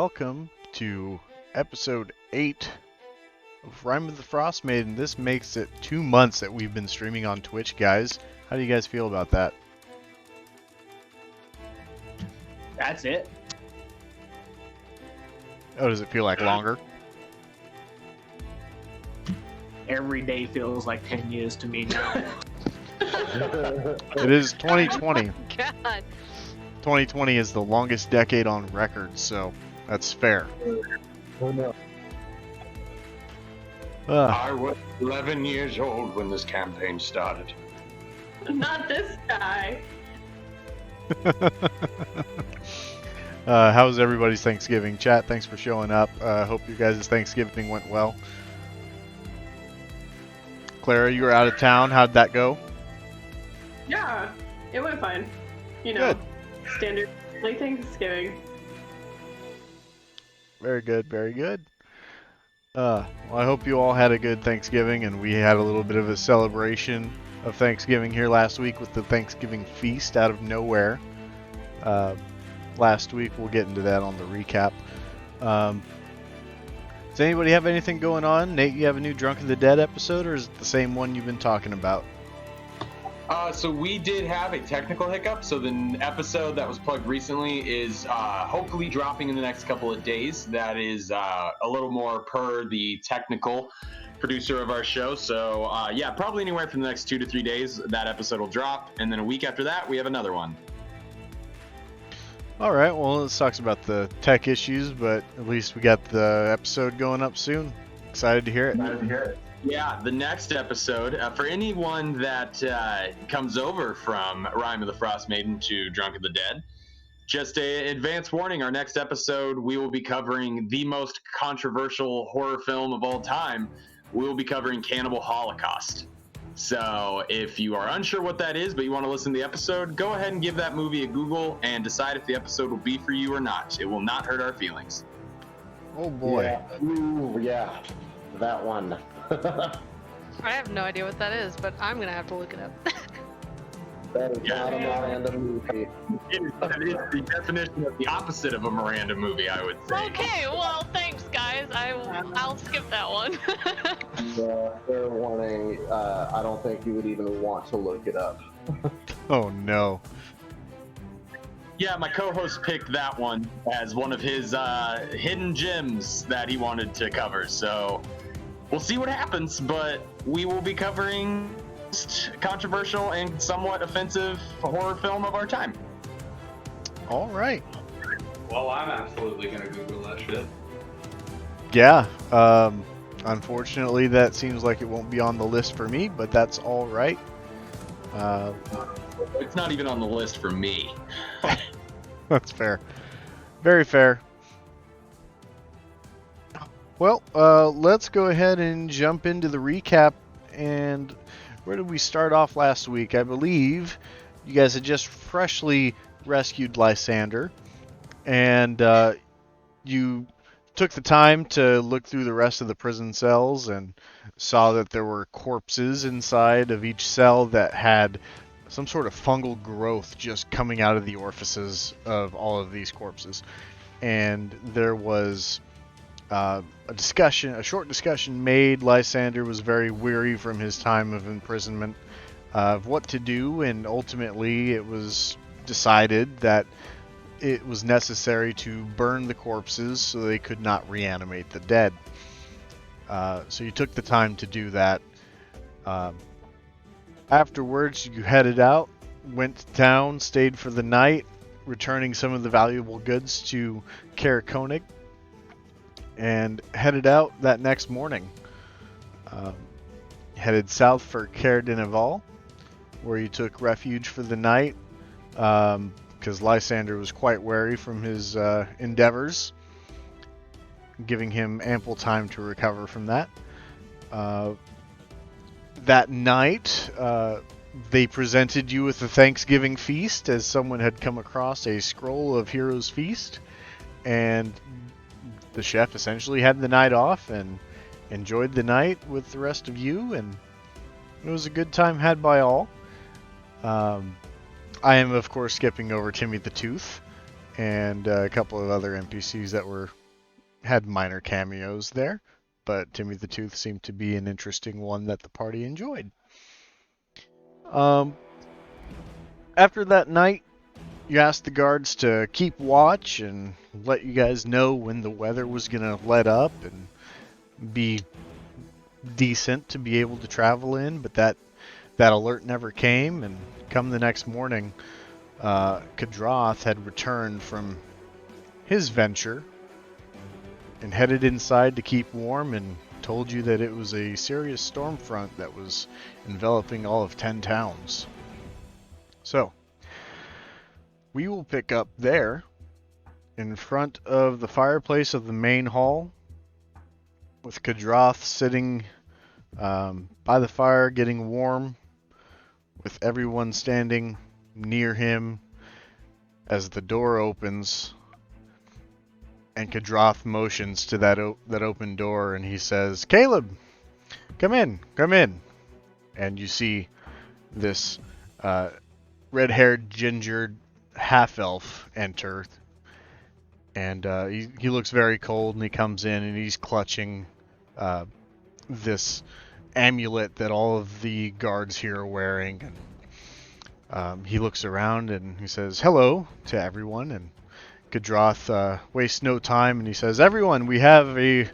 welcome to episode 8 of Rime of the Frost Maiden. This makes it 2 months that we've been streaming on Twitch, guys. How do you guys feel about that? That's it. Oh, does it feel like longer? Every day feels like 10 years to me now. It is 2020. God. 2020 is the longest decade on record, so that's fair. Oh no. I was 11 years old when this campaign started. Not this guy. How's everybody's Thanksgiving? Chat, thanks for showing up. Hope you guys' Thanksgiving went well. Clara, you were out of town. How'd that go? Yeah, it went fine. You know, Good. standard late Thanksgiving. Very good, very good. Well, I hope you all had a good Thanksgiving, and we had a little bit of a celebration of Thanksgiving here last week with the Thanksgiving feast out of nowhere. Last week, we'll get into that on the recap. Does anybody have anything going on? Nate, you have a new Drunk of the Dead episode, or is it the same one you've been talking about? So we did have a technical hiccup. So the episode that was plugged recently is hopefully dropping in the next couple of days. That is a little more per the technical producer of our show. So yeah, probably anywhere from the next 2 to 3 days, that episode will drop. And then a week after that, we have another one. All right, well, this talks about the tech issues, but at least we got the episode going up soon. Excited to hear it. Yeah, the next episode, for anyone that comes over from Rime of the Frost Maiden to Drunk of the Dead, just an advance warning, our next episode, we will be covering the most controversial horror film of all time. We will be covering Cannibal Holocaust. So if you are unsure what that is, but you want to listen to the episode, go ahead and give that movie a Google and decide if the episode will be for you or not. It will not hurt our feelings. Oh boy. Yeah. Ooh, yeah. That one. I have no idea what that is, but I'm gonna have to look it up. That is not a Miranda movie. It is the definition of the opposite of a Miranda movie, I would say. Okay, well, thanks, guys. I'll skip that one. Fair warning, I don't think you would even want to look it up. Oh no. Yeah, my co-host picked that one as one of his hidden gems that he wanted to cover. So we'll see what happens, but we will be covering controversial and somewhat offensive horror film of our time. All right. Well, I'm absolutely gonna Google that shit. Yeah. Unfortunately, that seems like it won't be on the list for me, but that's all right. It's not even on the list for me. That's fair. Very fair. Well, let's go ahead and jump into the recap. And where did we start off last week? I believe you guys had just freshly rescued Lysander, and you took the time to look through the rest of the prison cells and saw that there were corpses inside of each cell that had some sort of fungal growth just coming out of the orifices of all of these corpses. And there was a short discussion made. Lysander was very weary from his time of imprisonment of what to do, and ultimately it was decided that it was necessary to burn the corpses so they could not reanimate the dead. So you took the time to do that. Afterwards, you headed out, went to town, stayed for the night, returning some of the valuable goods to Caer Konig, and headed out that next morning. Headed south for Caer Dineval, where you took refuge for the night, because Lysander was quite wary from his endeavors, giving him ample time to recover from that. That night, they presented you with a Thanksgiving feast, as someone had come across a scroll of Heroes Feast, and the chef essentially had the night off and enjoyed the night with the rest of you, and it was a good time had by all. I am, of course, skipping over Timmy the Tooth, and a couple of other NPCs that had minor cameos there. But Timmy the Tooth seemed to be an interesting one that the party enjoyed. After that night, you asked the guards to keep watch and let you guys know when the weather was going to let up and be decent to be able to travel in, but that alert never came, and come the next morning, Kadroth had returned from his venture and headed inside to keep warm and told you that it was a serious storm front that was enveloping all of 10 towns. So, we will pick up there in front of the fireplace of the main hall with Kadroth sitting by the fire getting warm with everyone standing near him as the door opens and Kadroth motions to that open door and he says, "Caleb, come in. And you see this red-haired, gingered half-elf enter. And he looks very cold, and he comes in and he's clutching this amulet that all of the guards here are wearing. And he looks around and he says hello to everyone. And Kadroth wastes no time and he says, "Everyone, we have a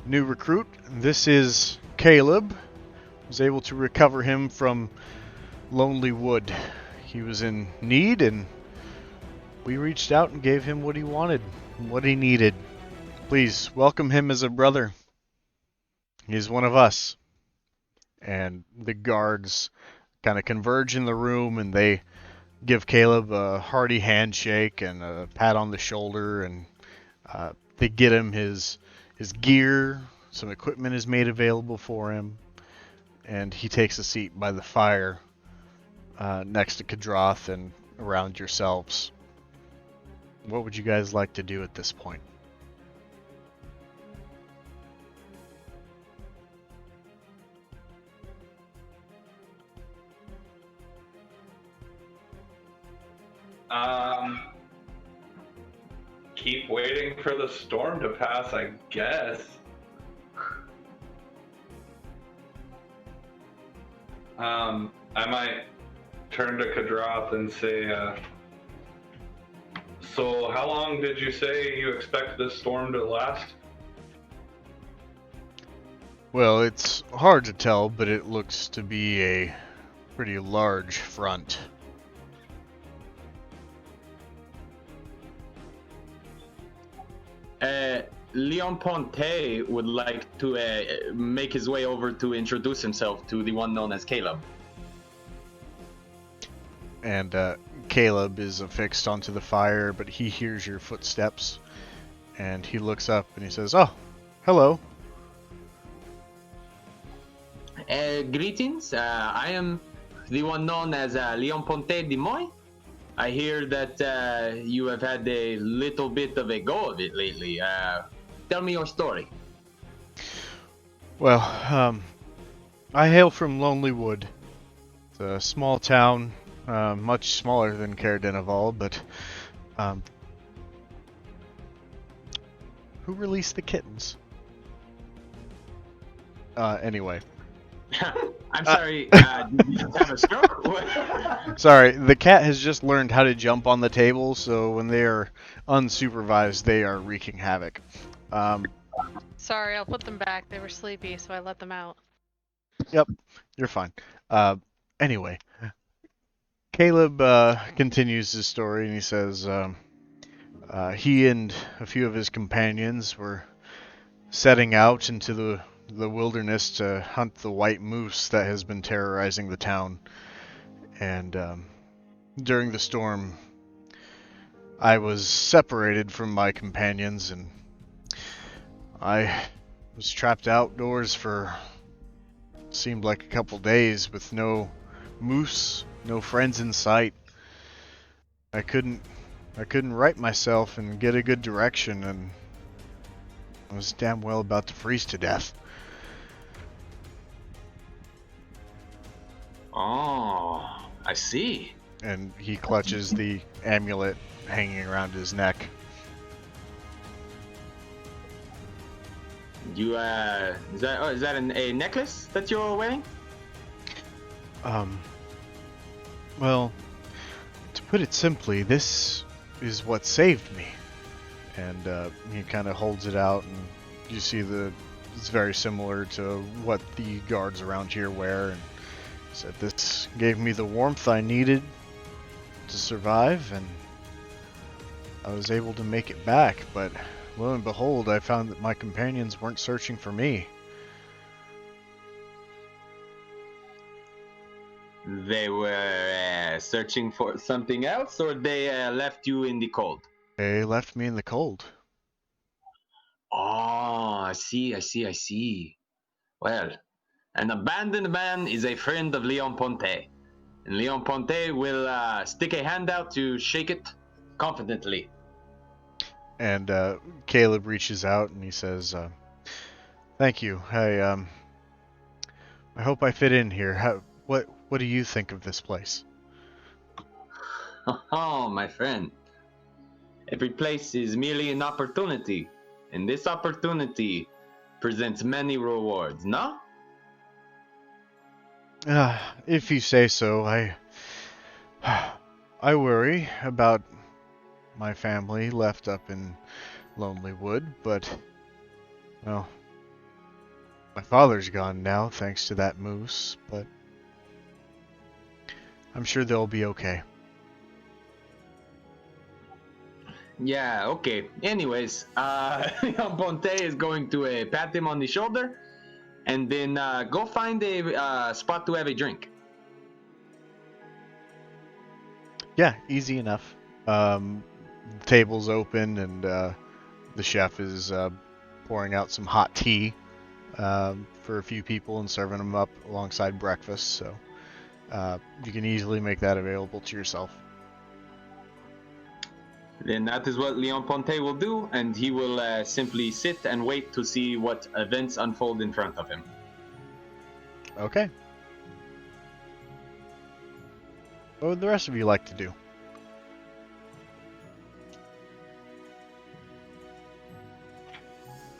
new recruit. This is Caleb. I was able to recover him from Lonely Wood. He was in need and we reached out and gave him what he wanted, what he needed. Please welcome him as a brother. He's one of us." And the guards kind of converge in the room and they give Caleb a hearty handshake and a pat on the shoulder, and they get him his gear. Some equipment is made available for him, and he takes a seat by the fire next to Kadroth and around yourselves. What would you guys like to do at this point? Keep waiting for the storm to pass, I guess. I might turn to Kadroth and say, so how long did you say you expect this storm to last? Well, it's hard to tell, but it looks to be a pretty large front. Leon Ponte would like to make his way over to introduce himself to the one known as Caleb. And Caleb is affixed onto the fire, but he hears your footsteps, and he looks up and he says, "Oh, hello." Greetings, I am the one known as Leon Ponte de Moy. I hear that you have had a little bit of a go of it lately. Tell me your story. Well, I hail from Lonely Wood. It's a small town, much smaller than Caer-Dineval, but who released the kittens? Anyway. I'm sorry, did you have a stroke? Sorry, the cat has just learned how to jump on the table, so when they are unsupervised, they are wreaking havoc. Sorry, I'll put them back. They were sleepy, so I let them out. Yep, you're fine. Anyway, Caleb continues his story, and he says he and a few of his companions were setting out into the wilderness to hunt the white moose that has been terrorizing the town. And during the storm, I was separated from my companions, and I was trapped outdoors for seemed like a couple days with no moose, no friends in sight. I couldn't right myself and get a good direction, and I was damn well about to freeze to death. Oh, I see. and he clutches the amulet hanging around his neck. You is that a necklace that you're wearing? Well, to put it simply, this is what saved me. And he kind of holds it out, and you see it's very similar to what the guards around here wear. And he said this gave me the warmth I needed to survive, and I was able to make it back. But lo and behold, I found that my companions weren't searching for me. They were searching for something else, or they left you in the cold? They left me in the cold. Oh, I see. Well, an abandoned man is a friend of Leon Ponte. And Leon Ponte will stick a hand out to shake it confidently. And Caleb reaches out and he says, "Thank you. I hope I fit in here. What do you think of this place?" Oh, my friend. Every place is merely an opportunity. And this opportunity presents many rewards, no? If you say so. I worry about my family left up in Lonely Wood, but, well, my father's gone now thanks to that moose, but I'm sure they'll be okay. Yeah, okay. Anyways, Leon Ponte is going to pat him on the shoulder and then go find a spot to have a drink. Yeah, easy enough. Table's open and the chef is pouring out some hot tea for a few people and serving them up alongside breakfast, so you can easily make that available to yourself. Then that is what Leon Ponte will do, and he will simply sit and wait to see what events unfold in front of him. Okay. What would the rest of you like to do?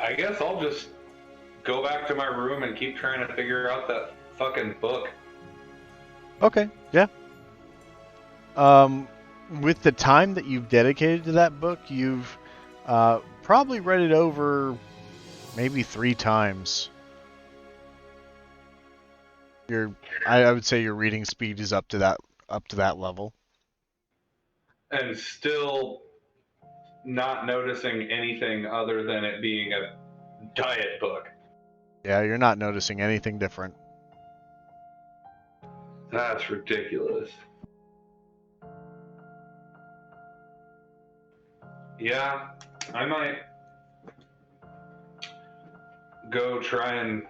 I guess I'll just go back to my room and keep trying to figure out that fucking book. Okay, yeah. With the time that you've dedicated to that book, you've probably read it over maybe 3 times. I would say your reading speed is up to that level. And still not noticing anything other than it being a diet book. Yeah, you're not noticing anything different. That's ridiculous. Yeah, I might go try and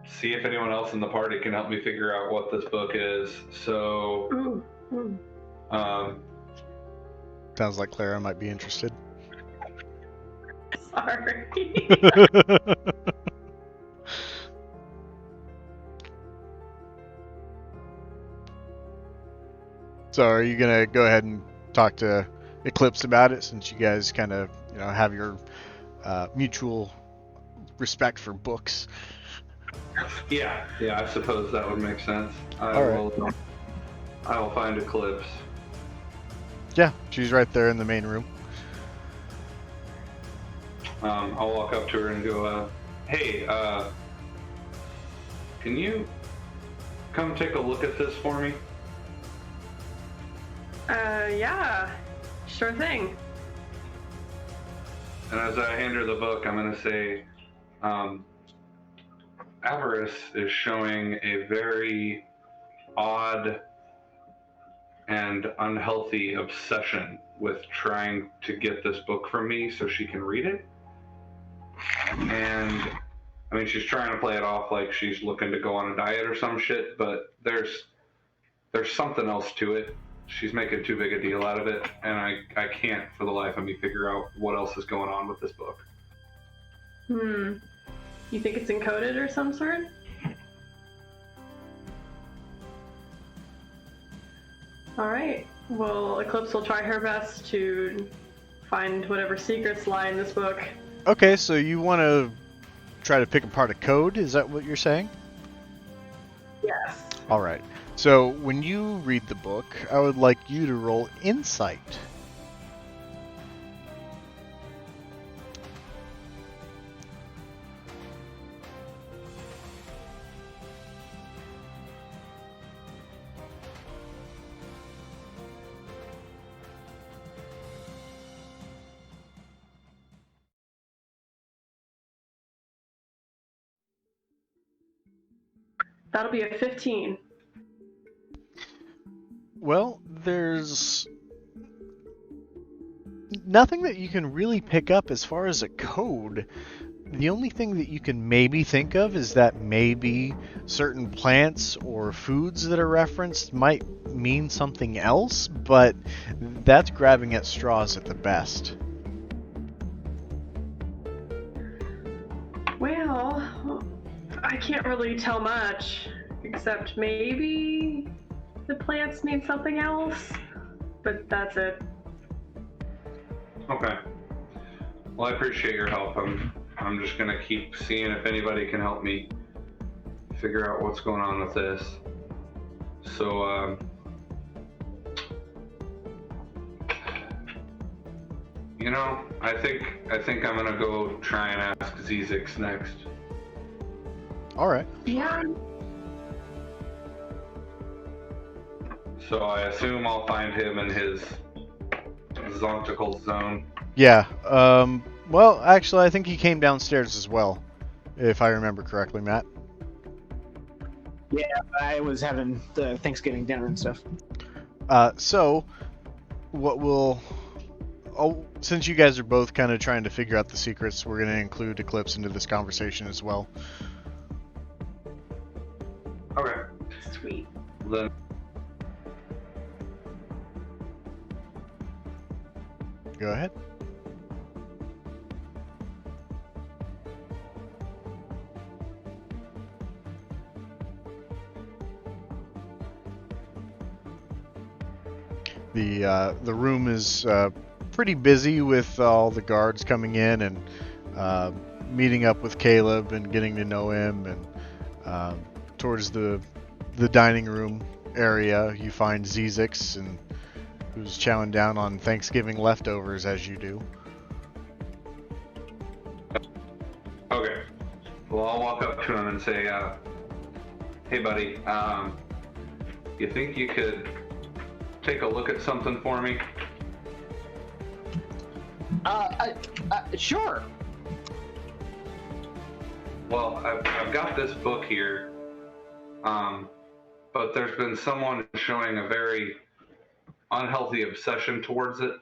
see if anyone else in the party can help me figure out what this book is. So, Sounds like Clara might be interested. Sorry. So are you gonna go ahead and talk to Eclipse about it, since you guys kind of have your mutual respect for books? yeah, I suppose that would make sense. I will find Eclipse. Yeah, she's right there in the main room. I'll walk up to her and go, hey, can you come take a look at this for me? Yeah, sure thing. And as I hand her the book, I'm going to say, Avarice is showing a very odd and unhealthy obsession with trying to get this book from me so she can read it. And I mean, she's trying to play it off like she's looking to go on a diet or some shit, but there's something else to it. She's making too big a deal out of it, and I can't for the life of me figure out what else is going on with this book. You think it's encoded or some sort? All right. Well, Eclipse will try her best to find whatever secrets lie in this book. Okay, so you want to try to pick apart a code? Is that what you're saying? Yes. All right. So when you read the book, I would like you to roll insight. That'll be a 15. Well, there's nothing that you can really pick up as far as a code. The only thing that you can maybe think of is that maybe certain plants or foods that are referenced might mean something else, but that's grabbing at straws at the best. Well, I can't really tell much, except maybe the plants mean something else, but that's it. Okay. Well, I appreciate your help. I'm just gonna keep seeing if anybody can help me figure out what's going on with this. So, you know, I think I'm gonna go try and ask Zizix next. All right. Yeah. So I assume I'll find him in his zontical zone. Yeah. Well, actually, I think he came downstairs as well, if I remember correctly, Matt. Yeah, I was having the Thanksgiving dinner and stuff. So, what we'll... Oh, since you guys are both kind of trying to figure out the secrets, we're going to include Eclipse into this conversation as well. Okay. Sweet. Then Go ahead. The room is pretty busy with all the guards coming in and meeting up with Caleb and getting to know him. And towards the dining room area, you find Zizix, and who's chowing down on Thanksgiving leftovers as you do. okay. Well, I'll walk up to him and say, "Hey, buddy. You think you could take a look at something for me?" Sure. Well, I've got this book here, but there's been someone showing a very unhealthy obsession towards it,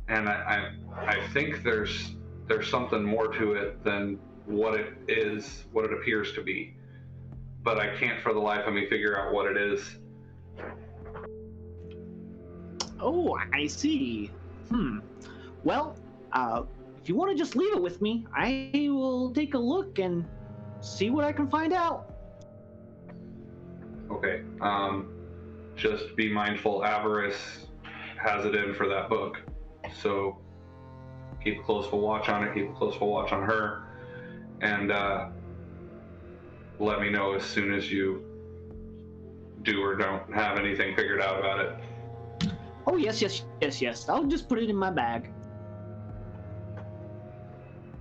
and I think there's something more to it than what it is, what it appears to be, but I can't for the life of me figure out what it is. Oh, I see. Well, if you want to just leave it with me, I will take a look and see what I can find out. Okay. Just be mindful, Avarice has it in for that book, so keep a close watch on it, keep a close watch on her, and let me know as soon as you do or don't have anything figured out about it. Oh, yes. I'll just put it in my bag.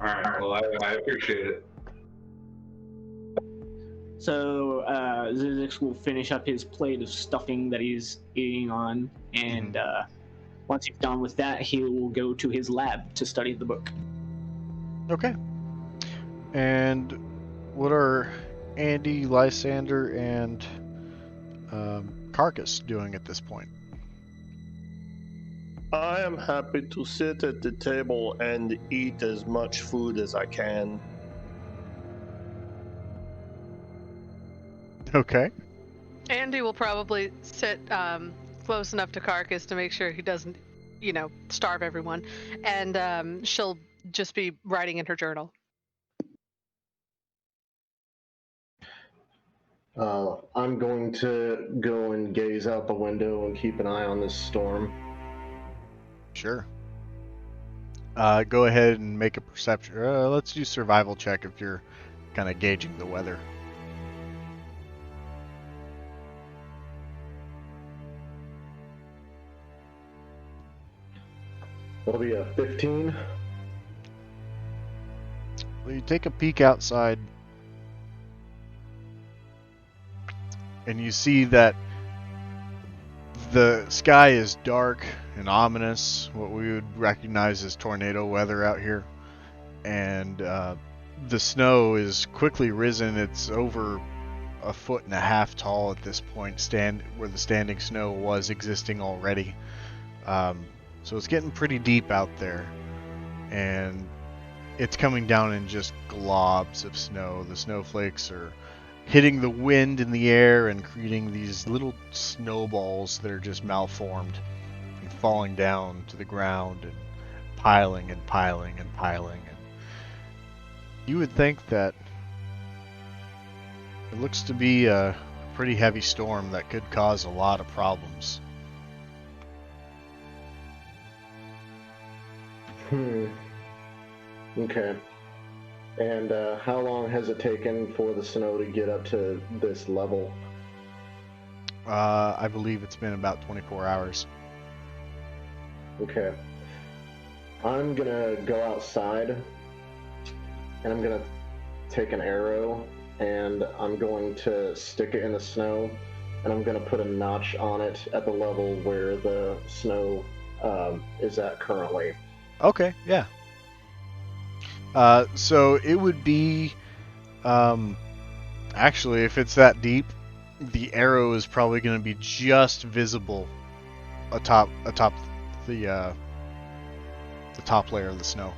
All right. Well, I appreciate it. So Zizix will finish up his plate of stuffing that he's eating on, and once he's done with that, he will go to his lab to study the book. Okay. And what are Andy, Lysander, and Carcass doing at this point? I am happy to sit at the table and eat as much food as I can. Okay. Andy will probably sit close enough to Carcass to make sure he doesn't, starve everyone. And she'll just be writing in her journal. I'm going to go and gaze out the window and keep an eye on this storm. Sure. Go ahead and make a perception. Let's do survival check if you're kind of gauging the weather. That'll be a 15. Well, you take a peek outside, and you see that the sky is dark and ominous, what we would recognize as tornado weather out here. And the snow is quickly risen. It's over 1.5 feet tall at this point, where the standing snow was existing already. So it's getting pretty deep out there, and it's coming down in just globs of snow. The snowflakes are hitting the wind in the air and creating these little snowballs that are just malformed and falling down to the ground and piling and piling and piling. And you would think that it looks to be a pretty heavy storm that could cause a lot of problems. Okay. And how long has it taken for the snow to get up to this level? I believe it's been about 24 hours. Okay. I'm gonna go outside and I'm gonna take an arrow and I'm going to stick it in the snow and I'm gonna put a notch on it at the level where the snow is at currently. Okay, yeah. So it would be, actually, if it's that deep, the arrow is probably going to be just visible atop the top layer of the snow.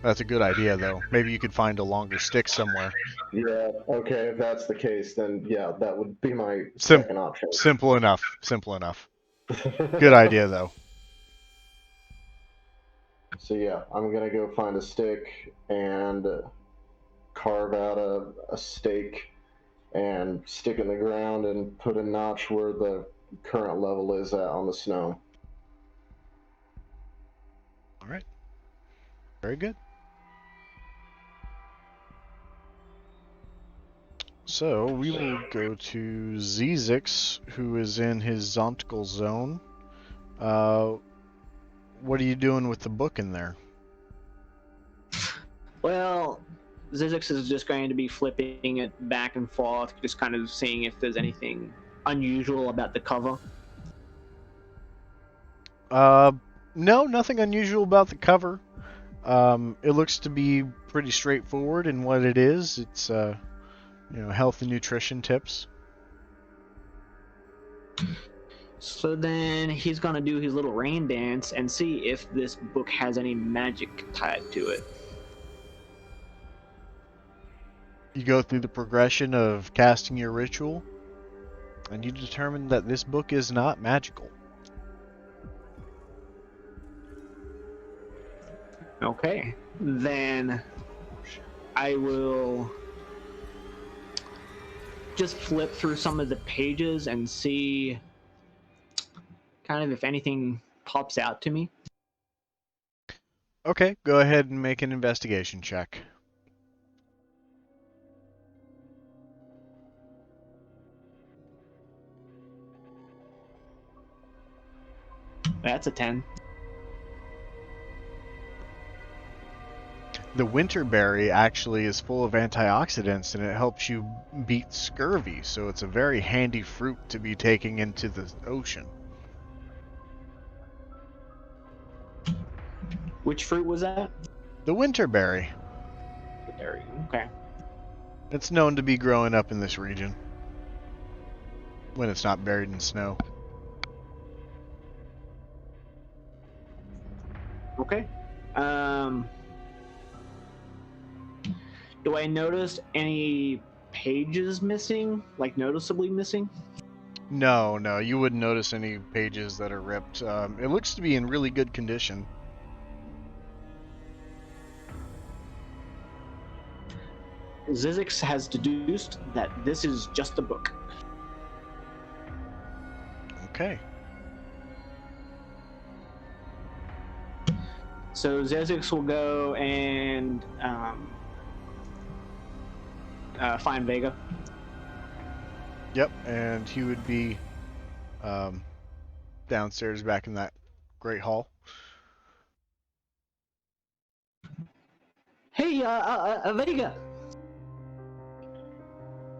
That's a good idea, though. Maybe you could find a longer stick somewhere. Yeah, okay, if that's the case, then yeah, that would be my second option. Simple enough. Good idea, though. So yeah, I'm gonna go find a stick and carve out a stake and stick it in the ground and put a notch where the current level is at on the snow. All right. Very good. So we will go to Zizix, who is in his zontical zone. What are you doing with the book in there? Well, Zizix is just going to be flipping it back and forth, just kind of seeing if there's anything unusual about the cover. No, nothing unusual about the cover. It looks to be pretty straightforward in what it is. It's health and nutrition tips. So then he's gonna do his little rain dance and see if this book has any magic tied to it. You go through the progression of casting your ritual, and you determine that this book is not magical. Okay, then I will just flip through some of the pages and see kind of if anything pops out to me. Okay, go ahead and make an investigation check. That's a 10. The winterberry actually is full of antioxidants and it helps you beat scurvy, so it's a very handy fruit to be taking into the ocean. Which fruit was that? The winterberry. Berry. Okay. It's known to be growing up in this region when it's not buried in snow. Okay. Do I notice any pages missing? Like noticeably missing? No, you wouldn't notice any pages that are ripped. It looks to be in really good condition. Zizix has deduced that this is just a book. Okay. So Zizix will go and find Vega. Yep, and he would be downstairs back in that great hall. Hey, Vega.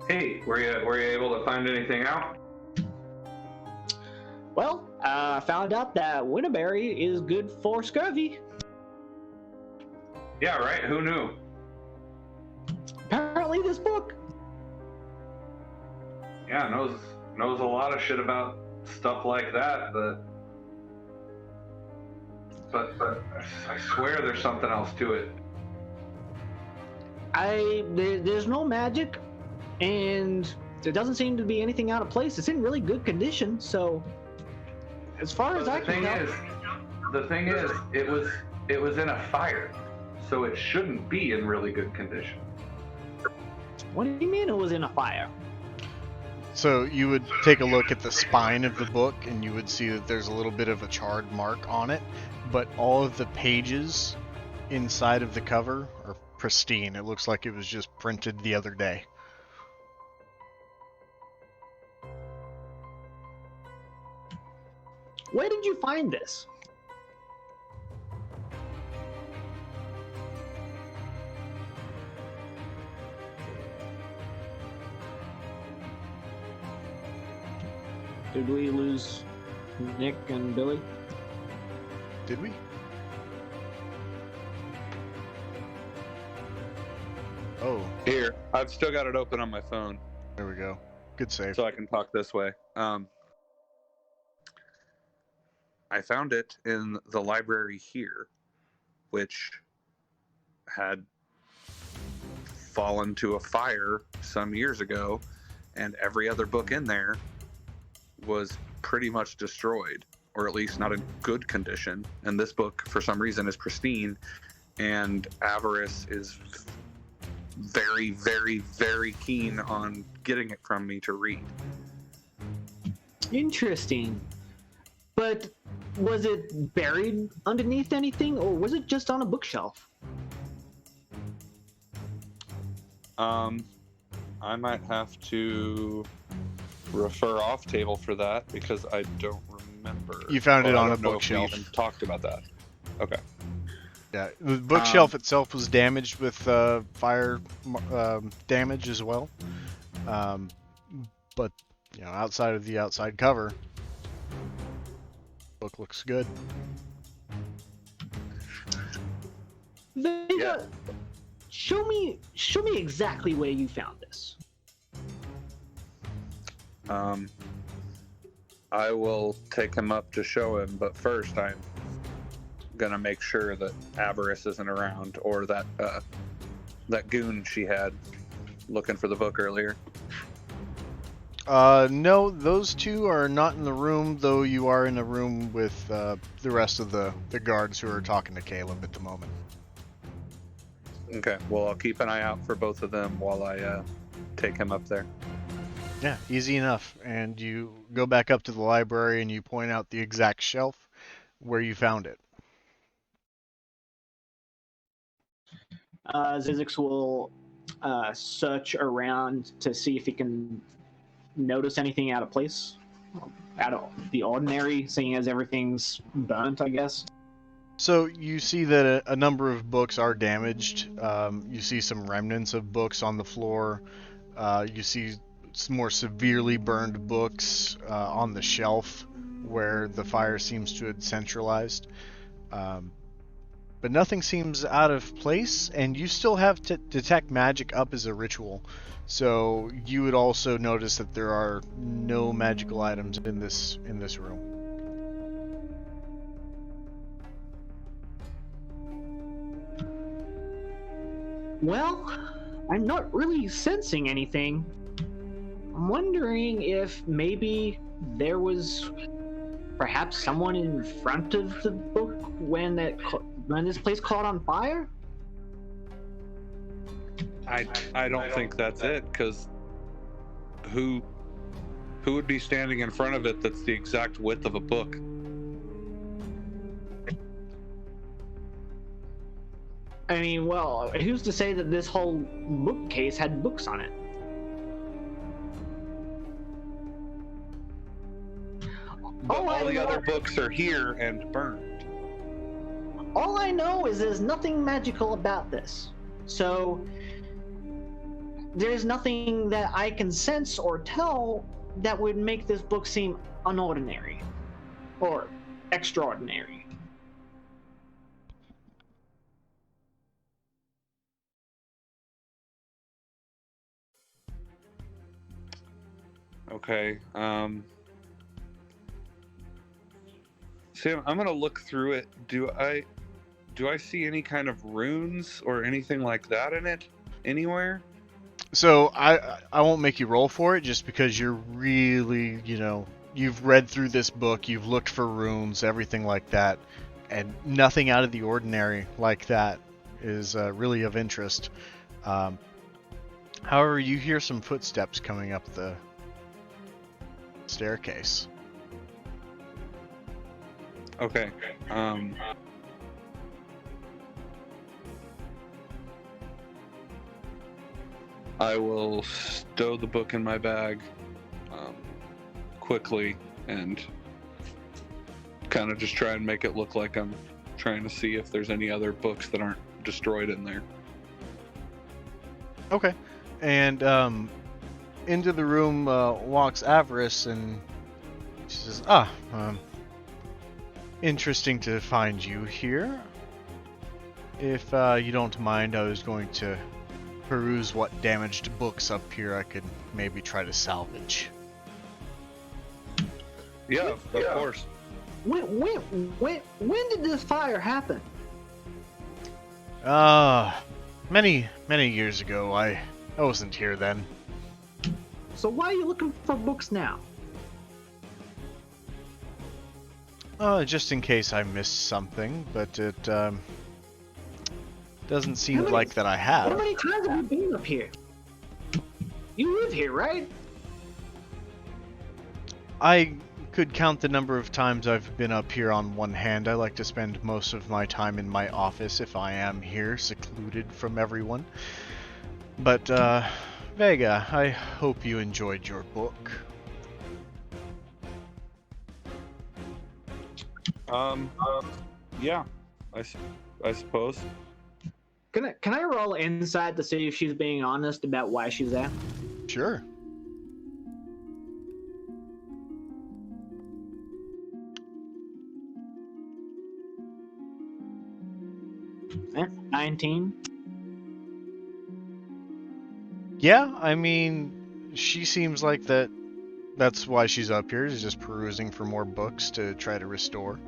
Hey, were you able to find anything out? Well, I found out that Winterberry is good for scurvy. Yeah, right. Who knew? Apparently, this book. Yeah, knows a lot of shit about stuff like that, but I swear there's something else to it. There's no magic, and there doesn't seem to be anything out of place. It's in really good condition, so as far as I can tell. The thing is, it was in a fire, so it shouldn't be in really good condition. What do you mean it was in a fire? So you would take a look at the spine of the book, and you would see that there's a little bit of a charred mark on it, but all of the pages inside of the cover are pristine. It looks like it was just printed the other day. Where did you find this? Did we lose Nick and Billy? Did we? Oh, Here, I've still got it open on my phone, there we go. Good save. so I can talk this way. I found it in the library here, which had fallen to a fire some years ago, and every other book in there was pretty much destroyed, or at least not in good condition. And this book, for some reason, is pristine, and Avarice is very, very, very keen on getting it from me to read. Interesting. But was it buried underneath anything, or was it just on a bookshelf? I might have to refer off table for that because I don't remember. You found it Or I on don't a know if we bookshelf. even talked about that. Okay. Yeah, the bookshelf itself was damaged with fire damage as well. But you know, outside of the outside cover, book looks good. Vega, Yeah. show me exactly where you found this. I will take him up to show him, but first I'm gonna make sure that Avarice isn't around, or that that goon she had looking for the book earlier. No, those two are not in the room, though you are in a room with the rest of the guards who are talking to Caleb at the moment. Okay, well, I'll keep an eye out for both of them while I take him up there. Yeah, easy enough. And you go back up to the library and you point out the exact shelf where you found it. Zizix will search around to see if he can notice anything out of place, out of the ordinary, seeing as everything's burnt, I guess. So you see that a number of books are damaged. You see some remnants of books on the floor. You see some more severely burned books on the shelf where the fire seems to have centralized. But nothing seems out of place, and you still have to detect magic up as a ritual. So you would also notice that there are no magical items in this room. Well, I'm not really sensing anything. I'm wondering if maybe there was perhaps someone in front of the book when this place caught on fire. I don't think that's it, because who would be standing in front of it that's the exact width of a book? I mean, well, who's to say that this whole bookcase had books on it? But all the other books are here and burned. All I know is there's nothing magical about this. So there's nothing that I can sense or tell that would make this book seem unordinary or extraordinary. Okay. Sam, I'm gonna look through it. Do I see any kind of runes or anything like that in it anywhere? So I won't make you roll for it just because you're really, you've read through this book, you've looked for runes, everything like that, and nothing out of the ordinary like that is really of interest. However, you hear some footsteps coming up the staircase. Okay. I will stow the book in my bag quickly and kind of just try and make it look like I'm trying to see if there's any other books that aren't destroyed in there. Okay. And into the room walks Avarice, and she says, interesting to find you here. If you don't mind, I was going to peruse what damaged books up here I could maybe try to salvage. Yeah, of course. When did this fire happen? Many years ago. I wasn't here then. So why are you looking for books now? Just in case I missed something, but it doesn't seem like that I have. How many times have you been up here? You live here, right? I could count the number of times I've been up here on one hand. I like to spend most of my time in my office if I am here, secluded from everyone. But, Vega, I hope you enjoyed your book. Yeah, I suppose. Can I roll insight to see if she's being honest about why she's there? Sure. Eh, 19. Yeah, I mean, she seems like that's why she's up here, is just perusing for more books to try to restore.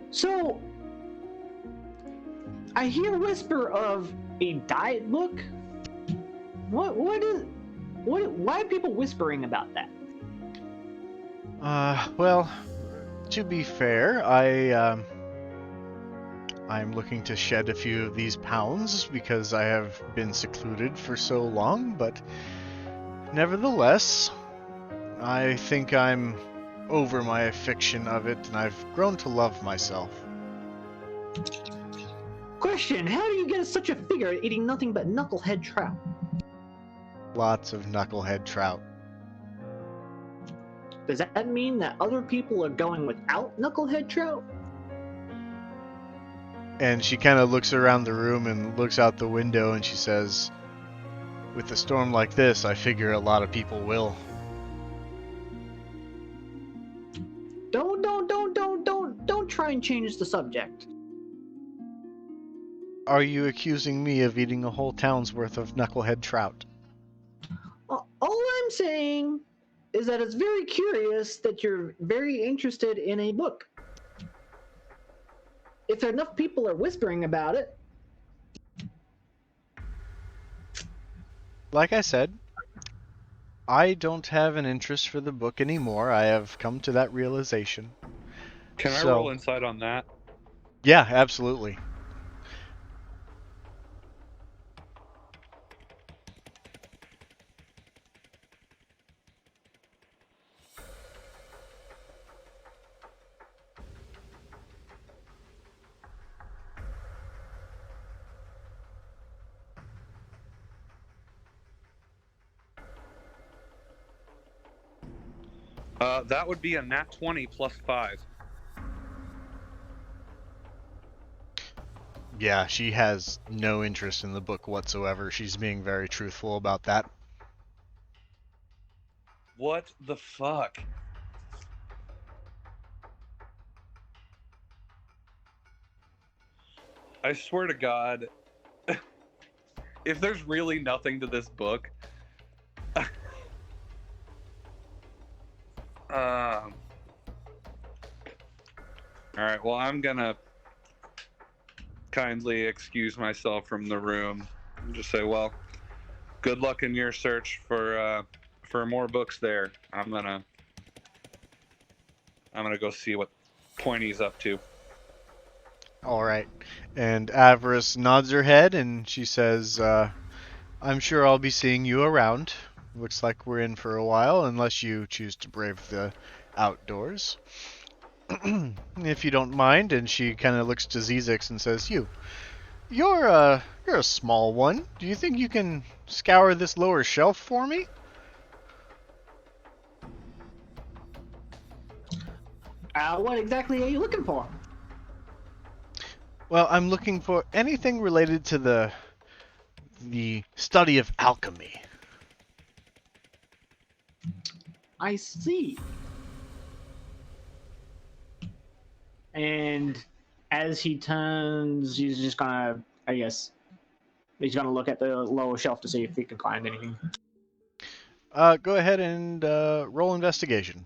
So, I hear whisper of a diet book. Why are people whispering about that? Well, to be fair, I'm looking to shed a few of these pounds because I have been secluded for so long, but nevertheless, I think I'm over my fiction of it, and I've grown to love myself. Question, how do you get such a figure at eating nothing but knucklehead trout? Lots of knucklehead trout. Does that mean that other people are going without knucklehead trout? And she kind of looks around the room and looks out the window, and she says, with a storm like this, I figure a lot of people will. Don't try and change the subject. Are you accusing me of eating a whole town's worth of knucklehead trout? All I'm saying is that it's very curious that you're very interested in a book. If enough people are whispering about it. Like I said, I don't have an interest for the book anymore. I have come to that realization. Can I roll insight on that? Yeah, absolutely. That would be a nat 20 plus 5. Yeah, she has no interest in the book whatsoever. She's being very truthful about that. What the fuck? I swear to God, if there's really nothing to this book, all right, well, I'm gonna kindly excuse myself from the room and just say, well, good luck in your search for more books there. I'm gonna go see what Pointy's up to. All right. And Avarice nods her head and she says, I'm sure I'll be seeing you around. Looks like we're in for a while, unless you choose to brave the outdoors. If you don't mind. And she kind of looks to Zizix and says, You're a small one. Do you think you can scour this lower shelf for me? What exactly are you looking for? Well, I'm looking for anything related to the study of alchemy. I see. And as he turns, he's just gonna, I guess, he's gonna look at the lower shelf to see if he can find anything. Go ahead and roll investigation.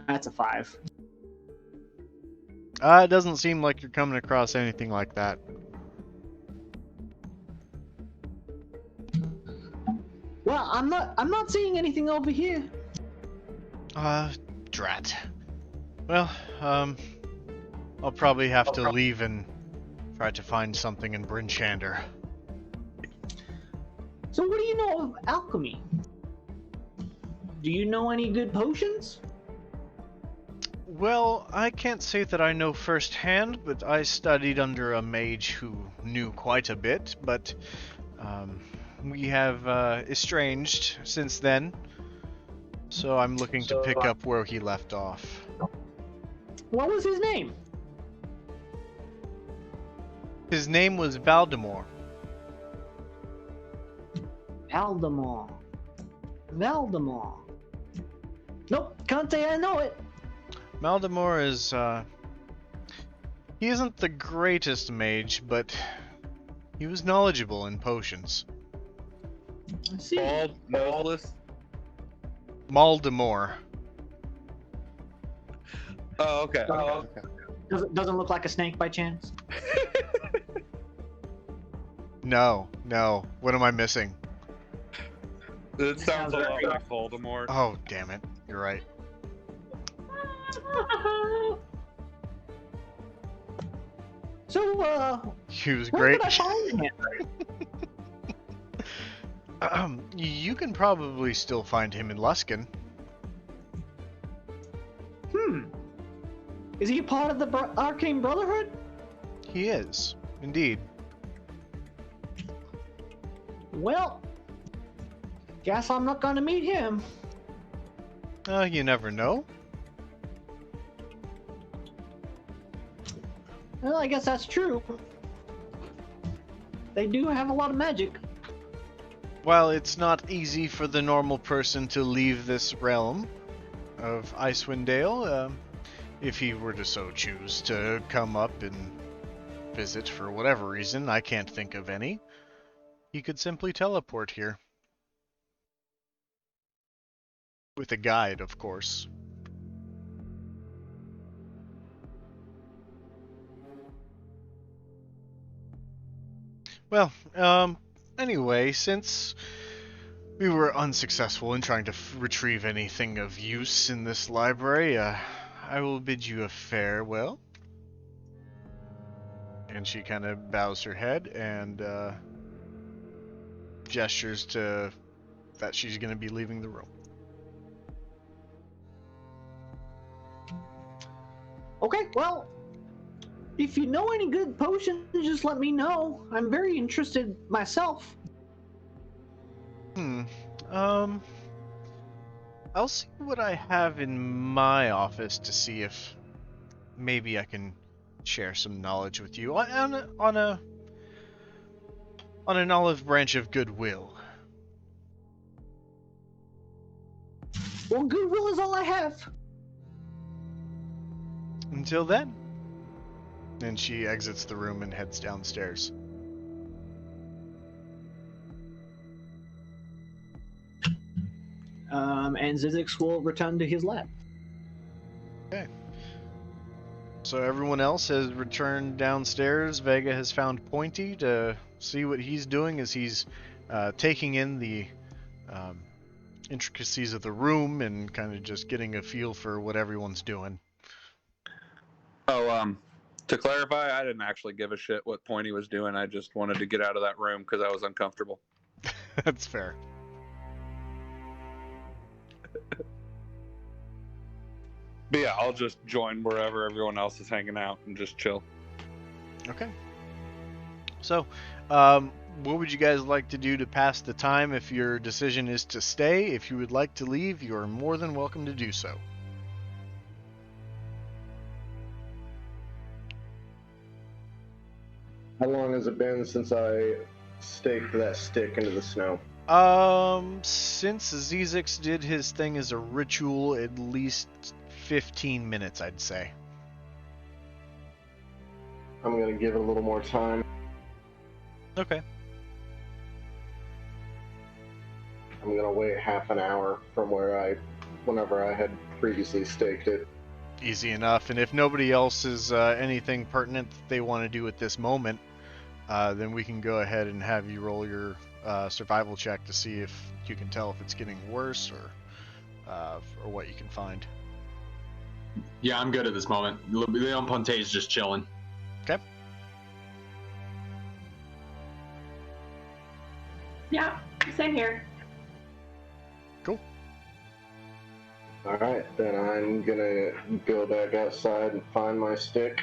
That's a 5. It doesn't seem like you're coming across anything like that. Well, I'm not seeing anything over here. Drat. Well, I'll probably have to leave and try to find something in Bryn Shander. So what do you know of alchemy? Do you know any good potions? Well, I can't say that I know firsthand, but I studied under a mage who knew quite a bit, but we have estranged since then, so I'm looking to pick up where he left off. What was his name? His name was Valdemar. Valdemar. Nope, can't say I know it. Valdemar is, he isn't the greatest mage, but he was knowledgeable in potions. I see. Noseless? Maldemar. Oh, okay. Doesn't look like a snake by chance. No. What am I missing? It sounds a lot like Voldemort. Oh, damn it. You're right. So, He was where great. could I find him? You can probably still find him in Luskin. Is he a part of the Arcane Brotherhood? He is, indeed. Well, guess I'm not gonna meet him. You never know. Well, I guess that's true. They do have a lot of magic. While it's not easy for the normal person to leave this realm of Icewind Dale, if he were to so choose to come up and visit for whatever reason, I can't think of any, he could simply teleport here. With a guide, of course. Well, anyway, since we were unsuccessful in trying to retrieve anything of use in this library, I will bid you a farewell. And she kind of bows her head and gestures to that she's going to be leaving the room. Okay, well, If you know any good potions, just let me know. I'm very interested myself. I'll see what I have in my office to see if maybe I can share some knowledge with you on an olive branch of goodwill. Well, goodwill is all I have. Until then. And she exits the room and heads downstairs. And Zizix will return to his lab. Okay. So everyone else has returned downstairs. Vega has found Pointy to see what he's doing as he's taking in the intricacies of the room and kind of just getting a feel for what everyone's doing. Oh, to clarify, I didn't actually give a shit what Pointy was doing. I just wanted to get out of that room because I was uncomfortable. That's fair. But yeah, I'll just join wherever everyone else is hanging out and just chill. Okay. So, what would you guys like to do to pass the time? If your decision is to stay, if you would like to leave, you are more than welcome to do so. How long has it been since I staked that stick into the snow? Since Zizix did his thing as a ritual, at least 15 minutes, I'd say. I'm gonna give it a little more time. Okay. I'm gonna wait half an hour from whenever I had previously staked it. Easy enough. And if nobody else has anything pertinent that they want to do at this moment, then we can go ahead and have you roll your survival check to see if you can tell if it's getting worse or what you can find. Yeah, I'm good at this moment. Leon Ponte is just chilling. Okay. Yeah, same here. Cool. Alright, then I'm gonna go back outside and find my stick.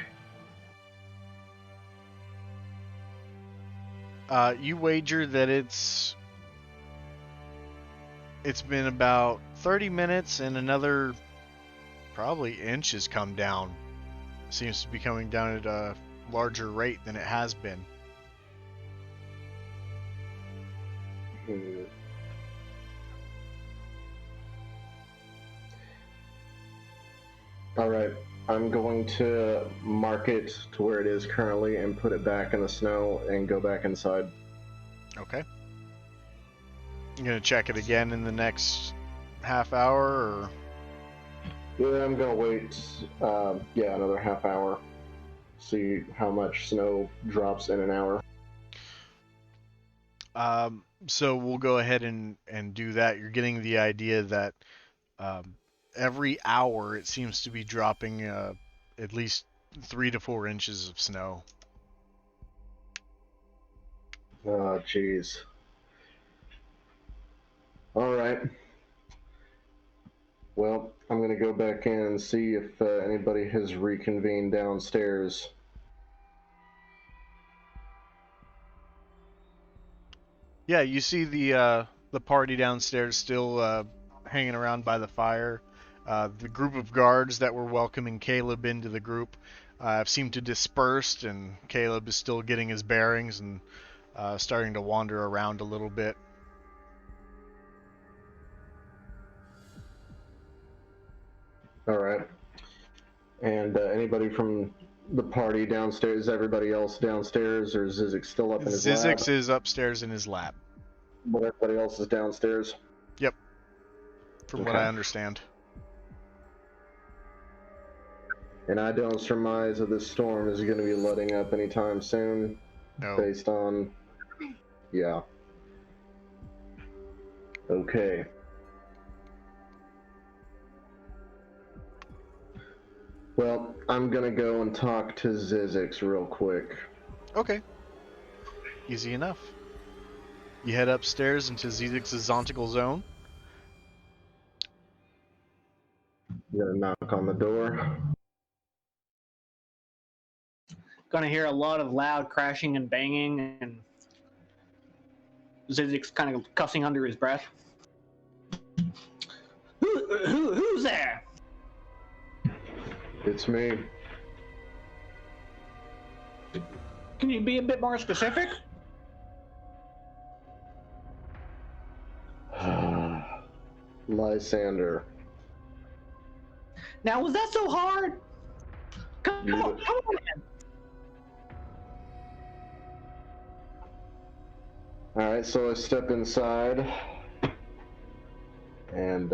You wager that it's been about 30 minutes and another probably inch has come down. Seems to be coming down at a larger rate than it has been. Alright, I'm going to mark it to where it is currently and put it back in the snow and go back inside. Okay. You gonna check it again in the next half hour, or? Yeah, I'm gonna wait, another half hour. See how much snow drops in an hour. So we'll go ahead and do that. You're getting the idea that every hour it seems to be dropping at least 3 to 4 inches of snow. Oh, jeez. Alright. Well, I'm gonna go back in and see if anybody has reconvened downstairs. Yeah, you see the party downstairs still hanging around by the fire. The group of guards that were welcoming Caleb into the group have seemed to disperse, and Caleb is still getting his bearings and starting to wander around a little bit. Alright. And anybody from the party downstairs, is everybody else downstairs, or is Zizix still up in his lab? Zizix is upstairs in his lab. But everybody else is downstairs? Yep. From what I understand. And I don't surmise that this storm is going to be letting up anytime soon. No. Based on... Yeah. Okay. Well, I'm gonna go and talk to Zizix real quick. Okay. Easy enough. You head upstairs into Zizix's zontical zone. I'm gonna knock on the door. gonna hear a lot of loud crashing and banging, and Zizek's kind of cussing under his breath. Who's there? It's me. Can you be a bit more specific? Lysander. Now, was that so hard? Come on, man. Alright, so I step inside, and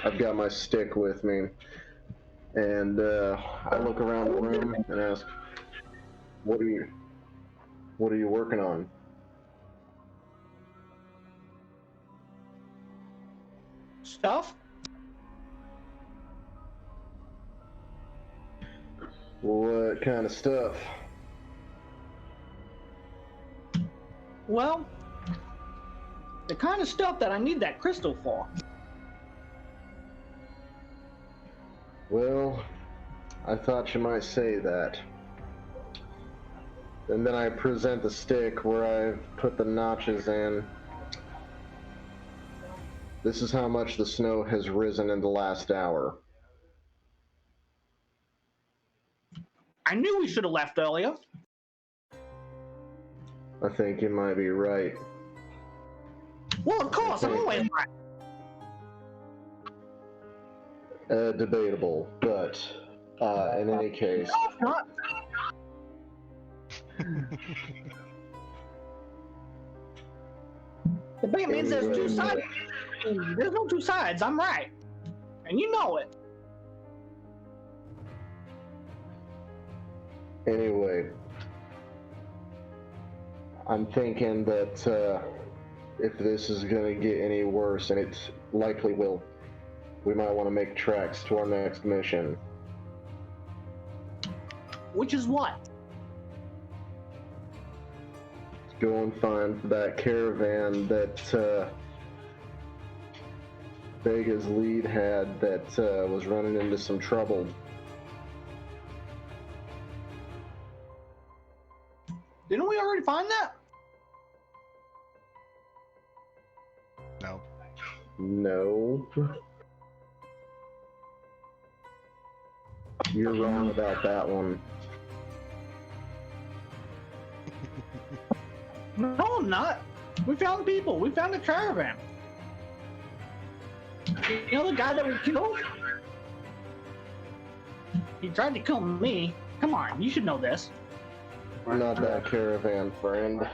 I've got my stick with me, and I look around the room and ask, what are you working on? Stuff? What kind of stuff? Well, the kind of stuff that I need that crystal for. Well, I thought you might say that. And then I present the stick where I've put the notches in. This is how much the snow has risen in the last hour. I knew we should have left earlier. I think you might be right. Well, of course, I'm always right. Debatable, but in any case. No, it's not. Debate means there's two sides. There's no two sides. I'm right. And you know it. Anyway, I'm thinking that if this is going to get any worse, and it likely will, we might want to make tracks to our next mission. Which is what? Go and find that caravan that Vega's lead had that was running into some trouble. Didn't we already find that? No. No. You're wrong about that one. No, I'm not. We found people. We found a caravan. You know the guy that we killed? He tried to kill me. Come on, you should know this. Not that caravan, friend.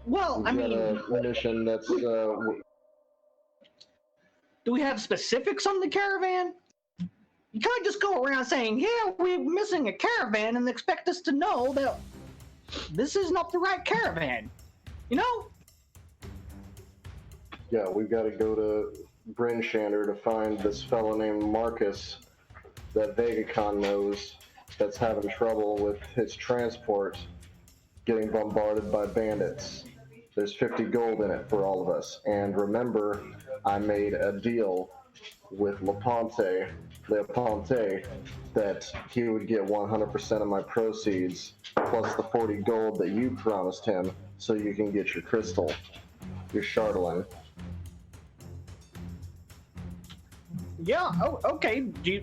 Well, I We've mean, got a mission that's do we have specifics on the caravan? You can't just go around saying, yeah, we're missing a caravan and expect us to know that this is not the right caravan. You know? yeah, we've got to go to Bryn Shander to find this fellow named Marcus that VegaCon knows that's having trouble with his transport getting bombarded by bandits. There's 50 gold in it for all of us. And remember, I made a deal with Leponte, that he would get 100% of my proceeds plus the 40 gold that you promised him so you can get your crystal, your Chardolin. Yeah, oh, okay. Do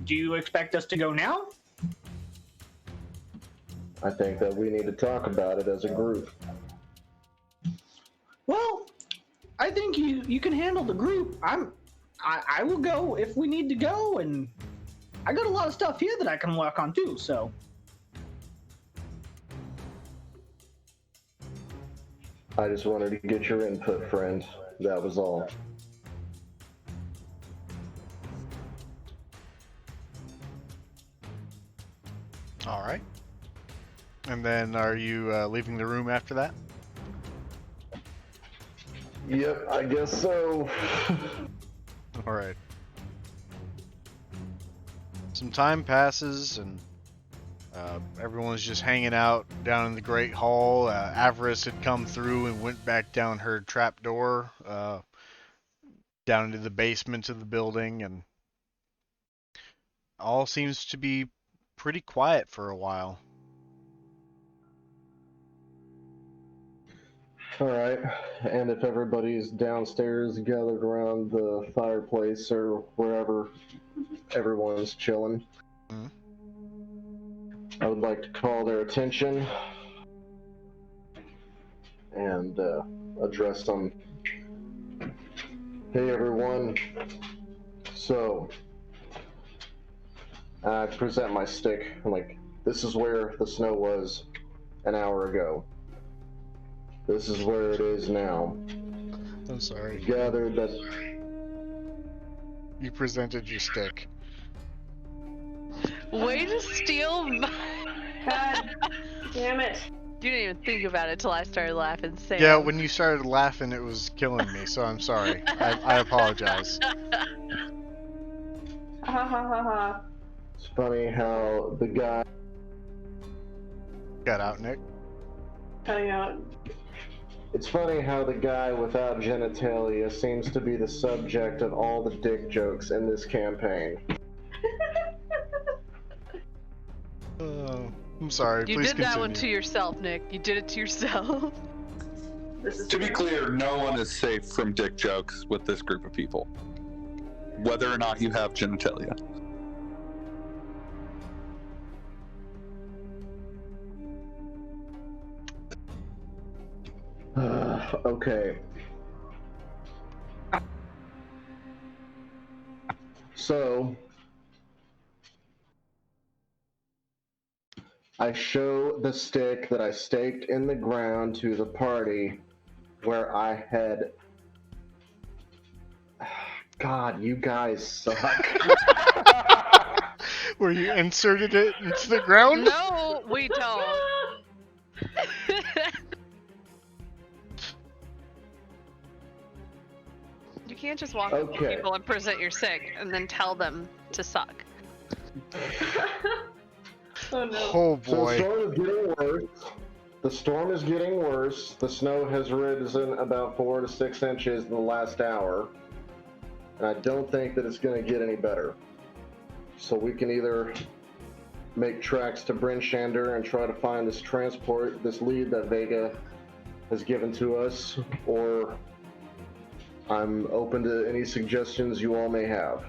you expect us to go now? I think that we need to talk about it as a group. Well, I think you can handle the group. I will go if we need to go, and I got a lot of stuff here that I can work on too, so. I just wanted to get your input, friend. That was all. All right. And then are you leaving the room after that? Yep, I guess so. All right. Some time passes, and everyone's just hanging out down in the Great Hall. Avarice had come through and went back down her trapdoor down into the basement of the building, and all seems to be pretty quiet for a while. Alright, and if everybody's downstairs gathered around the fireplace or wherever everyone's chilling, Mhm. I would like to call their attention and address them. Hey everyone, so I present my stick. I'm like, this is where the snow was an hour ago. This is where it is now. I'm sorry. Gathered that. You presented your stick. Way to steal my... God damn it. You didn't even think about it till I started laughing, Sam. Yeah, when you started laughing, it was killing me, so I'm sorry. I apologize. Ha ha ha ha. It's funny how the guy. Got out, Nick. Cutting out. It's funny how the guy without genitalia seems to be the subject of all the dick jokes in this campaign. I'm sorry. You Please did that one to continue. yourself, Nick. You did it to yourself. This is To be clear, no one is safe from dick jokes with this group of people, whether or not you have genitalia. Okay. So, I show the stick that I staked in the ground to the party where I had. God, you guys suck. Where you inserted it into the ground? No, we don't. You can't just walk up to Okay. people and present your sick and then tell them to suck. Oh no. Oh So the boy. storm is getting worse. The storm is getting worse. The snow has risen about 4 to 6 inches in the last hour. And I don't think that it's going to get any better. So we can either make tracks to Bryn Shander and try to find this transport, this lead that Vega has given to us, or I'm open to any suggestions you all may have.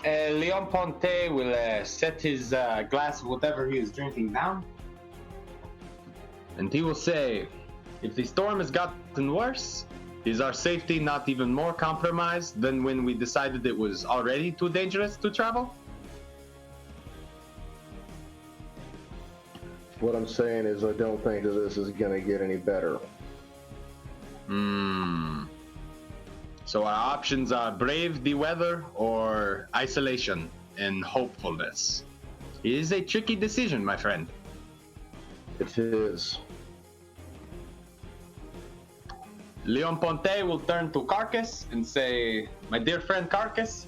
Leon Ponte will set his glass of whatever he is drinking down. And he will say, if the storm has gotten worse, is our safety not even more compromised than when we decided it was already too dangerous to travel? What I'm saying is I don't think that this is going to get any better. So our options are brave the weather or isolation and hopefulness. It is a tricky decision, my friend. It is. Leon Ponte will turn to Carcass and say, my dear friend Carcass,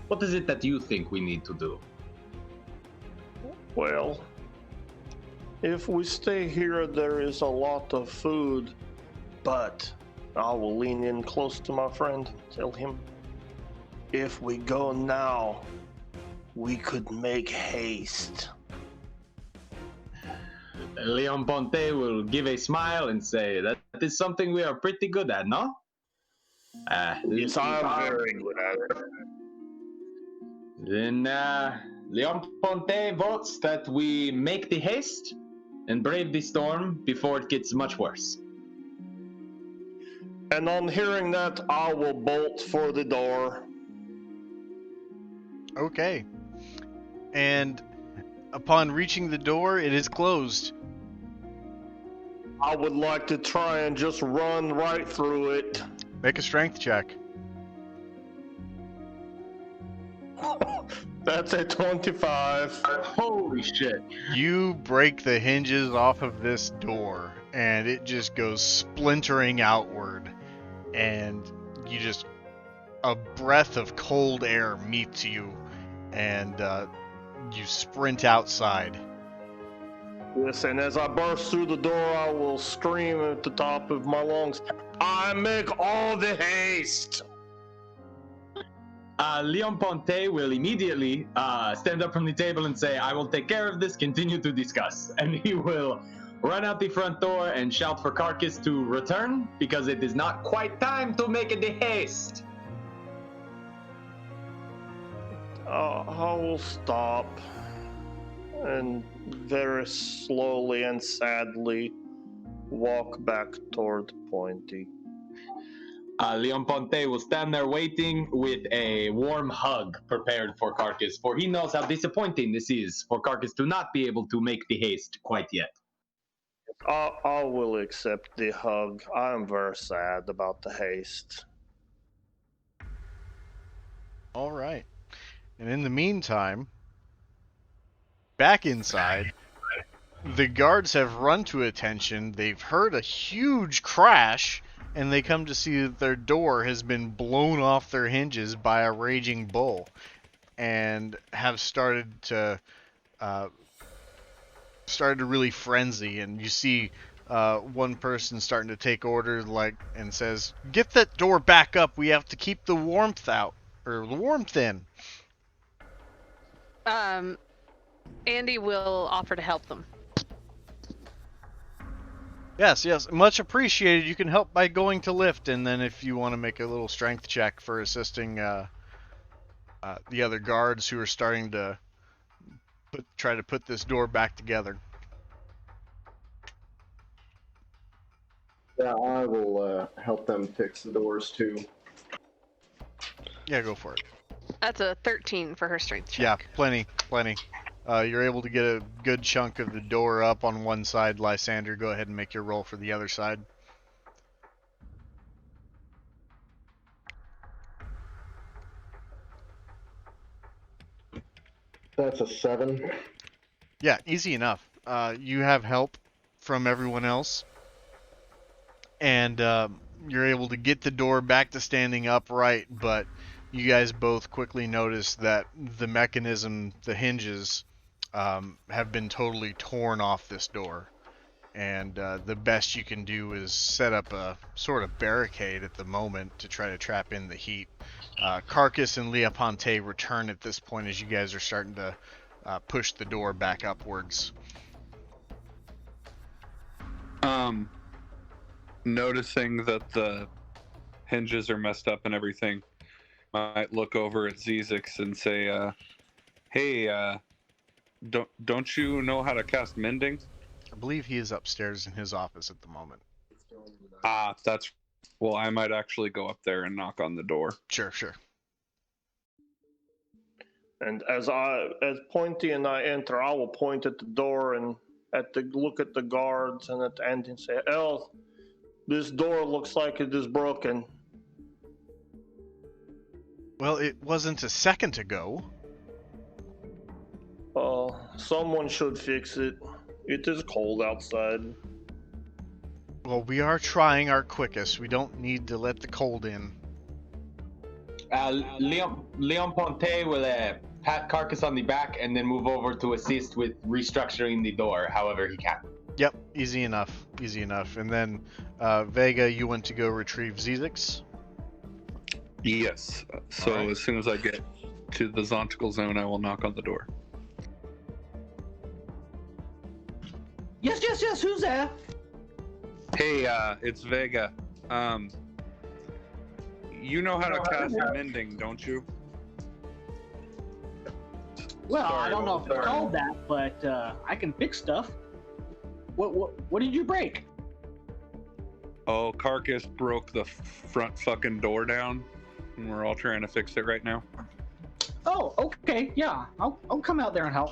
what is it that you think we need to do? Well, if we stay here, there is a lot of food, but I will lean in close to my friend, tell him, if we go now, we could make haste. Leon Ponte will give a smile and say, that is something we are pretty good at, no? Yes, I'm very good at it. Then Leon Ponte votes that we make the haste and brave the storm before it gets much worse. And on hearing that, I will bolt for the door. Okay. And upon reaching the door, it is closed. I would like to try and just run right through it. Make a strength check. That's a 25. Holy shit. You break the hinges off of this door, and it just goes splintering outward. And you just... a breath of cold air meets you, and you sprint outside. Yes, and as I burst through the door, I will scream at the top of my lungs, I make all the haste! Leon Ponte will immediately stand up from the table and say, I will take care of this, continue to discuss. And he will run out the front door and shout for Carcass to return, because it is not quite time to make the haste. I will stop and very slowly and sadly walk back toward Pointy. Leon Ponte will stand there waiting with a warm hug prepared for Carcass, for he knows how disappointing this is for Carcass to not be able to make the haste quite yet. I will accept the hug. I am very sad about the haste. All right. And in the meantime, back inside, the guards have run to attention. They've heard a huge crash, and they come to see that their door has been blown off their hinges by a raging bull, and have started to really frenzy. And you see one person starting to take orders, and says, "Get that door back up. We have to keep the warmth out, or the warmth in." Andy will offer to help them. Yes, much appreciated. You can help by going to lift, and then if you want to make a little strength check for assisting the other guards who are starting to try to put this door back together. Yeah, I will help them fix the doors too. Yeah, go for it. That's a 13 for her strength check. Yeah, plenty. You're able to get a good chunk of the door up on one side. Lysander, go ahead and make your roll for the other side. That's a 7. Yeah, easy enough. You have help from everyone else, and you're able to get the door back to standing upright, but you guys both quickly notice that the mechanism, the hinges, have been totally torn off this door. And the best you can do is set up a sort of barricade at the moment to try to trap in the heat. Carcass and Leoponte return at this point as you guys are starting to push the door back upwards. Noticing that the hinges are messed up and everything, might look over at Zizix and say, "Hey, don't you know how to cast mending?" I believe he is upstairs in his office at the moment. Well, I might actually go up there and knock on the door. Sure. And as Pointy and I enter, I will point at the door and look at the guards and at Andy and say, this door looks like it is broken. Well, it wasn't a second ago. Someone should fix it. It is cold outside. Well, we are trying our quickest. We don't need to let the cold in. Leon Ponte will pat Carcass on the back and then move over to assist with restructuring the door however he can. Yep, easy enough. And then, Vega, you went to go retrieve Zizix? Yes. So right. As soon as I get to the Zontical zone, I will knock on the door. Yes, who's there? Hey, it's Vega. You know how to cast mending, don't you? Well, Sorry, I don't know if it's sorry. called that, but I can fix stuff. What did you break? Oh, Carcass broke the front fucking door down, and we're all trying to fix it right now. Oh, okay, yeah. I'll come out there and help.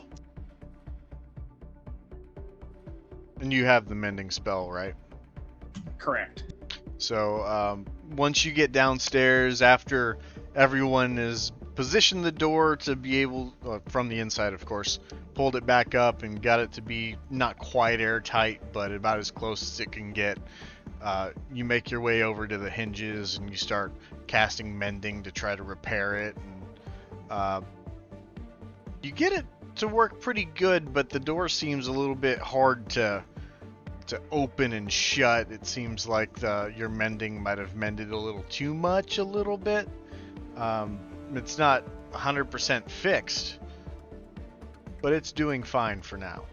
And you have the mending spell, right? Correct. So, once you get downstairs, after everyone has positioned the door to be able, from the inside of course, pulled it back up and got it to be not quite airtight, but about as close as it can get, you make your way over to the hinges and you start casting mending to try to repair it. And you get it to work pretty good, but the door seems a little bit hard to open and shut. It seems like your mending might have mended a little too much, a little bit. It's not 100% fixed, but it's doing fine for now.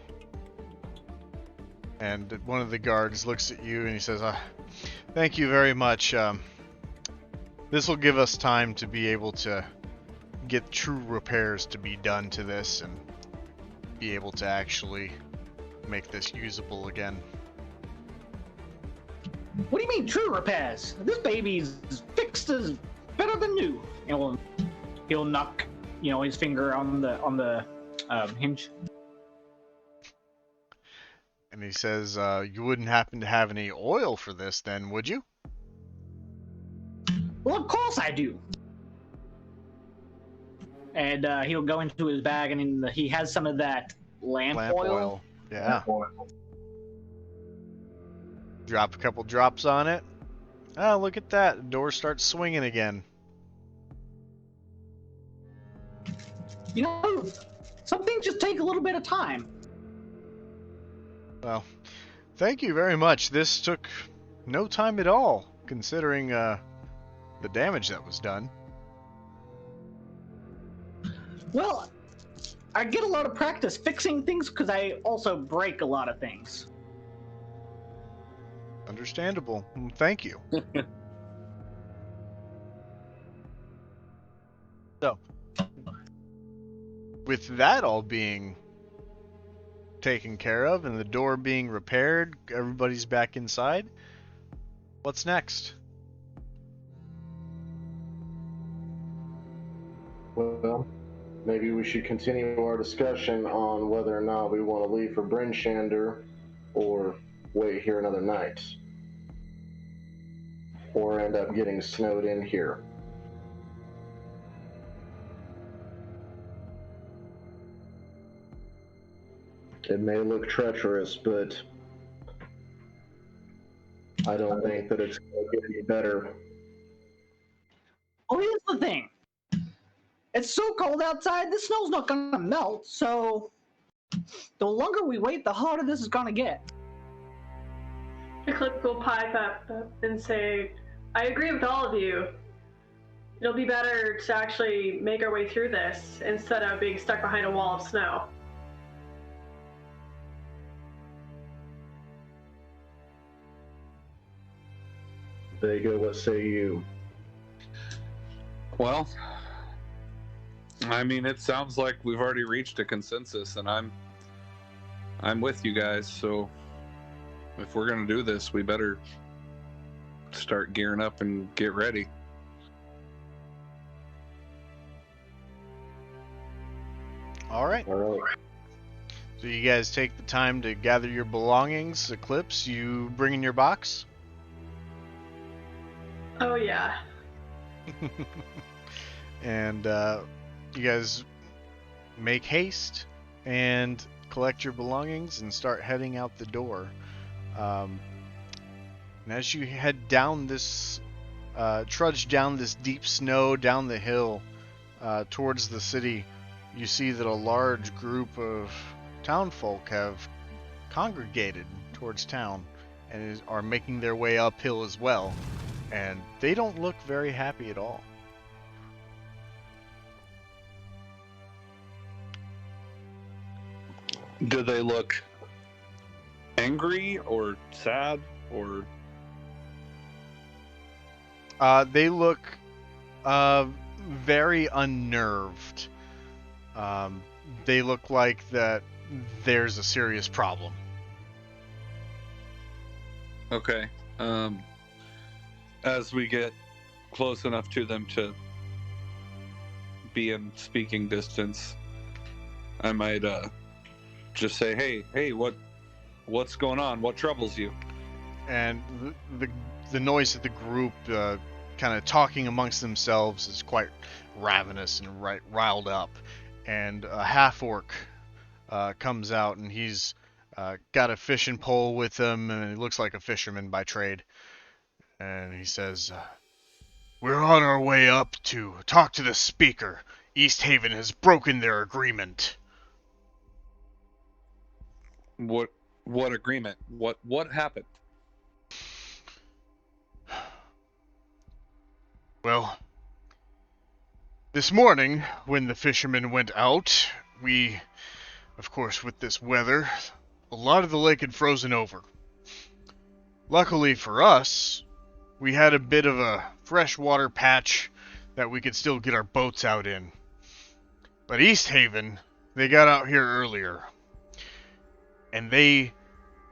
And one of the guards looks at you and he says, "Thank you very much. This will give us time to be able to get true repairs to be done to this and be able to actually make this usable again." What do you mean true repairs? This baby's fixed as better than new. He'll knock, his finger on the hinge. And he says, "You wouldn't happen to have any oil for this then, would you?" Well, of course I do. And he'll go into his bag, and he has some of that lamp oil. Yeah. Drop a couple drops on it. Oh, look at that. The door starts swinging again. Some things just take a little bit of time. Well, thank you very much. This took no time at all, considering the damage that was done. Well, I get a lot of practice fixing things because I also break a lot of things. Understandable. Thank you. So, with that all being taken care of and the door being repaired, everybody's back inside. What's next? Well, maybe we should continue our discussion on whether or not we want to leave for Bryn Shander or wait here another night. Or end up getting snowed in here. It may look treacherous, but I don't think that it's going to get any better. Well, here's the thing. It's so cold outside, the snow's not gonna melt, so the longer we wait, the harder this is gonna get. Eclipse will pipe up and say, "I agree with all of you. It'll be better to actually make our way through this instead of being stuck behind a wall of snow." Vega, what say you? Well, I mean, it sounds like we've already reached a consensus, and I'm with you guys. So if we're gonna do this, we better start gearing up and get ready. All right. All right. So you guys take the time to gather your belongings. Eclipse, you bring in your box? Oh yeah. And you guys make haste and collect your belongings and start heading out the door. And as you head down this, trudge down this deep snow down the hill towards the city, you see that a large group of townfolk have congregated towards town and are making their way uphill as well. And they don't look very happy at all. Do they look angry or sad or? They look very unnerved. They look like that there's a serious problem. Okay. As we get close enough to them to be in speaking distance, I might just say, "Hey, what's going on? What troubles you?" And the noise of the group kind of talking amongst themselves is quite ravenous and riled up. And a half-orc comes out, and he's got a fishing pole with him, and he looks like a fisherman by trade. And he says, "We're on our way up to talk to the speaker. East Haven has broken their agreement." What agreement? What happened? Well, this morning, when the fishermen went out, we, of course, with this weather, a lot of the lake had frozen over. Luckily for us, we had a bit of a freshwater patch that we could still get our boats out in. But East Haven, they got out here earlier, and they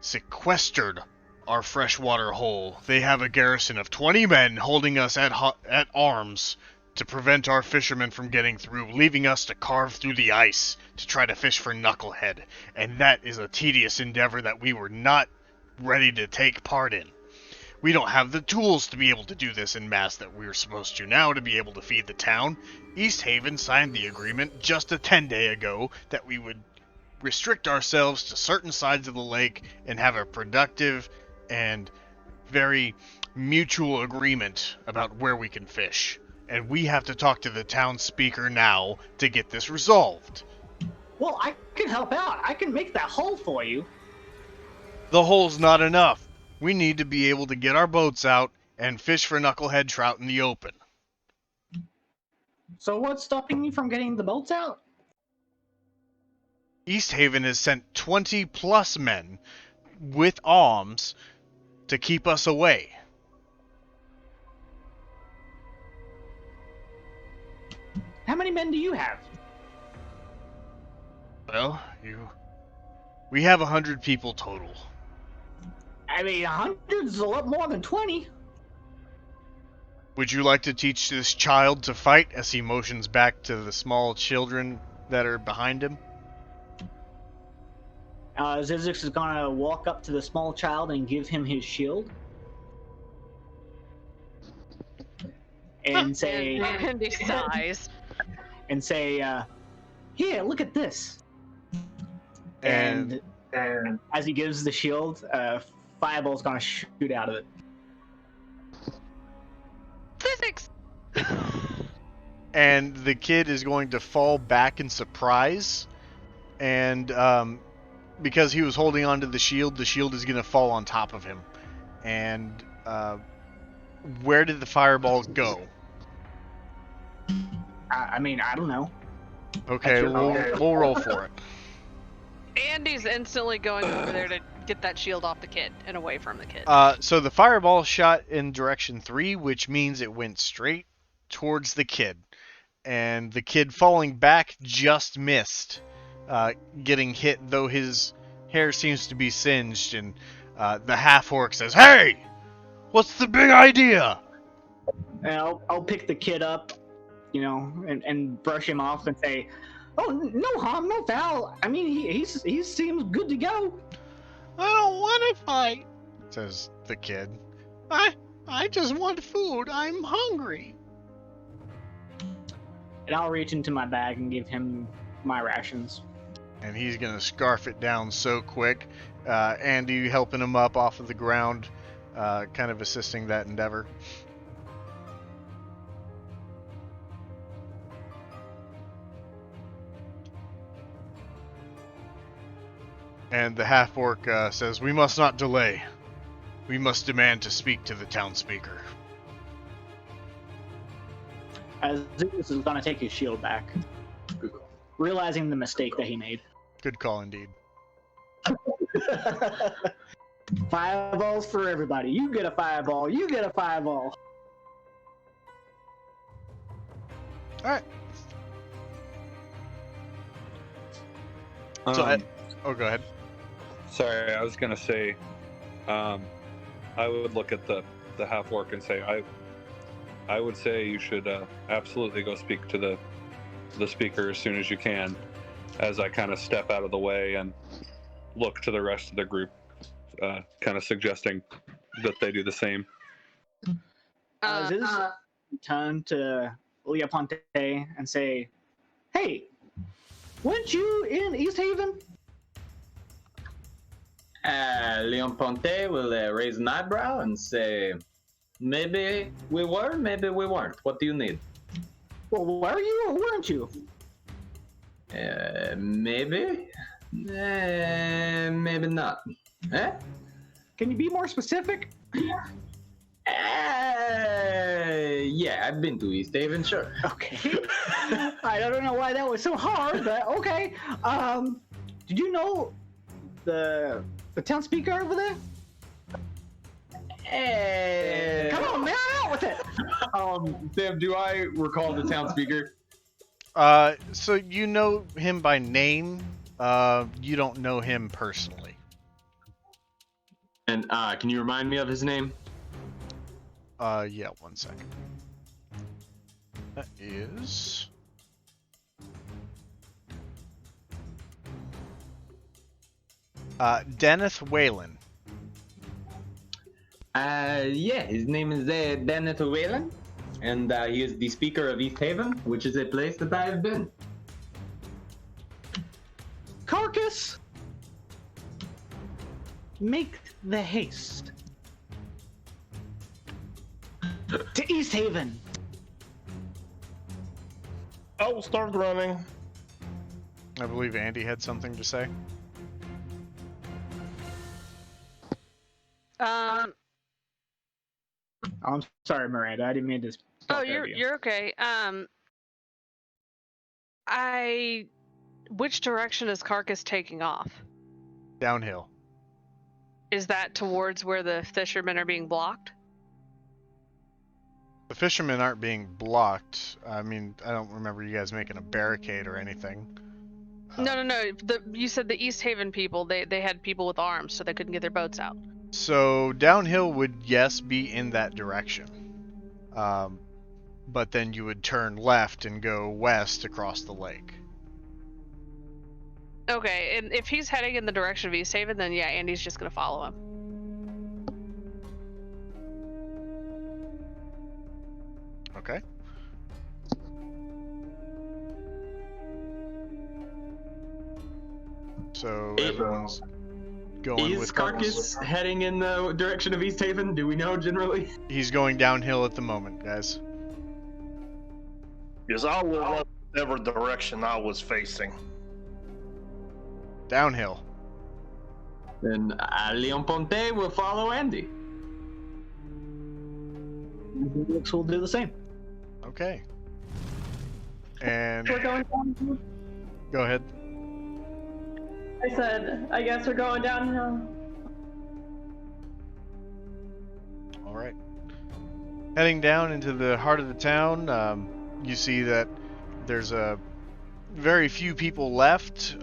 sequestered our freshwater hole. They have a garrison of 20 men holding us at arms to prevent our fishermen from getting through, leaving us to carve through the ice to try to fish for knucklehead. And that is a tedious endeavor that we were not ready to take part in. We don't have the tools to be able to do this en masse that we're supposed to now to be able to feed the town. East Haven signed the agreement just a 10-day ago that we would restrict ourselves to certain sides of the lake and have a productive and very mutual agreement about where we can fish. And we have to talk to the town speaker now to get this resolved. Well, I can help out. I can make that hole for you. The hole's not enough. We need to be able to get our boats out and fish for knucklehead trout in the open. So what's stopping you from getting the boats out? East Haven has sent 20 plus men with arms to keep us away. How many men do you have? Well, we have 100 people total. I mean, 100 is a lot more than 20. Would you like to teach this child to fight? As he motions back to the small children that are behind him. Zizix is gonna walk up to the small child and give him his shield. And say... And he sighs. And say, here, look at this. And as he gives the shield, fireball's gonna shoot out of it. Physics! And the kid is going to fall back in surprise. And because he was holding onto the shield is going to fall on top of him. And where did the fireball go? I mean, I don't know. Okay, we'll roll for it. Andy's instantly going over there to get that shield off the kid and away from the kid. So the fireball shot in direction 3, which means it went straight towards the kid. And the kid falling back just missed getting hit, though his hair seems to be singed. And the half-orc says, "Hey! What's the big idea?" And I'll pick the kid up, you know, and brush him off and say, "Oh, no harm, no foul. I mean, he seems good to go." "I don't want to fight," says the kid. I just want food. I'm hungry." And I'll reach into my bag and give him my rations. And he's going to scarf it down so quick. Andy helping him up off of the ground, kind of assisting that endeavor. And the half-orc says, "We must not delay. We must demand to speak to the town speaker." As Zeus is gonna take his shield back, realizing the mistake that he made. Good call, indeed. Fireballs for everybody. You get a fireball. You get a fireball. All right. So, go ahead. Sorry, I was gonna say, I would look at the half-orc and say, I would say you should absolutely go speak to the speaker as soon as you can. As I kind of step out of the way and look to the rest of the group, kind of suggesting that they do the same. Zeus turn to Leoponte and say, "Hey, weren't you in East Haven?" Leon Ponte will raise an eyebrow and say, "Maybe we were, maybe we weren't. What do you need?" Well, were you or weren't you? Maybe. Maybe not. Eh? Can you be more specific? Yeah, I've been to East Haven, sure. Okay. I don't know why that was so hard, but okay. Did you know the town speaker over there? Come on, man, out with it. Sam, do I recall the town speaker? So you know him by name. You don't know him personally. And can you remind me of his name? Yeah, 1 second. That is... Dennis Whalen. Yeah, his name is Bennett Whalen, and he is the speaker of East Haven, which is a place that I have been. Carcass, make the haste to East Haven. I will start running. I believe Andy had something to say. I'm sorry, Miranda. I didn't mean to. Oh, you're okay. Which direction is Carcass taking off? Downhill. Is that towards where the fishermen are being blocked? The fishermen aren't being blocked. I mean, I don't remember you guys making a barricade or anything. No. You said the East Haven people, they had people with arms, so they couldn't get their boats out. So downhill would, yes, be in that direction. But then you would turn left and go west across the lake. Okay, and if he's heading in the direction of East Haven, then yeah, Andy's just gonna follow him. Okay. So everyone's going Is with Carcass heading in the direction of East Haven? Do we know generally? He's going downhill at the moment, guys. Yes, I will run whatever direction I was facing. Downhill. Then Leon Ponte will follow Andy. Looks will do the same. Okay. And We're going downhill. go ahead. I said, I guess we're going downhill. All right. Heading down into the heart of the town, you see that there's very few people left.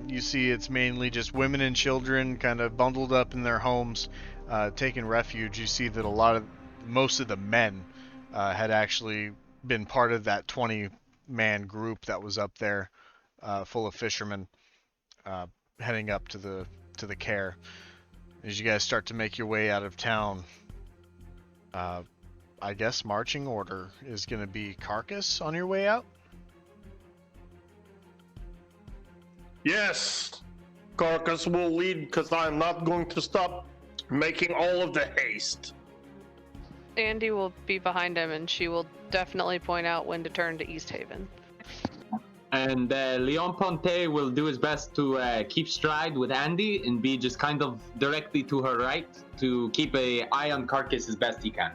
You see it's mainly just women and children kind of bundled up in their homes, taking refuge. You see that most of the men had actually been part of that 20-man group that was up there, full of fishermen, heading up to the care. As you guys start to make your way out of town, I guess marching order is going to be Carcass on your way out. Yes, Carcass will lead because I'm not going to stop making all of the haste. Andy will be behind him, and she will definitely point out when to turn to East Haven. And Leon Ponte will do his best to keep stride with Andy and be just kind of directly to her right to keep an eye on Carcass as best he can.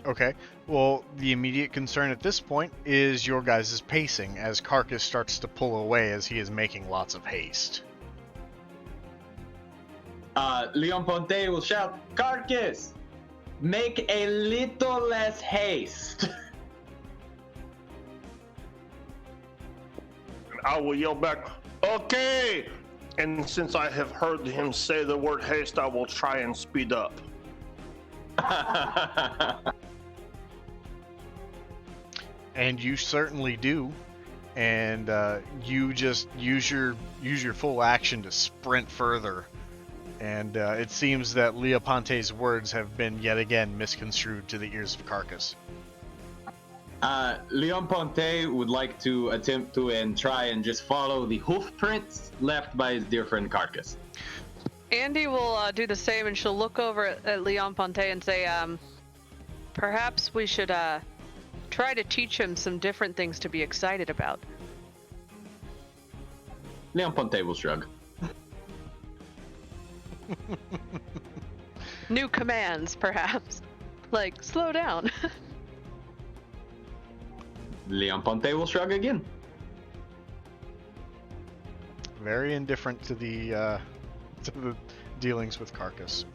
Okay. Well, the immediate concern at this point is your guys' pacing as Carcass starts to pull away as he is making lots of haste. Leon Ponte will shout, Carcass, make a little less haste. I will yell back, okay! And since I have heard him say the word haste, I will try and speed up. And you certainly do. And you just use your full action to sprint further. And it seems that Leoponte's words have been yet again misconstrued to the ears of Carcass. Leon Ponte would like to attempt to and try and just follow the hoof prints left by his dear friend Carcass. Andy will do the same, and she'll look over at Leon Ponte and say, perhaps we should try to teach him some different things to be excited about. Leon Ponte will shrug. New commands, perhaps. Like, slow down. Leon Ponte will shrug again. Very indifferent to the dealings with Carcass.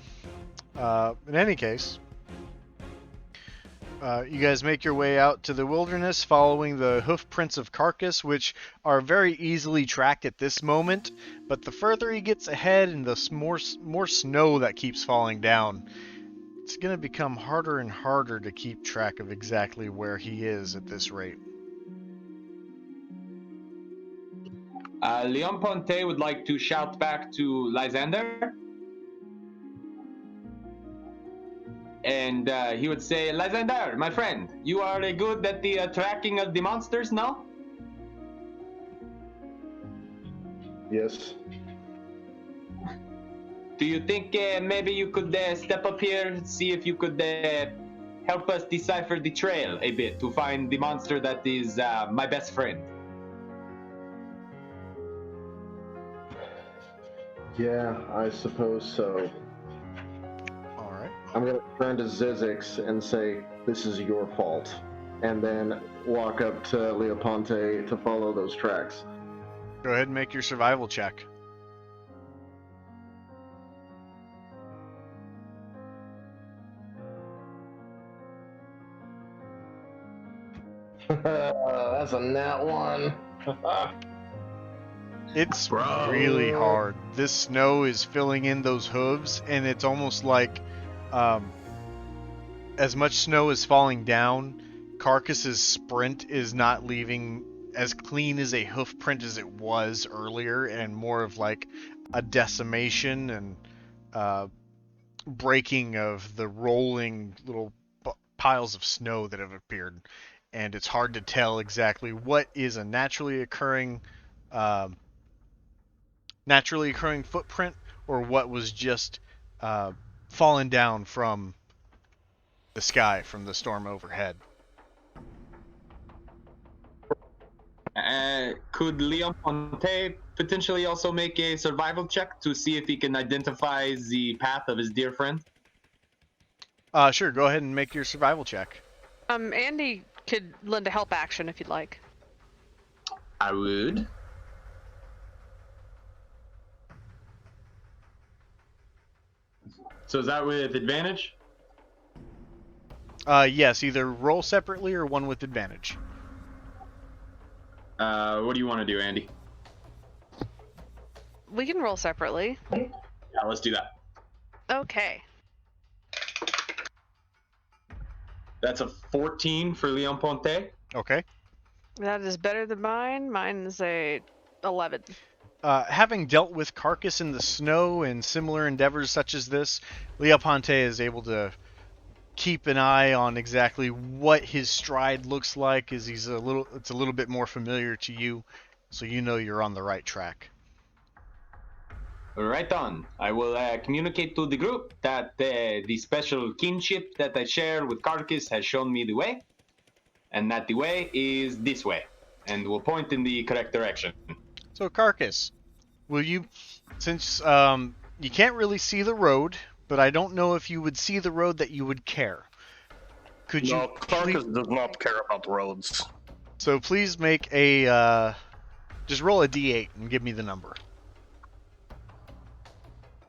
In any case, you guys make your way out to the wilderness following the hoof prints of Carcass, which are very easily tracked at this moment, but the further he gets ahead and the more snow that keeps falling down, it's going to become harder and harder to keep track of exactly where he is at this rate. Leon Ponte would like to shout back to Lysander. And he would say, Lysander, my friend, you are good at the tracking of the monsters now? Yes. Do you think maybe you could step up here and see if you could help us decipher the trail a bit to find the monster that is my best friend? Yeah, I suppose so. Alright. I'm gonna turn to Zizix and say, this is your fault. And then walk up to Leoponte to follow those tracks. Go ahead and make your survival check. That's a nat one. It's really hard. This snow is filling in those hooves, and it's almost like as much snow is falling down, Carcass's sprint is not leaving as clean as a hoof print as it was earlier, and more of like a decimation and breaking of the rolling little piles of snow that have appeared. And it's hard to tell exactly what is a naturally occurring footprint or what was just fallen down from the sky from the storm overhead. Could Leon Ponte potentially also make a survival check to see if he can identify the path of his dear friend? Sure, go ahead and make your survival check. Andy could lend a help action if you'd like. I would. So is that with advantage? Yes, either roll separately or one with advantage. What do you want to do, Andy? We can roll separately. Yeah, let's do that. Okay. That's a 14 for Leon Ponte. Okay. That is better than mine. Mine is a 11. Having dealt with Carcass in the snow and similar endeavors such as this, Leoponte is able to keep an eye on exactly what his stride looks like, as it's a little bit more familiar to you, so you know you're on the right track. Right on. I will communicate to the group that the special kinship that I share with Carcass has shown me the way, and that the way is this way, and will point in the correct direction. So Carcass, will you, since you can't really see the road, but I don't know if you would see the road that you would care. Could No, you Carcass does not care about roads. So please make a, just roll a d8 and give me the number.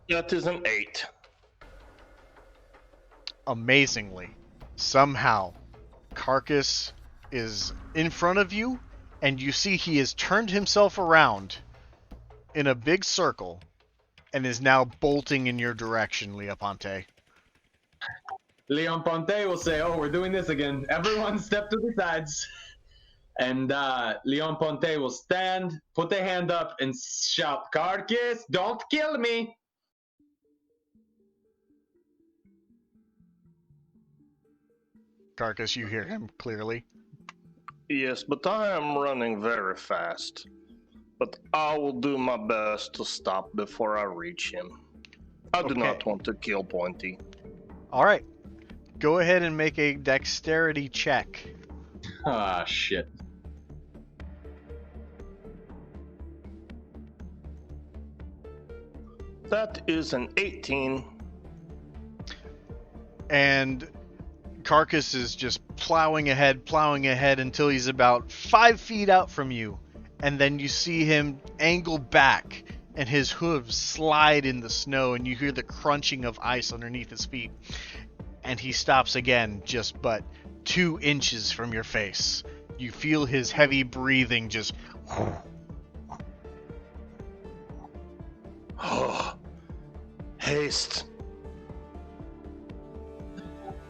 That is an 8. Amazingly, somehow, Carcass is in front of you, and you see he has turned himself around in a big circle and is now bolting in your direction, Leoponte. Leon Ponte will say, oh, we're doing this again. Everyone step to the sides. And Leon Ponte will stand, put a hand up, and shout, Carcass, don't kill me! Carcass, you hear him clearly. Yes, but I am running very fast. But I will do my best to stop before I reach him. I do not want to kill Pointy. Alright. Go ahead and make a dexterity check. Ah, shit. That is an 18. And Carcass is just plowing ahead until he's about 5 feet out from you. And then you see him angle back, and his hooves slide in the snow, and you hear the crunching of ice underneath his feet. And he stops again, just but 2 inches from your face. You feel his heavy breathing just... Oh, haste.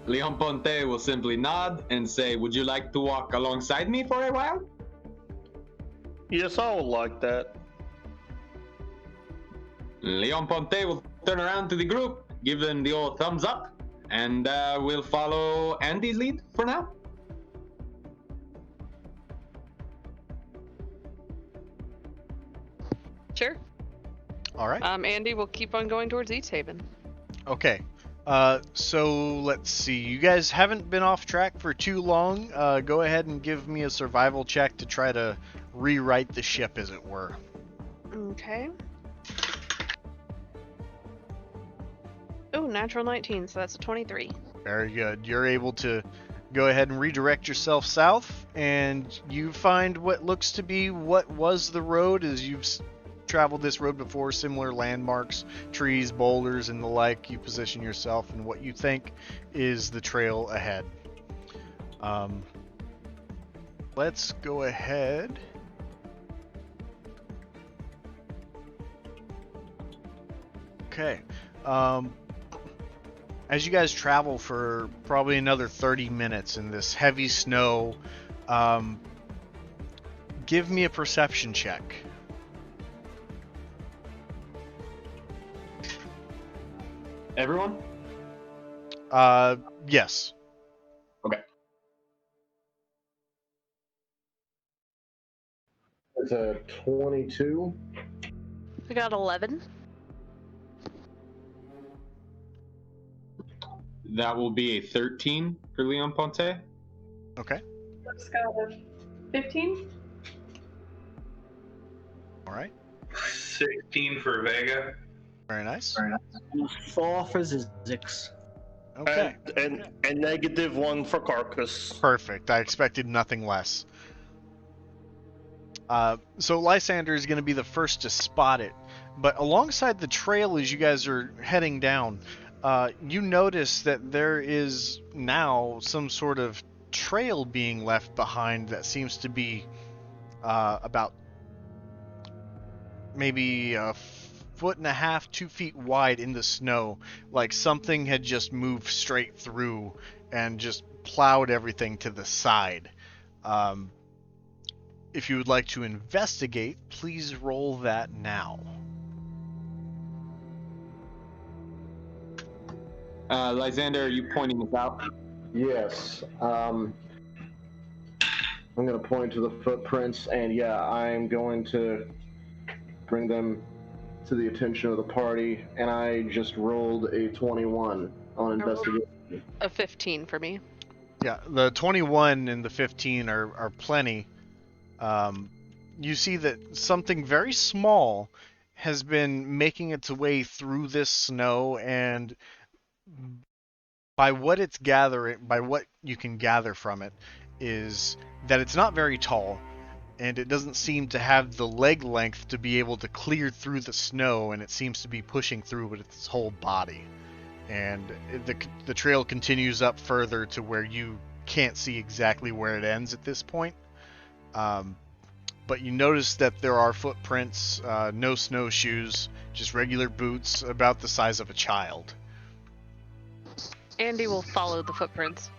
Leon Ponte will simply nod and say, "Would you like to walk alongside me for a while?" Yes, I would like that. Leon Ponte will turn around to the group, give them the old thumbs up, and we'll follow Andy's lead for now. Sure. All right. Andy will keep on going towards East Haven. Okay. So let's see. You guys haven't been off track for too long. Go ahead and give me a survival check to try to rewrite the ship, as it were. Okay. Oh, natural 19, so that's a 23. Very good. You're able to go ahead and redirect yourself south, and you find what looks to be what was the road, as you've traveled this road before, similar landmarks, trees, boulders, and the like. You position yourself in what you think is the trail ahead. Let's go ahead. Okay. As you guys travel for probably another 30 minutes in this heavy snow, give me a perception check. Everyone? Yes. Okay. It's a 22. I got 11. That will be a 13 for Leon Ponte. Okay. Let's go with 15. All right. 16 for Vega. Very nice. 4 for Zix. Okay. And -1 for Carcass. Perfect. I expected nothing less. So Lysander is going to be the first to spot it. But alongside the trail as you guys are heading down, you notice that there is now some sort of trail being left behind that seems to be about maybe a 1.5 feet, 2 feet wide in the snow, like something had just moved straight through and just plowed everything to the side. If you would like to investigate, please roll that now. Lysander, are you pointing this out? Yes. I'm going to point to the footprints, and yeah, I'm going to bring them to the attention of the party, and I just rolled a 21 on investigation. A 15 for me. Yeah, the 21 and the 15 are plenty. You see that something very small has been making its way through this snow, and by what you can gather from it, is that it's not very tall, and it doesn't seem to have the leg length to be able to clear through the snow, and it seems to be pushing through with its whole body. And the trail continues up further to where you can't see exactly where it ends at this point. But you notice that there are footprints, no snowshoes, just regular boots about the size of a child. Andy will follow the footprints.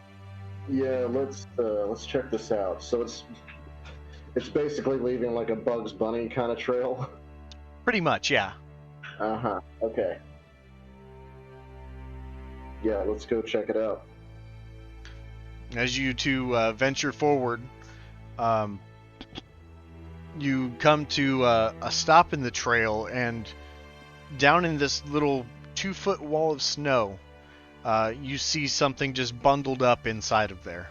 Yeah, let's check this out. So it's basically leaving like a Bugs Bunny kind of trail. Pretty much, yeah. Uh-huh. Okay. Yeah, let's go check it out. As you two venture forward, you come to a stop in the trail, and down in this little 2-foot wall of snow, you see something just bundled up inside of there.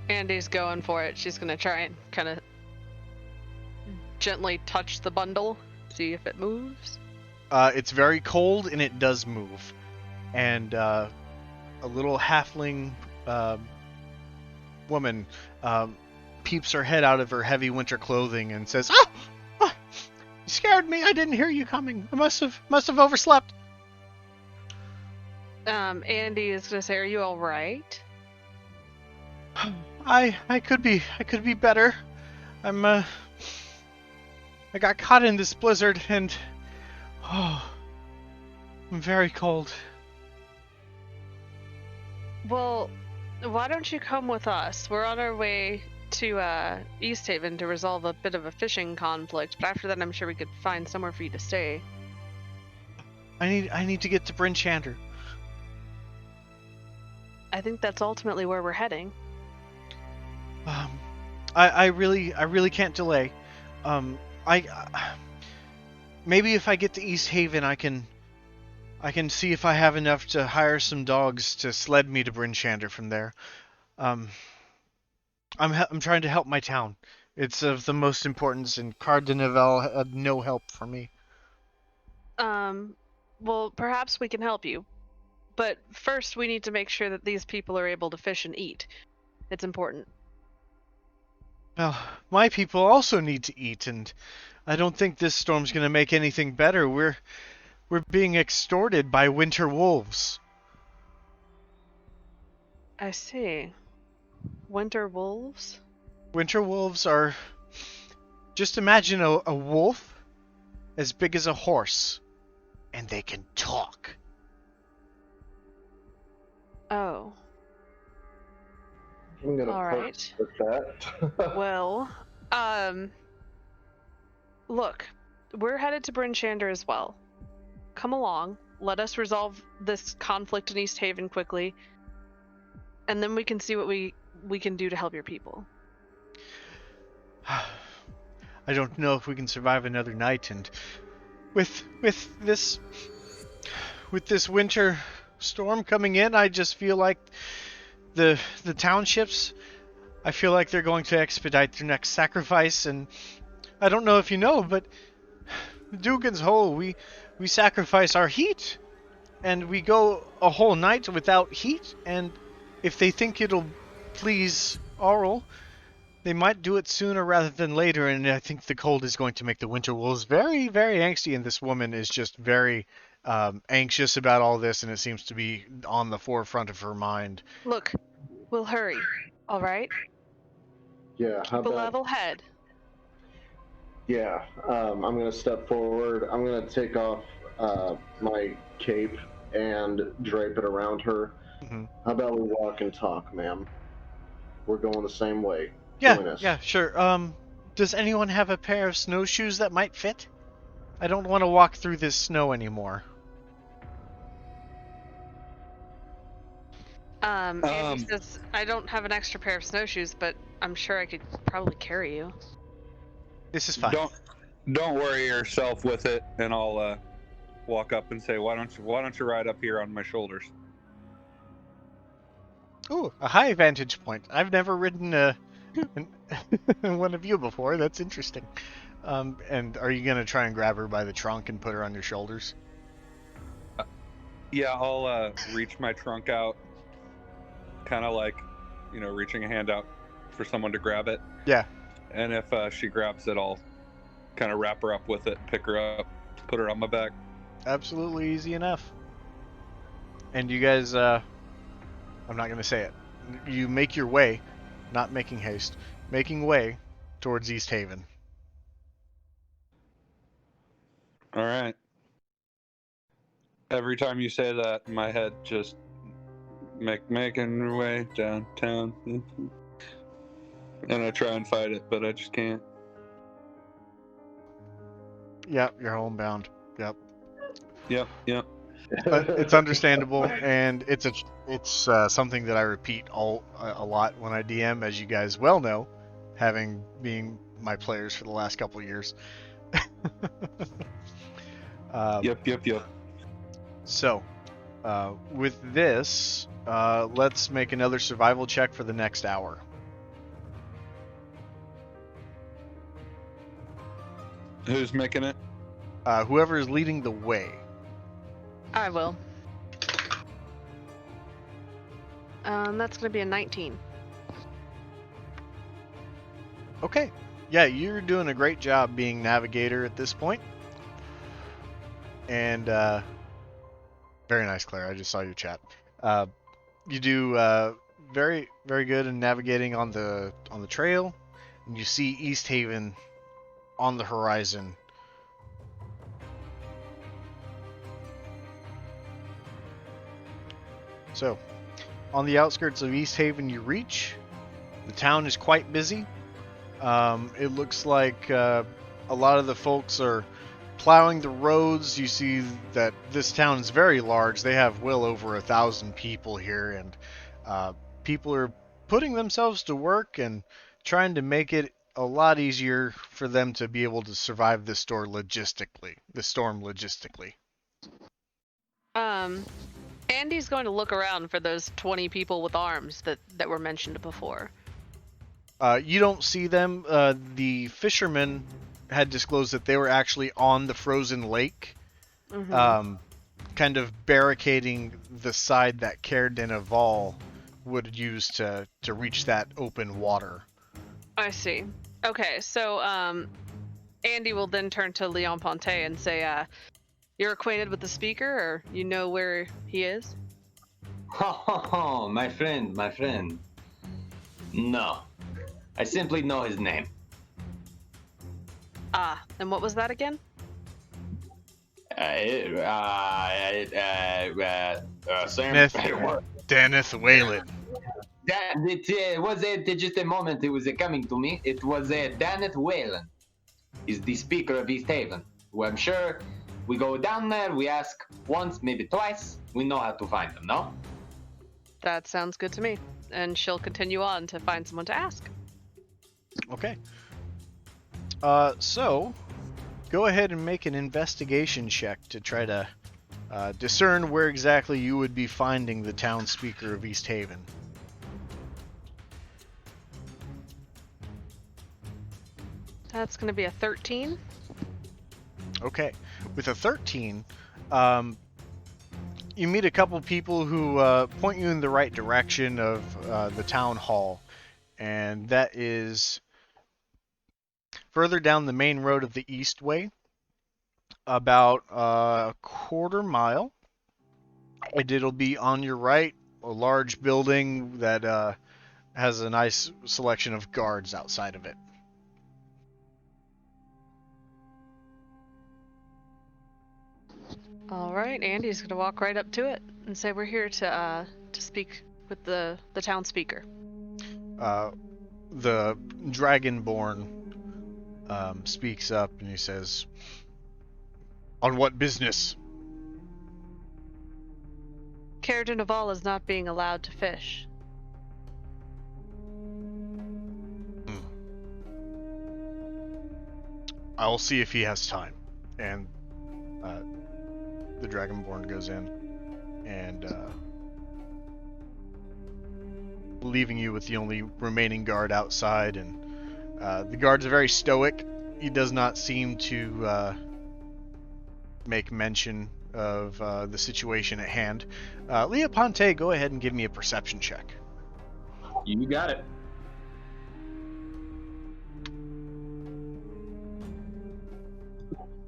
Andy's going for it. She's going to try and kind of gently touch the bundle, see if it moves. It's very cold and it does move. And a little halfling woman peeps her head out of her heavy winter clothing and says, "Oh, oh, you scared me. I didn't hear you coming. I must have overslept." Andy is gonna say, "Are you all right?" I could be better. I got caught in this blizzard and I'm very cold. Well, why don't you come with us? We're on our way to East Haven to resolve a bit of a fishing conflict, but after that I'm sure we could find somewhere for you to stay. I need to get to Bryn Shander. I think that's ultimately where we're heading. I really can't delay. Maybe if I get to East Haven, I can see if I have enough to hire some dogs to sled me to Bryn Shander from there. I'm trying to help my town. It's of the most importance, and Card de Nivelle had no help for me. Well, perhaps we can help you. But first we need to make sure that these people are able to fish and eat. It's important. Well, my people also need to eat, and I don't think this storm's gonna make anything better. We're being extorted by winter wolves. I see. Winter wolves? Winter wolves are... Just imagine a wolf as big as a horse, and they can talk. Oh. I'm gonna All right. with that. Well, look, we're headed to Bryn Shander as well. Come along, let us resolve this conflict in East Haven quickly, and then we can see what we can do to help your people. I don't know if we can survive another night, and with this winter storm coming in, I just feel like the townships, I feel like they're going to expedite their next sacrifice. And I don't know if you know, but Dugan's Hole, we sacrifice our heat, and we go a whole night without heat, and if they think it'll please Auril, they might do it sooner rather than later. And I think the cold is going to make the winter wolves very, very angsty, and this woman is just very anxious about all this, and it seems to be on the forefront of her mind. Look, we'll hurry, all right? Yeah, how Keep a about... level head. Yeah, I'm gonna step forward. I'm gonna take off my cape and drape it around her. Mm-hmm. How about we walk and talk, ma'am? We're going the same way. Yeah, Join us. yeah, sure. Does anyone have a pair of snowshoes that might fit? I don't want to walk through this snow anymore. Andy says, I don't have an extra pair of snowshoes, but I'm sure I could probably carry you. This is fine. Don't worry yourself with it, and I'll walk up and say, why don't you ride up here on my shoulders? Ooh, a high vantage point. I've never ridden one of you before. That's interesting. And are you gonna try and grab her by the trunk and put her on your shoulders? Yeah, I'll reach my trunk out, kind of like, reaching a hand out for someone to grab it. Yeah. And if she grabs it, I'll kind of wrap her up with it, pick her up, put her on my back. Absolutely easy enough. And you guys, I'm not going to say it. You make your way, not making haste, making way towards East Haven. All right. Every time you say that, my head just making her way downtown. And I try and fight it, but I just can't. Yep, you're homebound. Yep. Yep. But it's understandable, and it's something that I repeat a lot when I DM, as you guys well know, being my players for the last couple of years. Yep. So, with this, let's make another survival check for the next hour. Who's making it? Whoever is leading the way. I will. That's going to be a 19. Okay. Yeah, you're doing a great job being navigator at this point. And very nice, Claire. I just saw your chat. You do very, very good in navigating on the trail, and you see East Haven on the horizon. So, on the outskirts of East Haven, you reach. The town is quite busy. It looks like a lot of the folks are plowing the roads. You see that this town is very large. They have well over 1,000 people here, and people are putting themselves to work and trying to make it a lot easier for them to be able to survive this storm logistically. Andy's going to look around for those 20 people with arms that were mentioned before. You don't see them. The fishermen had disclosed that they were actually on the frozen lake, kind of barricading the side that Caer-Dineval would use to reach that open water. I see. Okay, so Andy will then turn to Leon Ponte and say, you're acquainted with the speaker, or you know where he is? Oh, my friend. No. I simply know his name. And what was that again? Sam. Dennis Whalen. It was just a moment. It was coming to me. It was Danet Whalen. He's the speaker of East Haven, who I'm sure we go down there, we ask once, maybe twice, we know how to find him, no? That sounds good to me. And she'll continue on to find someone to ask. Okay. So, go ahead and make an investigation check to try to discern where exactly you would be finding the town speaker of East Haven. That's going to be a 13. Okay. With a 13, you meet a couple people who point you in the right direction of the town hall. And that is further down the main road of the East Way, about a quarter mile. And it'll be on your right, a large building that has a nice selection of guards outside of it. All right, Andy's going to walk right up to it and say, we're here to speak with the town speaker. The Dragonborn speaks up and he says, "On what business?" Caer-Dineval is not being allowed to fish. I'll see if he has time. And the Dragonborn goes in and leaving you with the only remaining guard outside, and the guard's very stoic. He does not seem to make mention of the situation at hand. Leah Ponte, go ahead and give me a perception check. You got it.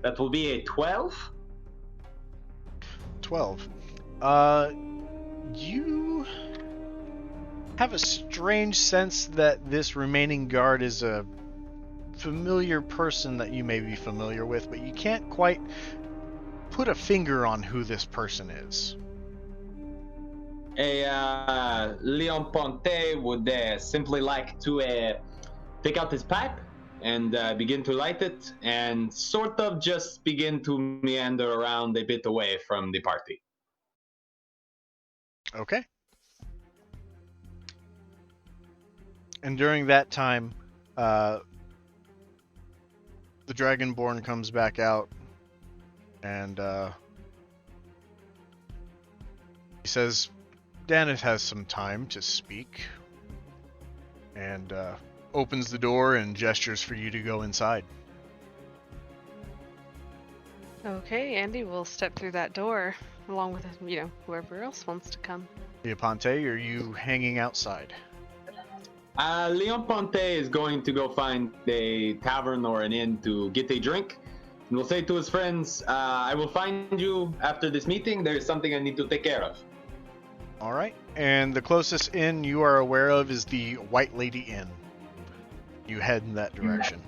That will be a 12. 12. You have a strange sense that this remaining guard is a familiar person that you may be familiar with, but you can't quite put a finger on who this person is. Leon Ponte would simply like to pick out his pipe and begin to light it and sort of just begin to meander around a bit away from the party. Okay. And during that time, the Dragonborn comes back out and he says, Danet has some time to speak, and opens the door and gestures for you to go inside. Okay, Andy will step through that door along with, whoever else wants to come. Leoponte, are you hanging outside? Leon Ponte is going to go find a tavern or an inn to get a drink. And will say to his friends, I will find you after this meeting. There is something I need to take care of. All right. And the closest inn you are aware of is the White Lady Inn. You head in that direction.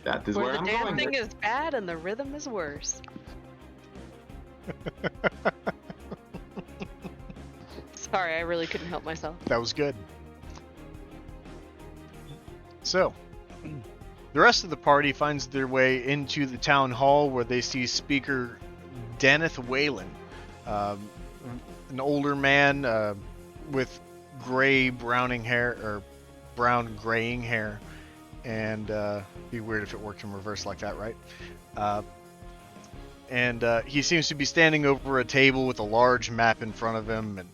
That is Where where the I'm damn going. thing is bad and the rhythm is worse. Sorry, I really couldn't help myself. That was good. So, the rest of the party finds their way into the town hall where they see Speaker Deneth Whalen, an older man with gray browning hair, or brown graying hair, and be weird if it worked in reverse like that, right? And he seems to be standing over a table with a large map in front of him, and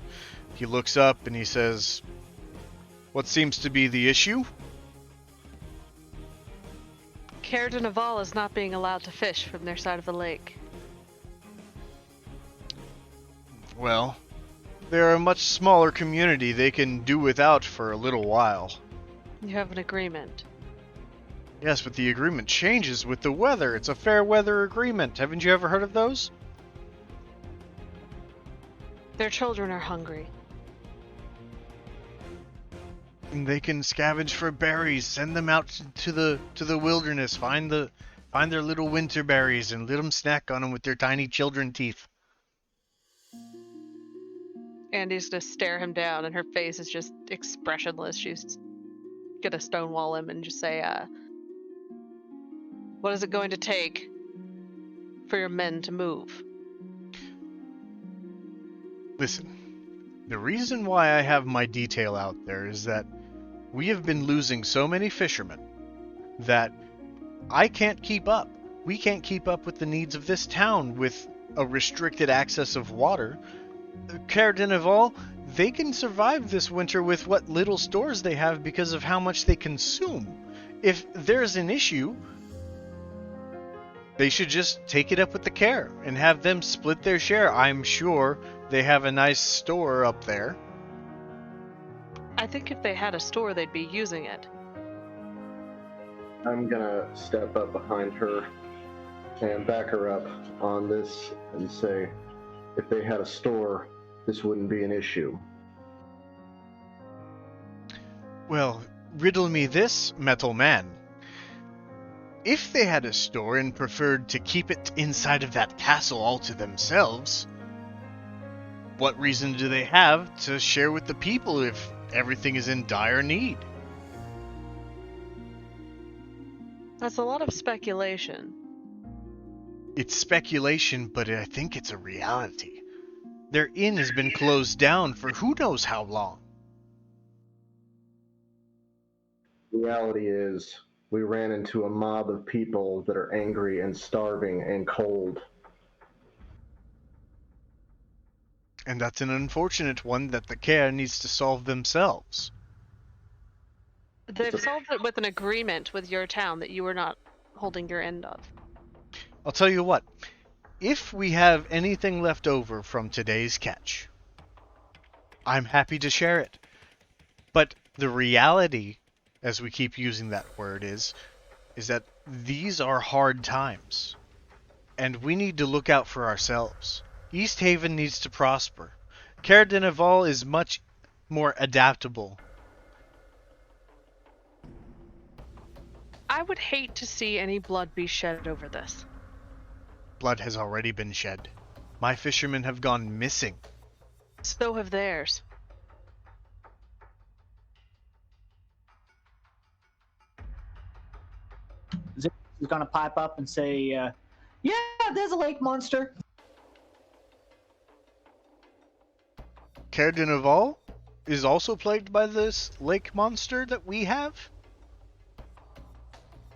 he looks up and he says, "What seems to be the issue?" Care de Naval is not being allowed to fish from their side of the lake. Well, they're a much smaller community they can do without for a little while. You have an agreement. Yes, but the agreement changes with the weather. It's a fair weather agreement. Haven't you ever heard of those? Their children are hungry. And they can scavenge for berries, send them out to the wilderness, find their little winter berries and let them snack on them with their tiny children teeth. Andy's gonna stare him down, and her face is just expressionless. She's gonna stonewall him and just say, what is it going to take for your men to move? Listen, the reason why I have my detail out there is that we have been losing so many fishermen that I can't keep up. We can't keep up with the needs of this town with a restricted access of water. Care de Naval, they can survive this winter with what little stores they have because of how much they consume. If there's an issue, they should just take it up with the Care and have them split their share. I'm sure they have a nice store up there. I think if they had a store, they'd be using it. I'm gonna step up behind her and back her up on this and say, if they had a store, this wouldn't be an issue. Well, riddle me this, Metal Man. If they had a store and preferred to keep it inside of that castle all to themselves, what reason do they have to share with the people if everything is in dire need? That's a lot of speculation. It's speculation, but I think it's a reality. Their inn has been closed down for who knows how long. Reality is, we ran into a mob of people that are angry and starving and cold. And that's an unfortunate one that the Care needs to solve themselves. They've solved it with an agreement with your town that you were not holding your end of. I'll tell you what, if we have anything left over from today's catch, I'm happy to share it. But the reality, as we keep using that word, is that these are hard times. And we need to look out for ourselves. East Haven needs to prosper. Care de Naval is much more adaptable. I would hate to see any blood be shed over this. Blood has already been shed. My fishermen have gone missing. So have theirs. Zip is gonna pipe up and say, "Yeah, there's a lake monster." Care de Naval is also plagued by this lake monster that we have?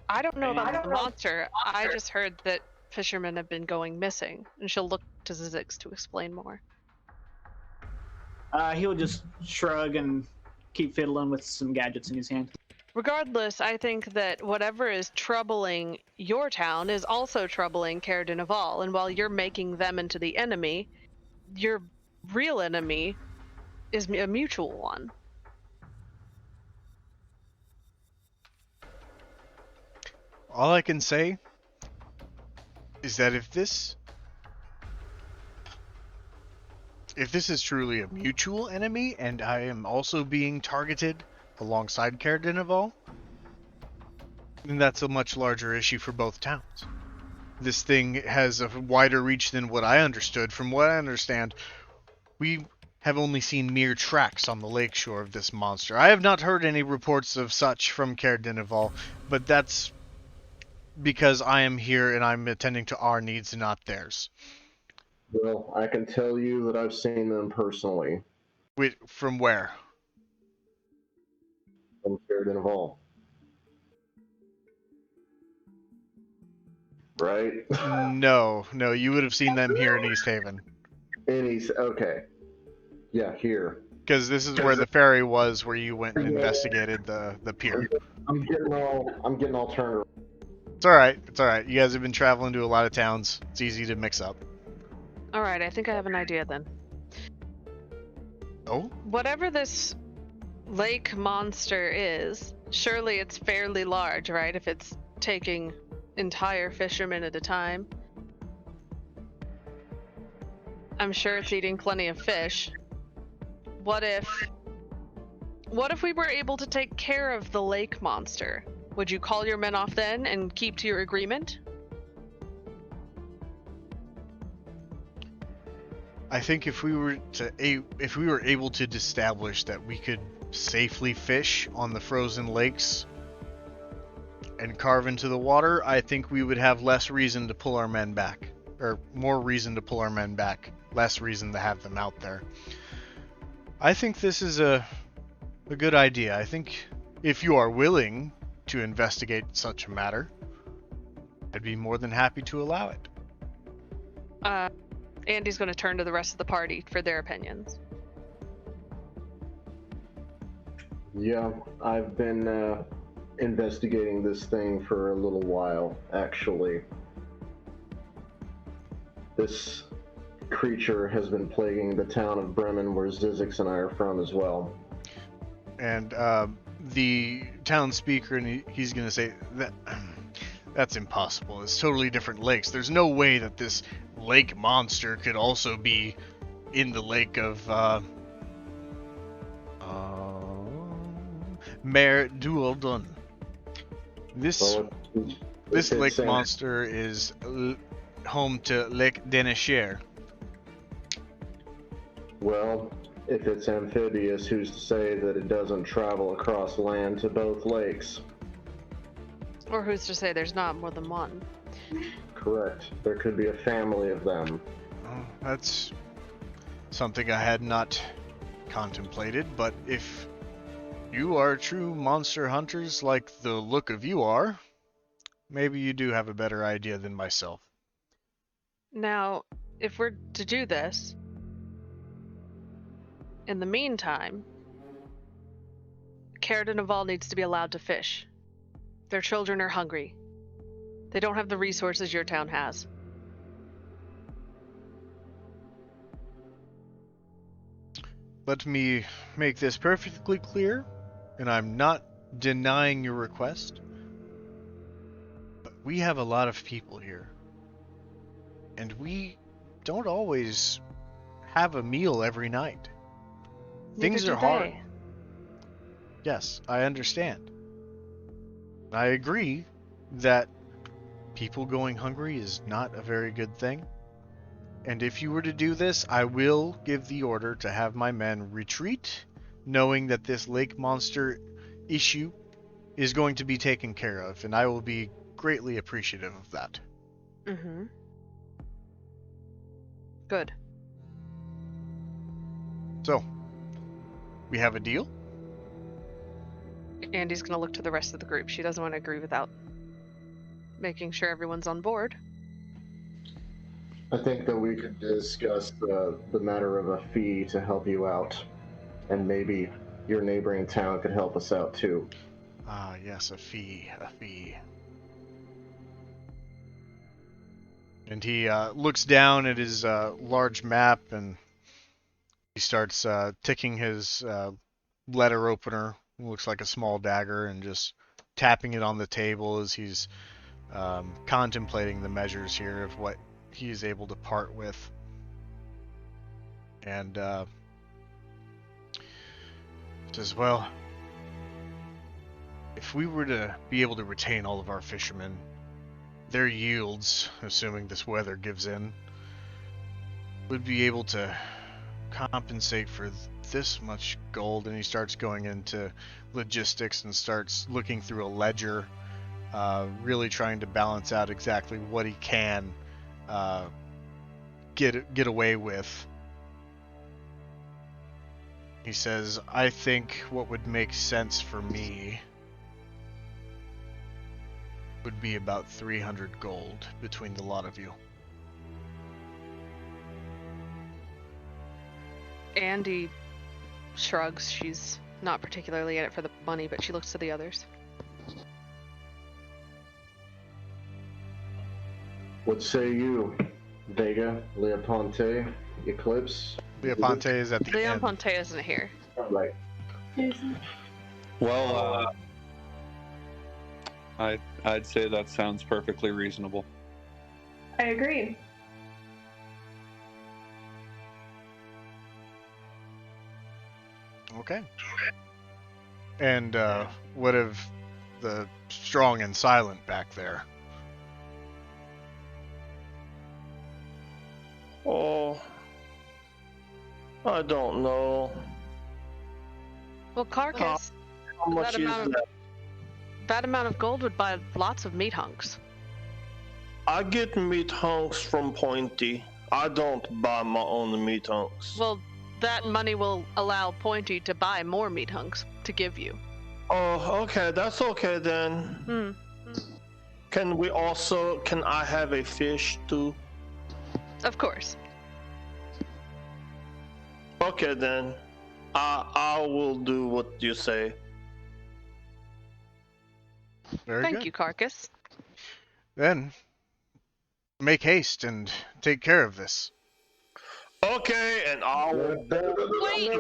I don't know about the monster. I just heard that fishermen have been going missing, and she'll look to Zizix to explain more. He'll just shrug and keep fiddling with some gadgets in his hand. Regardless, I think that whatever is troubling your town is also troubling Caer Dineval, and while you're making them into the enemy, your real enemy is a mutual one. All I can say is that if this is truly a mutual enemy, and I am also being targeted alongside Caer Dineval, then that's a much larger issue for both towns. This thing has a wider reach than what I understood. From what I understand, we have only seen mere tracks on the lakeshore of this monster. I have not heard any reports of such from Caer Dineval, but that's because I am here and I'm attending to our needs and not theirs. Well, I can tell you that I've seen them personally. Wait, from where? From Sheridan Hall. Right? No, you would have seen them here in East Haven. Okay. Yeah, here. Because this is where the ferry was, where you went and investigated the pier. I'm getting all turned around. It's alright. You guys have been traveling to a lot of towns. It's easy to mix up. Alright, I think I have an idea then. Oh? Whatever this lake monster is, surely it's fairly large, right? If it's taking entire fishermen at a time. I'm sure it's eating plenty of fish. What if we were able to take care of the lake monster? Would you call your men off then and keep to your agreement? I think if we were able to establish that we could safely fish on the frozen lakes and carve into the water, I think we would have less reason to pull our men back. Or more reason to pull our men back. Less reason to have them out there. I think this is a good idea. I think if you are willing to investigate such a matter, I'd be more than happy to allow it. Andy's going to turn to the rest of the party for their opinions. Yeah, I've been investigating this thing for a little while, actually. This creature has been plaguing the town of Bremen, where Zizix and I are from as well. And the town speaker, and he's going to say that that's impossible. It's totally different lakes. There's no way that this lake monster could also be in the lake of Mare Dualdun. This lake monster is home to Lake Denisher. Well, if it's amphibious, who's to say that it doesn't travel across land to both lakes? Or who's to say there's not more than one? Correct. There could be a family of them. Oh, that's something I had not contemplated, but if you are true monster hunters like the look of you are, maybe you do have a better idea than myself. Now, if we're to do this, in the meantime, Caer Dineval needs to be allowed to fish. Their children are hungry. They don't have the resources your town has. Let me make this perfectly clear, and I'm not denying your request, but we have a lot of people here, and we don't always have a meal every night. Things are hard. Yes, I understand. I agree that people going hungry is not a very good thing. And if you were to do this, I will give the order to have my men retreat, knowing that this lake monster issue is going to be taken care of, and I will be greatly appreciative of that. Mm-hmm. Good. So, we have a deal? Andy's gonna look to the rest of the group. She doesn't want to agree without making sure everyone's on board. I think that we could discuss the matter of a fee to help you out, and maybe your neighboring town could help us out too. Ah, yes, a fee, a fee. And he looks down at his large map and he starts ticking his letter opener. It looks like a small dagger, and just tapping it on the table as he's contemplating the measures here of what he is able to part with. And says, well, if we were to be able to retain all of our fishermen, their yields, assuming this weather gives in, would be able to compensate for this much gold. And he starts going into logistics and starts looking through a ledger, really trying to balance out exactly what he can get away with. He says, I think what would make sense for me would be about 300 gold between the lot of you. Andy shrugs. She's not particularly in it for the money, but she looks to the others. What say you, Vega, Leoponte, Eclipse? Leoponte is at the Leon end. Ponte isn't here. Right. Well, I'd say that sounds perfectly reasonable. I agree. Okay. And what of the strong and silent back there? Oh, I don't know. Well, Carcass, How much That is amount of- that? that amount of gold would buy lots of meat hunks. I get meat hunks from Pointy. I don't buy my own meat hunks. Well, that money will allow Pointy to buy more meat hunks to give you. Oh, okay, that's okay then. Hmm. Can I have a fish too? Of course. Okay then. I will do what you say. Very Thank good. you, Carcass. Then make haste and take care of this. Okay, and I will. Wait!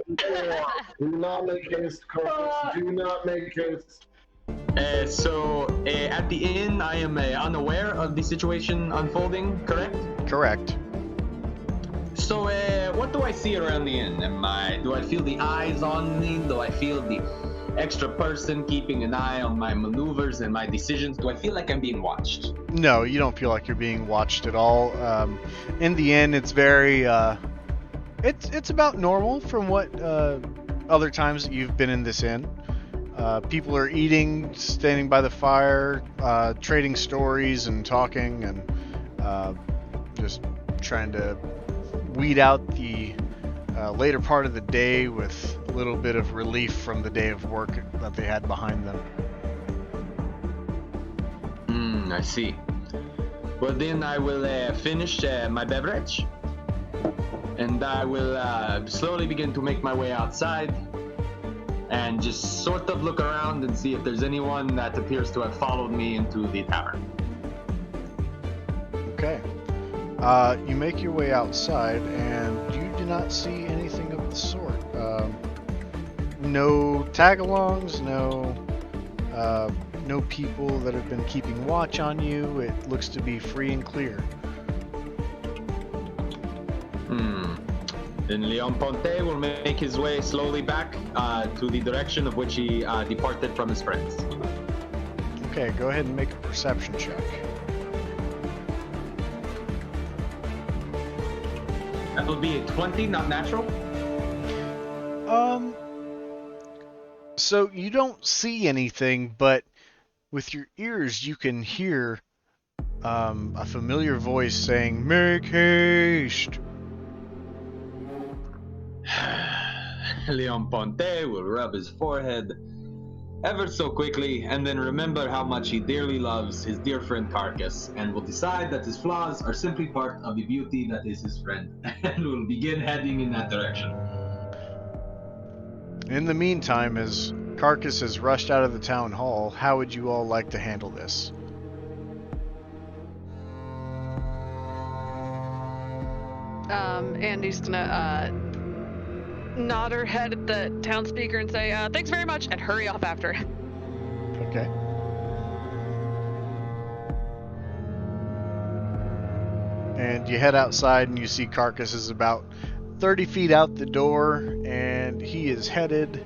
Do not make haste, Carlos. Do not make haste. At the inn, I am unaware of the situation unfolding, correct? Correct. So, what do I see around the inn? Do I feel the eyes on me? Do I feel the extra person keeping an eye on my maneuvers and my decisions? Do I feel like I'm being watched? No, you don't feel like you're being watched at all. In the end, it's very, it's about normal from what other times that you've been in this inn. People are eating, standing by the fire, trading stories and talking, and just trying to weed out the later part of the day with a little bit of relief from the day of work that they had behind them. I see. Well, then I will finish my beverage, and I will slowly begin to make my way outside and just sort of look around and see if there's anyone that appears to have followed me into the tavern. Okay. You make your way outside, and you do not see anything of the sort. No tag-alongs, no people that have been keeping watch on you. It looks to be free and clear. Then Leon Ponte will make his way slowly back to the direction of which he departed from his friends. Okay, go ahead and make a perception check. That will be a 20, not natural. So you don't see anything, but with your ears you can hear a familiar voice saying, "Make haste!" Leon Ponte will rub his forehead ever so quickly and then remember how much he dearly loves his dear friend Carcass and will decide that his flaws are simply part of the beauty that is his friend and will begin heading in that direction. In the meantime, as Carcass has rushed out of the town hall. How would you all like to handle this? Andy's gonna nod her head at the town speaker and say, thanks very much, and hurry off after him. Okay. And you head outside and you see Carcass is about 30 feet out the door, and he is headed,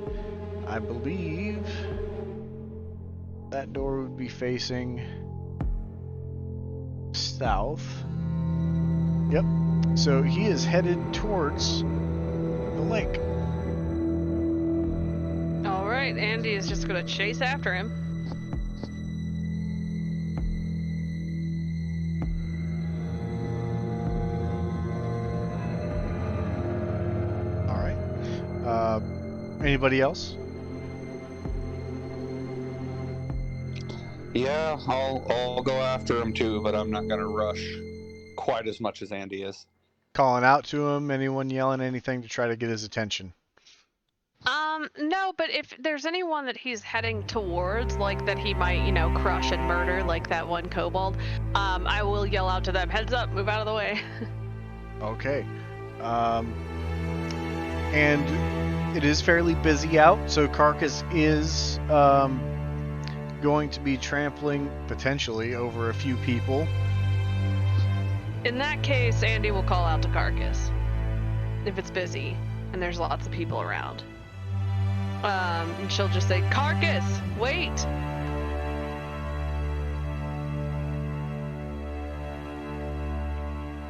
I believe, that door would be facing south. Yep. So he is headed towards the lake. All right, Andy is just gonna chase after him. All right. Anybody else? Yeah, I'll go after him too, but I'm not gonna rush quite as much as Andy is. Calling out to him? Anyone yelling anything to try to get his attention? No, but if there's anyone that he's heading towards, like that he might, crush and murder, like that one kobold, I will yell out to them, heads up, move out of the way. Okay. And it is fairly busy out, so Carcass is going to be trampling, potentially, over a few people. In that case, Andy will call out to Carcass if it's busy and there's lots of people around. And she'll just say, Carcass, wait!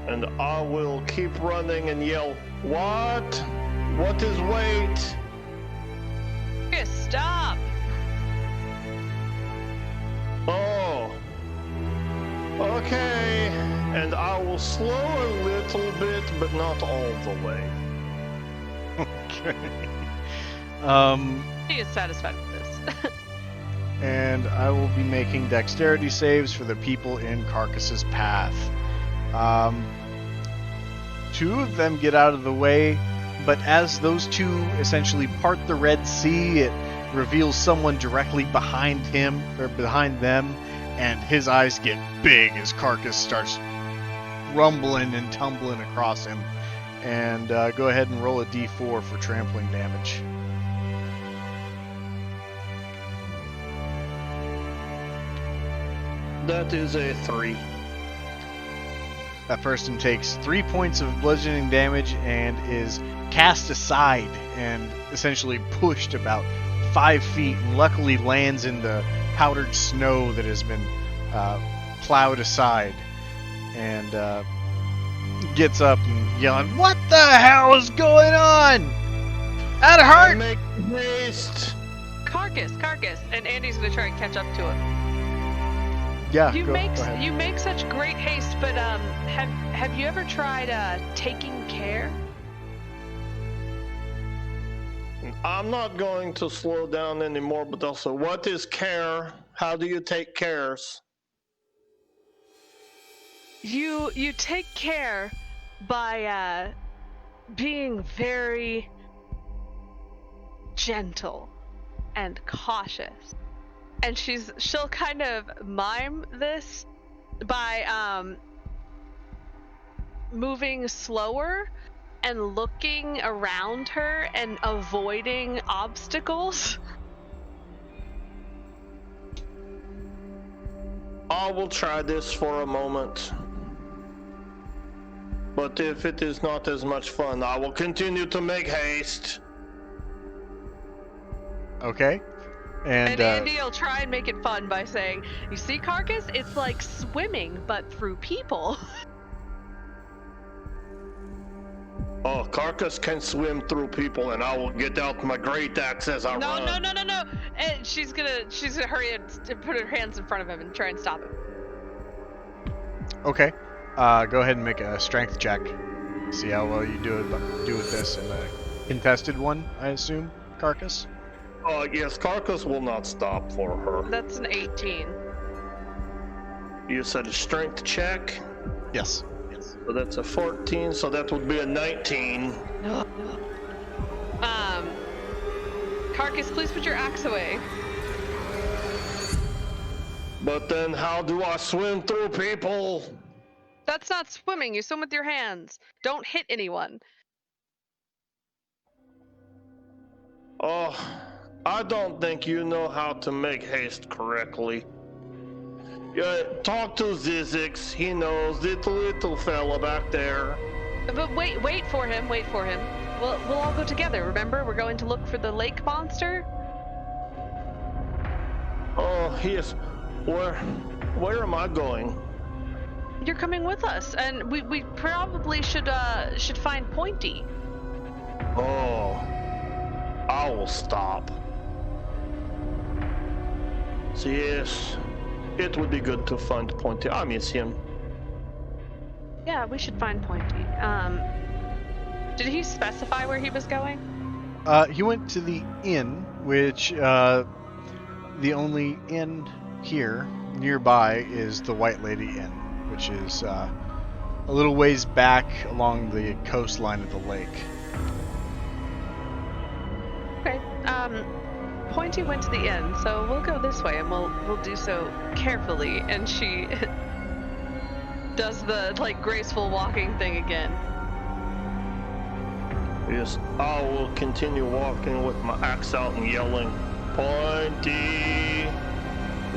And I will keep running and yell, what? What is wait? Carcass, stop! Oh. Okay. And I will slow a little bit, but not all the way. Okay. He is satisfied with this. And I will be making dexterity saves for the people in Carcass's path. Two of them get out of the way, but as those two essentially part the Red Sea, it reveals someone directly behind him, or behind them, and his eyes get big as Carcass starts rumbling and tumbling across him. And go ahead and roll a d4 for trampling damage. That is a 3. That person takes 3 points of bludgeoning damage and is cast aside and essentially pushed about 5 feet, and luckily lands in the powdered snow that has been plowed aside, and gets up and yelling, "What the hell is going on? That hurt!" Make haste. Carcass, and Andy's gonna try and catch up to him. Yeah, You go make ahead. you make such great haste, but have you ever tried taking care? I'm not going to slow down anymore, but also, what is care? How do you take cares? You take care by being very gentle and cautious. And she'll kind of mime this by moving slower and looking around her and avoiding obstacles. I will try this for a moment. But if it is not as much fun, I will continue to make haste. Okay. And Andy will try and make it fun by saying, "You see, Carcass? It's like swimming, but through people." Oh, Carcass can swim through people, and I will get out my great axe as I run. No. And she's gonna hurry and put her hands in front of him and try and stop him. okay. Go ahead and make a strength check. See how well you do with this in a contested one, I assume, Carcass. Yes, Carcass will not stop for her. That's an 18. You said a strength check, Yes. so that's a 14, so that would be a 19. Carcass, please put your axe away. But then how do I swim through people? That's not swimming. You swim with your hands. Don't hit anyone. Oh, I don't think you know how to make haste correctly. Yeah, talk to Zizix. He knows, the little fella back there. But wait for him. Wait for him. We'll all go together. Remember, we're going to look for the lake monster. Oh, yes. Where am I going? You're coming with us, and we probably should find Pointy. Oh, I will stop. So yes, it would be good to find Pointy. I miss him. Yeah, we should find Pointy. Did he specify where he was going? He went to the inn, which the only inn here nearby is the White Lady Inn, which is a little ways back along the coastline of the lake. Okay. Pointy went to the inn, so we'll go this way, and we'll do so carefully. And she does the graceful walking thing again. Yes, I will continue walking with my axe out and yelling, Pointy,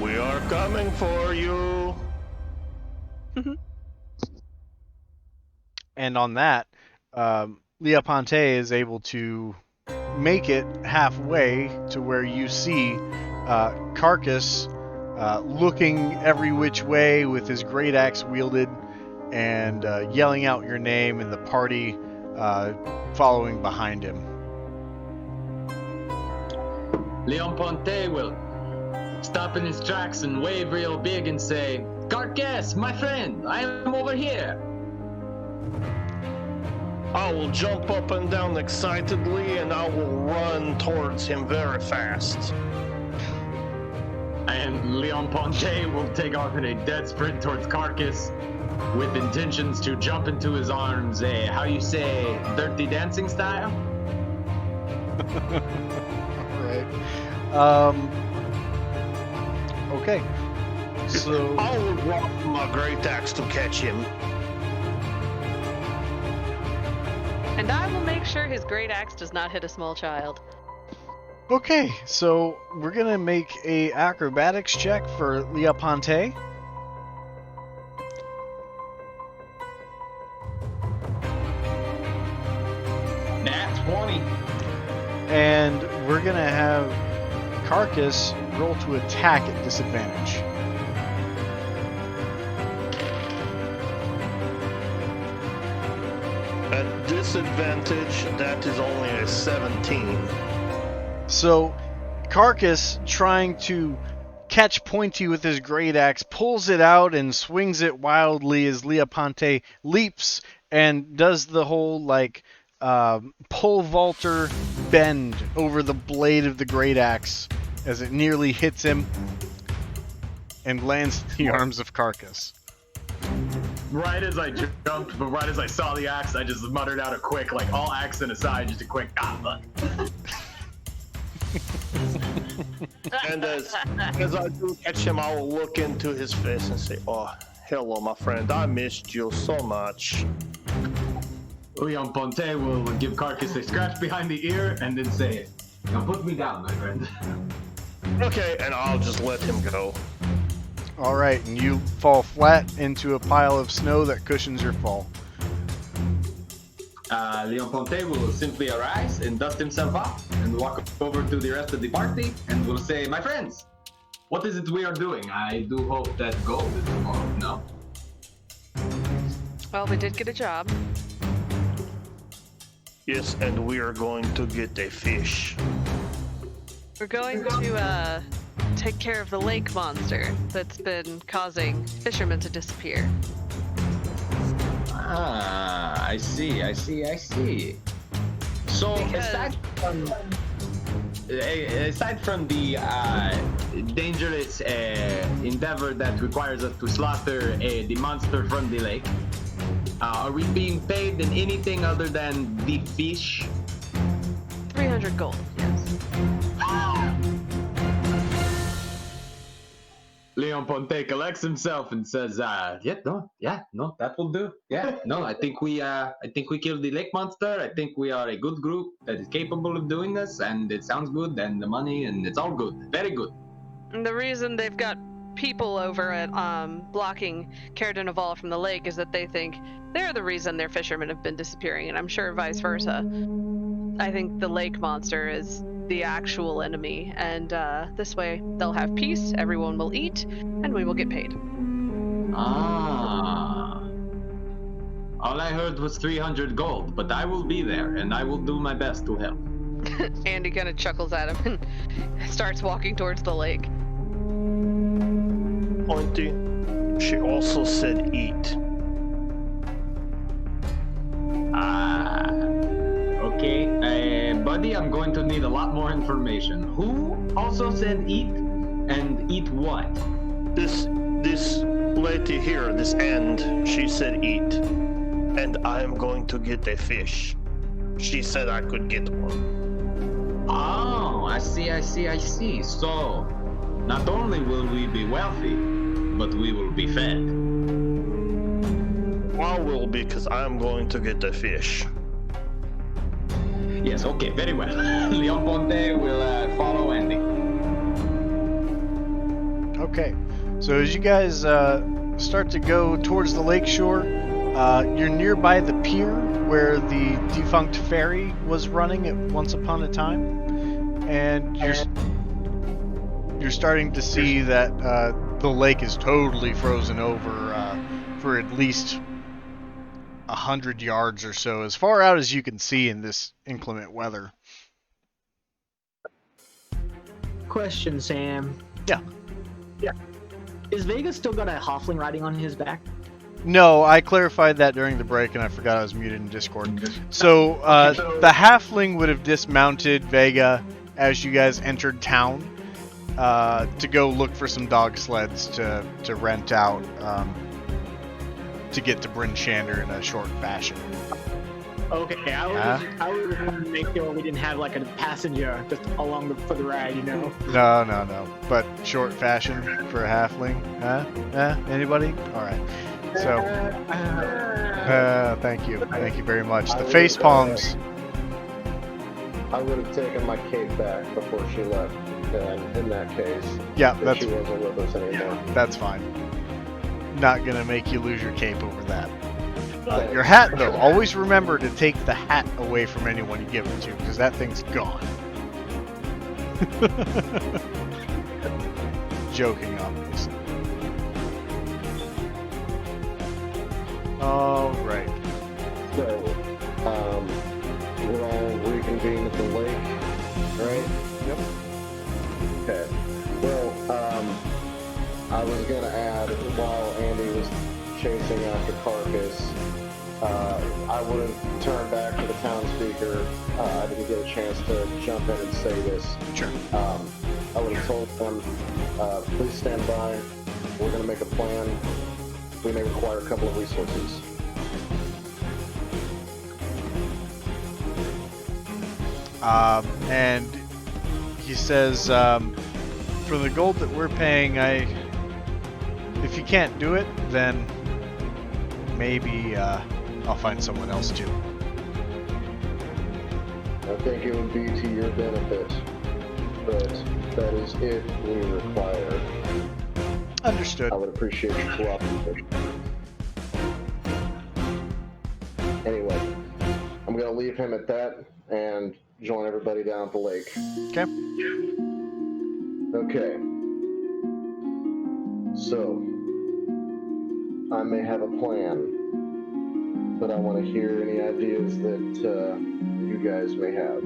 we are coming for you. And on that, Leah Ponte is able to make it halfway to where you see Carcass looking every which way with his great axe wielded and yelling out your name, and the party following behind him. Leon Ponte will stop in his tracks and wave real big and say, Carcass, my friend, I am over here. I will jump up and down excitedly, and I will run towards him very fast. And Leon Ponte will take off in a dead sprint towards Carcass with intentions to jump into his arms, how you say, Dirty Dancing style? Alright. Okay. So I will drop my great axe to catch him. And I will make sure his great axe does not hit a small child. okay, so we're gonna make a acrobatics check for Leah Ponte. Nat 20. And we're gonna have Carcass roll to attack at disadvantage. At disadvantage, that is only a 17. So Carcass, trying to catch Pointy with his great axe, pulls it out and swings it wildly as Leah Ponte leaps and does the whole pole vaulter bend over the blade of the great axe as it nearly hits him and lands in the arms of Carcass. Right as I jumped, but right as I saw the axe, I just muttered out a quick, all accent aside, just a quick, fuck. And as I do catch him, I will look into his face and say, oh, hello, my friend. I missed you so much. Leon Ponte will give Carcass a scratch behind the ear and then say, now put me down, my friend. Okay, and I'll just let him go. Alright, and you fall flat into a pile of snow that cushions your fall. Leon Ponte will simply arise and dust himself off and walk over to the rest of the party and will say, my friends, what is it we are doing? I do hope that gold is involved, no? Well, we did get a job. Yes, and we are going to get a fish. We're going to take care of the lake monster that's been causing fishermen to disappear. Ah, I see. So, Because- aside from the dangerous endeavor that requires us to slaughter the monster from the lake, are we being paid in anything other than the fish? 300 gold, yes. Leon Ponte collects himself and says, no, that will do. Yeah, no, I think we killed the lake monster. I think we are a good group that is capable of doing this, and it sounds good, and the money, and it's all good. Very good. And the reason they've got people over at blocking Cara de Naval from the lake is that they think they're the reason their fishermen have been disappearing, and I'm sure vice versa. I think the lake monster is the actual enemy, and this way they'll have peace, everyone will eat, and we will get paid. Ah. All I heard was 300 gold, but I will be there, and I will do my best to help. Andy kind of chuckles at him and starts walking towards the lake. Pointy, she also said eat. Okay. Buddy, I'm going to need a lot more information. Who also said eat, and eat what? This lady here, this end, she said eat. And I am going to get a fish. She said I could get one. Oh, I see. So, not only will we be wealthy, but we will be fed. I will, because I am going to get a fish. Yes, okay, very well. Leon Ponte will follow Andy. Okay, so as you guys start to go towards the lakeshore, you're nearby the pier where the defunct ferry was running at once upon a time, and you're starting to see that the lake is totally frozen over for at least 100 yards or so, as far out as you can see in this inclement weather. Question, Sam. Yeah. Is Vega still got a halfling riding on his back? No, I clarified that during the break, and I forgot I was muted in Discord. So, the halfling would have dismounted Vega as you guys entered town to go look for some dog sleds to rent out to get to Bryn Shander in a short fashion. Okay, I was going to make sure we didn't have like a passenger just along for the ride, you know? No. But short fashion for a halfling? Huh? Anybody? Alright. So, thank you. Thank you very much. The face palms. I would have taken my cape back before she left. And in that case, Yeah, if she wasn't with us anymore. that's fine. Not gonna make you lose your cape over that. Your hat, though, always remember to take the hat away from anyone you give it to, because that thing's gone. Joking, obviously. Alright. So, we're all reconvened at the lake, right? Yep. Okay. Well, I was gonna add, while Andy was chasing after Carcass, I would have turned back to the town speaker. I didn't get a chance to jump in and say this. Sure. I would have told them, please stand by. We're gonna make a plan. We may require a couple of resources. And he says, for the gold that we're paying, if you can't do it, then maybe I'll find someone else too. I think it would be to your benefit, but that is if we require. Understood. I would appreciate your cooperation. Anyway, I'm gonna leave him at that and join everybody down at the lake. Okay. Okay. So, I may have a plan, but I want to hear any ideas that you guys may have.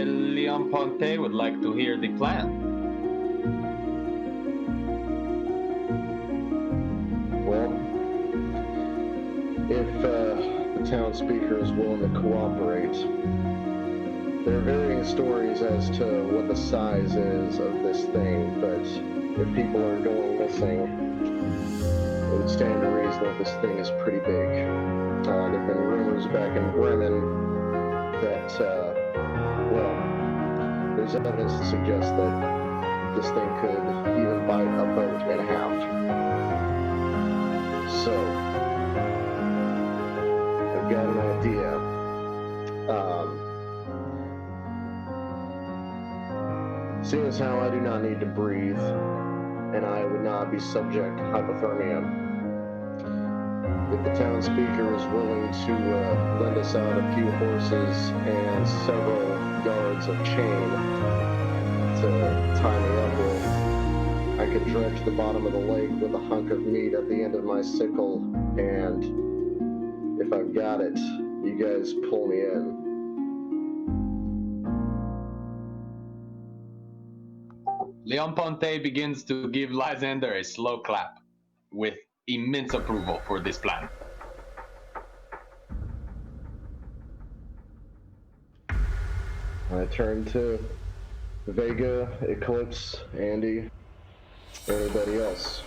Leon Ponte would like to hear the plan. Well, if the town speaker is willing to cooperate, there are varying stories as to what the size is of this thing, but if people are going missing, it would stand to reason that this thing is pretty big. There have been rumors back in Bremen that, there's evidence to suggest that this thing could even bite a boat in half. So, I've got an idea. Seeing as how I do not need to breathe, and I would not be subject to hypothermia, if the town speaker is willing to lend us out a few horses and several yards of chain to tie me up with, I could dredge the bottom of the lake with a hunk of meat at the end of my sickle, and if I've got it, you guys pull me in. Leon Ponte begins to give Lysander a slow clap with immense approval for this plan. I turn to Vega, Eclipse, Andy, anybody else.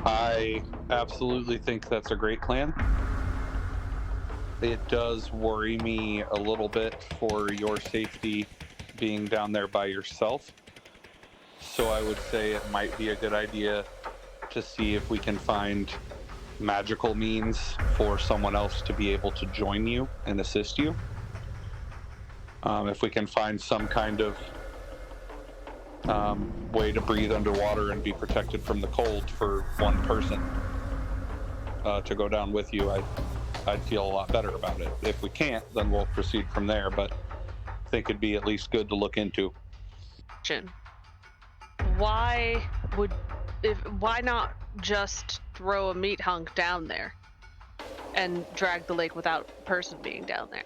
I absolutely think that's a great plan. It does worry me a little bit for your safety being down there by yourself. So I would say it might be a good idea to see if we can find magical means for someone else to be able to join you and assist you. If we can find some kind of way to breathe underwater and be protected from the cold for one person to go down with you, I'd feel a lot better about it. If we can't, then we'll proceed from there, but I think it'd be at least good to look into. Why not just throw a meat hunk down there and drag the lake without a person being down there?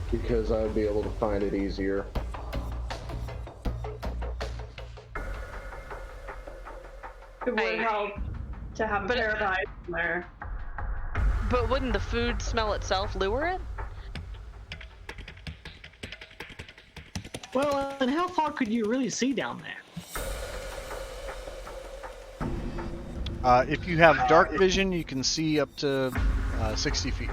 Because I would be able to find it easier. It would help to have a pair of eyes in there. But wouldn't the food smell itself lure it? Well, and how far could you really see down there? If you have dark vision, you can see up to 60 feet.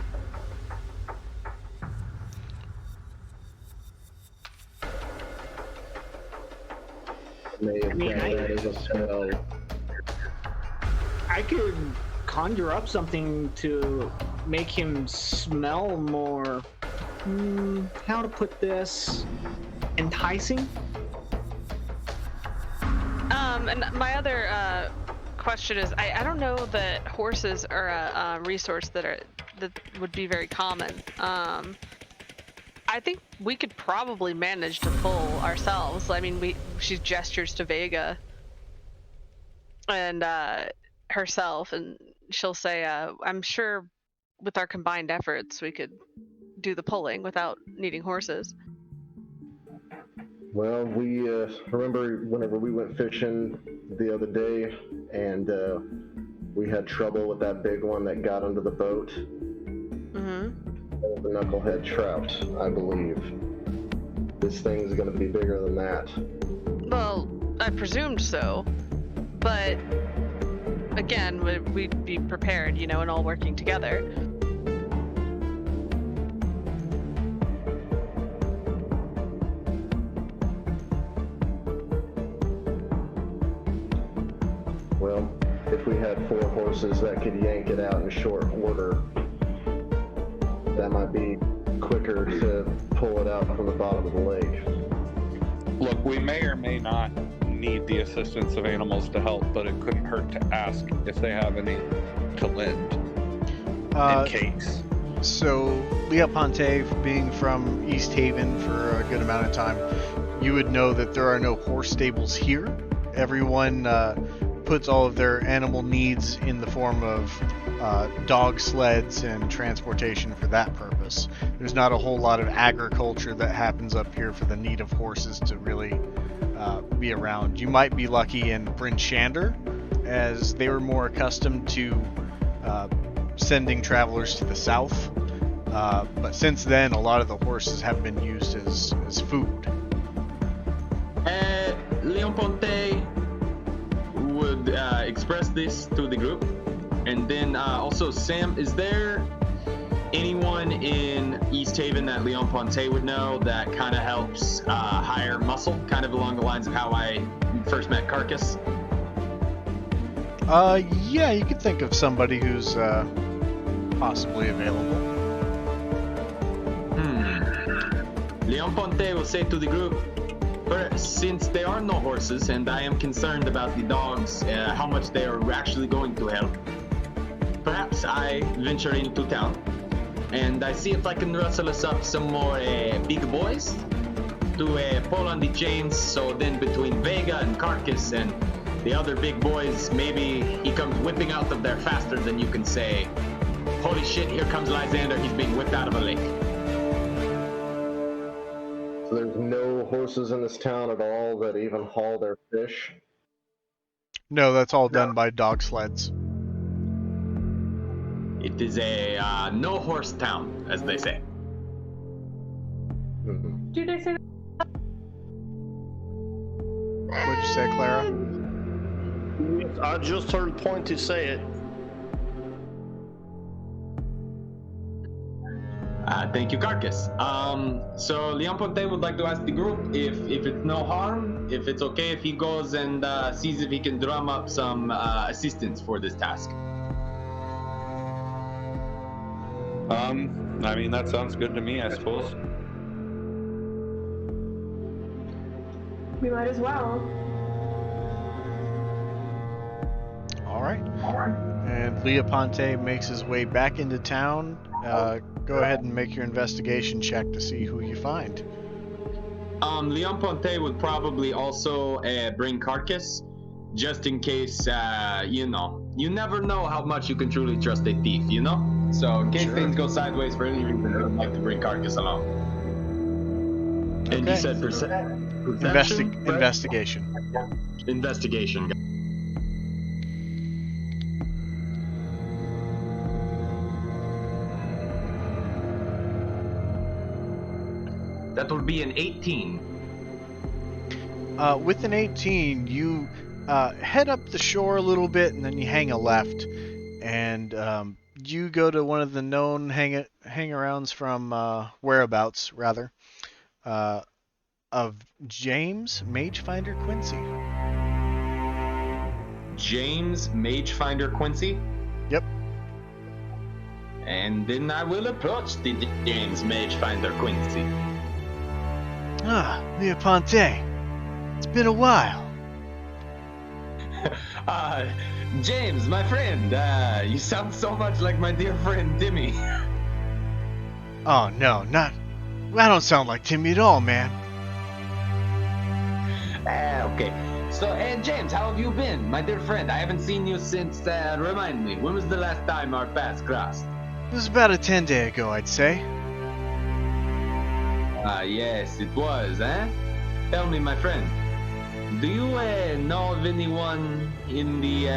I could conjure up something to make him smell more, how to put this, enticing? And my other question is, I don't know that horses are a resource that would be very common. I think we could probably manage to pull ourselves. I mean, she gestures to Vega and herself, and she'll say, I'm sure with our combined efforts we could do the pulling without needing horses. Well, we remember whenever we went fishing the other day, and we had trouble with that big one that got under the boat. The knucklehead trout, I believe. This thing's going to be bigger than that. Well, I presumed so, but again, we'd be prepared, and all working together. Well, if we had 4 horses that could yank it out in short order, that might be quicker to pull it out from the bottom of the lake. Look, we may or may not need the assistance of animals to help, but it couldn't hurt to ask if they have any to lend in case. So, Lea Ponte, being from East Haven for a good amount of time, you would know that there are no horse stables here. Everyone puts all of their animal needs in the form of dog sleds and transportation for that purpose. There's not a whole lot of agriculture that happens up here for the need of horses to really be around. You might be lucky in Bryn Shander, as they were more accustomed to sending travelers to the south. But since then, a lot of the horses have been used as food. Leon Ponte would express this to the group. And then also, Sam, is there anyone in East Haven that Leon Ponte would know that kind of helps hire muscle, kind of along the lines of how I first met Carcass? Yeah, you could think of somebody who's possibly available. Leon Ponte will say to the group, since there are no horses and I am concerned about the dogs, how much they are actually going to help, perhaps I venture into town and I see if I can rustle us up some more big boys to pull on the chains, so then between Vega and Carcass and the other big boys, maybe he comes whipping out of there faster than you can say, holy shit, here comes Lysander, he's being whipped out of a lake. So there's no horses in this town at all that even haul their fish? No, that's all done by dog sleds. It is a no-horse town, as they say. Do they say that? What'd you say, Clara? I just heard Pointy say it. Thank you, Carcass. So Leon Ponte would like to ask the group if it's no harm, if it's okay if he goes and sees if he can drum up some assistance for this task. I mean, that sounds good to me, I suppose. We might as well. All right. And Leoponte makes his way back into town. Go ahead and make your investigation check to see who you find. Leon Ponte would probably also bring Carcass, just in case, you never know how much you can truly trust a thief, you know? So in case things go sideways for any reason, I'd like to bring Carcass along. And you Okay. said perception? Investigation. Investigation. That would be an 18. With an 18, you head up the shore a little bit, and then you hang a left, and you go to one of the known hang-arounds from whereabouts, rather, of James Magefinder Quincy. James Magefinder Quincy? Yep. And then I will approach the James Magefinder Quincy. Ah, Leoponte. It's been a while. James, my friend, you sound so much like my dear friend Timmy. Oh, no, not... I don't sound like Timmy at all, man. Okay. So, James, how have you been? My dear friend, I haven't seen you since, remind me, when was the last time our paths crossed? It was about a 10-day ago, I'd say. Yes, it was, eh? Tell me, my friend, do you know of anyone in the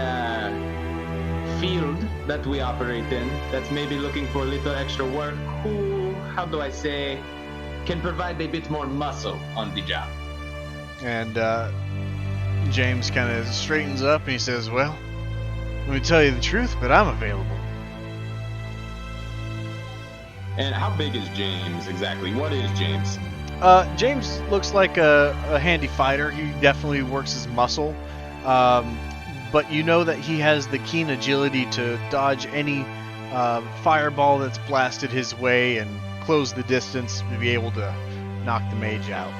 field that we operate in that's maybe looking for a little extra work who, how do I say, can provide a bit more muscle on the job? And James kind of straightens up and he says, well, let me tell you the truth, but I'm available. And how big is James exactly? What is James? James looks like a handy fighter. He definitely works his muscle. But you know that he has the keen agility to dodge any fireball that's blasted his way and close the distance to be able to knock the mage out.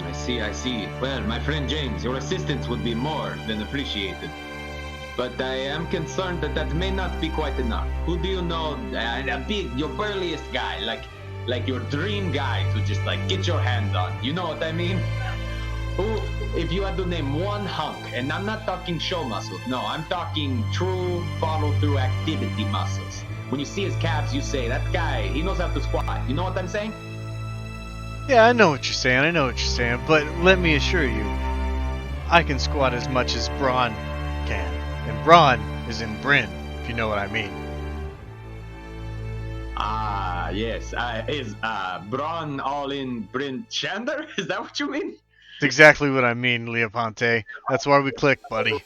I see. Well, my friend James, your assistance would be more than appreciated. But I am concerned that may not be quite enough. Who do you know, your burliest guy, like your dream guy to just like get your hands on? You know what I mean? Who, if you had to name one hunk, and I'm not talking show muscles, no, I'm talking true follow-through activity muscles. When you see his calves, you say, that guy, he knows how to squat. You know what I'm saying? Yeah, I know what you're saying, but let me assure you, I can squat as much as Braun can. And Braun is in Bryn, if you know what I mean. Ah, yes. Is Braun all in Bryn Chander? Is that what you mean? That's exactly what I mean, Leoponte. That's why we click, buddy.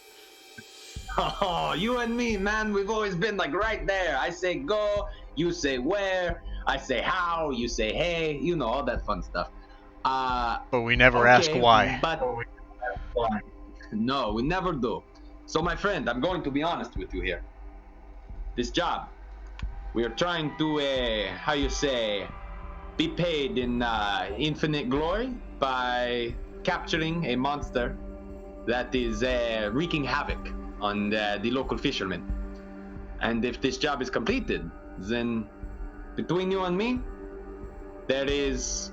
Oh, you and me, man, we've always been like right there. I say go, you say where, I say how, you say hey, you know, all that fun stuff. But we never ask why. But no, we never do. So, my friend, I'm going to be honest with you here. This job, we are trying to, how you say, be paid in infinite glory by capturing a monster that is wreaking havoc on the local fishermen. And if this job is completed, then between you and me, there is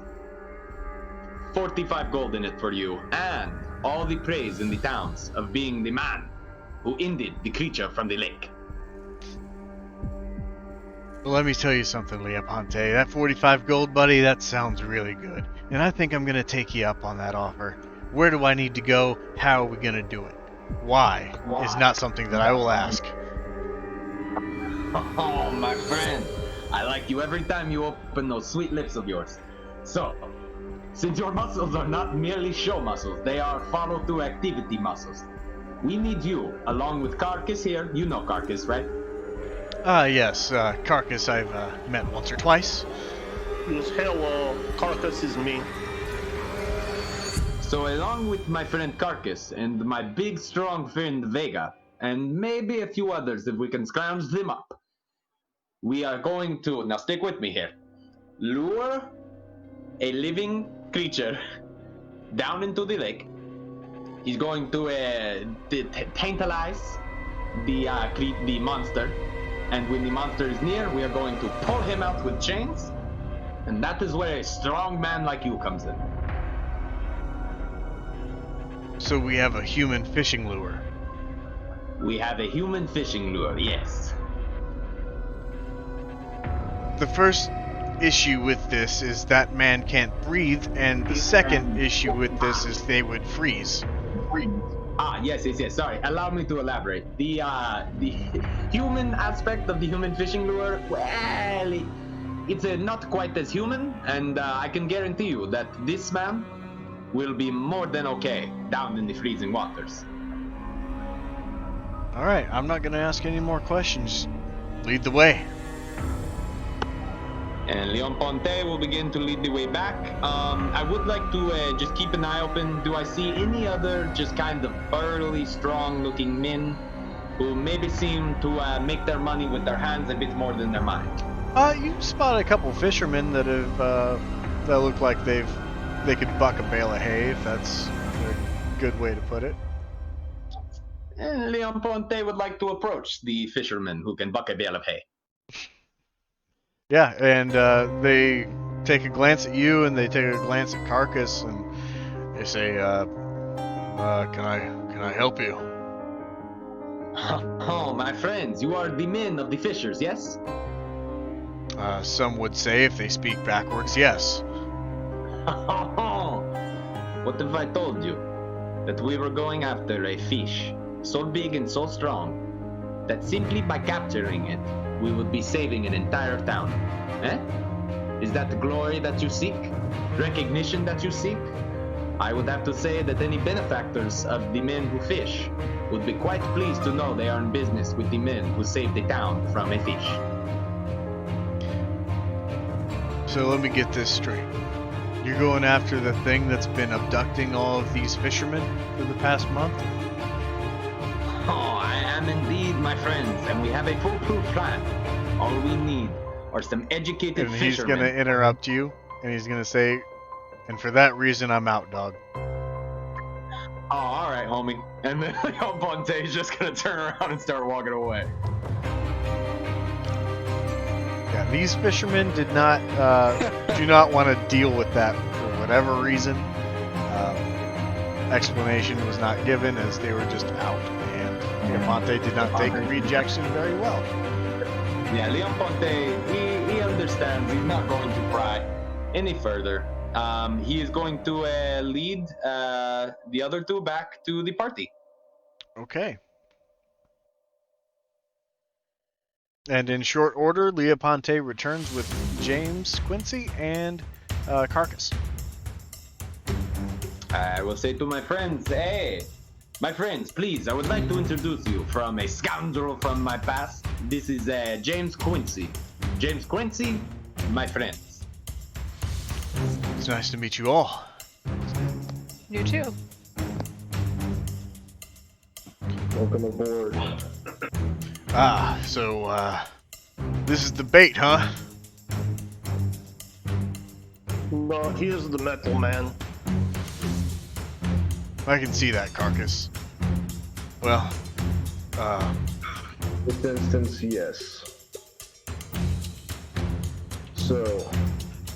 45 gold in it for you, and all the praise in the towns of being the man who ended the creature from the lake. Well, let me tell you something, Leoponte. That 45 gold, buddy, that sounds really good. And I think I'm going to take you up on that offer. Where do I need to go? How are we going to do it? Why is not something that I will ask. Oh, my friend, I like you every time you open those sweet lips of yours. So, since your muscles are not merely show muscles, they are follow-through activity muscles. We need you, along with Carcass here. You know Carcass, right? Yes, Carcass I've met once or twice. Yes, hello, Carcass is me. So along with my friend Carcass and my big strong friend Vega, and maybe a few others if we can scrounge them up, we are going to, now stick with me here, lure a living creature down into the lake. He's going to tantalize the monster, and when the monster is near, we are going to pull him out with chains, and that is where a strong man like you comes in. So we have a human fishing lure. We have a human fishing lure, yes. The first issue with this is that man can't breathe, and the second issue with this is they would freeze. Yes. Sorry, allow me to elaborate. The human aspect of the human fishing lure, well, it's not quite as human, and I can guarantee you that this man will be more than okay down in the freezing waters. Alright, I'm not going to ask any more questions. Lead the way. And Leon Ponte will begin to lead the way back. I would like to just keep an eye open. Do I see any other just kind of burly, strong-looking men who maybe seem to make their money with their hands a bit more than their mind? You spot a couple fishermen that have that look like they could buck a bale of hay, if that's a good way to put it. And Leon Ponte would like to approach the fishermen who can buck a bale of hay. Yeah, and they take a glance at you, and they take a glance at Carcass, and they say, can I help you? Oh, my friends, you are the men of the fishers, yes? Some would say, if they speak backwards, yes. What if I told you that we were going after a fish so big and so strong that simply by capturing it, we would be saving an entire town? Is that the glory that you seek? Recognition that you seek? I would have to say that any benefactors of the men who fish would be quite pleased to know they are in business with the men who saved the town from a fish. So let me get this straight. You're going after the thing that's been abducting all of these fishermen for the past month? Oh, I am indeed, my friends, and we have a foolproof plan. All we need are some educated And he's fishermen. going to interrupt you, and he's going to say, and for that reason, I'm out, dog. Oh, all right, homie. And then Leon Ponte is just going to turn around and start walking away. Yeah, these fishermen do not want to deal with that for whatever reason. Explanation was not given, as they were just out, and Leoponte did not take rejection very well. Yeah, Leon Ponte, he understands. He's not going to pry any further. He is going to lead the other two back to the party. Okay. And in short order, Leoponte returns with James, Quincy, and Carcass. I will say to my friends, hey, My friends, please, I would like to introduce you from a scoundrel from my past. This is James Quincy. James Quincy, my friends. It's nice to meet you all. You too. Welcome aboard. So, this is the bait, huh? No, he is the metal man. I can see that, Carcass. Well, In this instance, yes. So,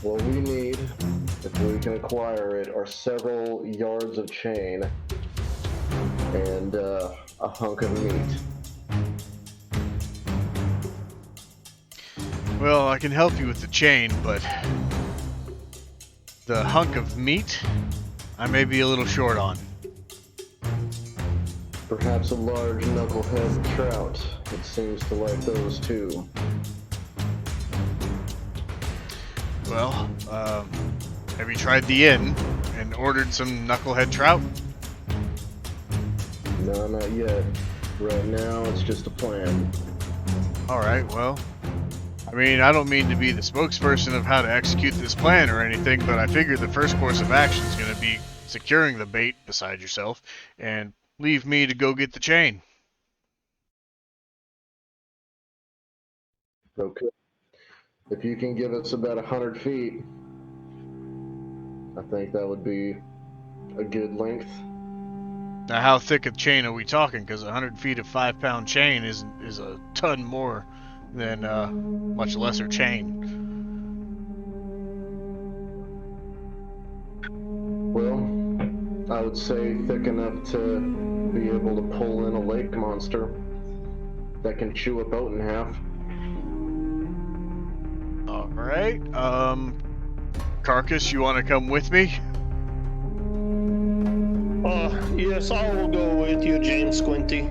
what we need, if we can acquire it, are several yards of chain and a hunk of meat. well, I can help you with the chain, but the hunk of meat, I may be a little short on. Perhaps a large knucklehead trout. It seems to like those too. Well, have you tried the inn and ordered some knucklehead trout? No, not yet. Right now, it's just a plan. Alright, well, I mean, I don't mean to be the spokesperson of how to execute this plan or anything, but I figure the first course of action is going to be securing the bait beside yourself, and leave me to go get the chain. Okay. If you can give us about 100 feet, I think that would be a good length. Now, how thick a chain are we talking? Because 100 feet of 5-pound chain is a ton more than much lesser chain. Well, I would say thick enough to be able to pull in a lake monster that can chew a boat in half. Alright, Carcass, you want to come with me? Yes, I will go with you, James Squinty.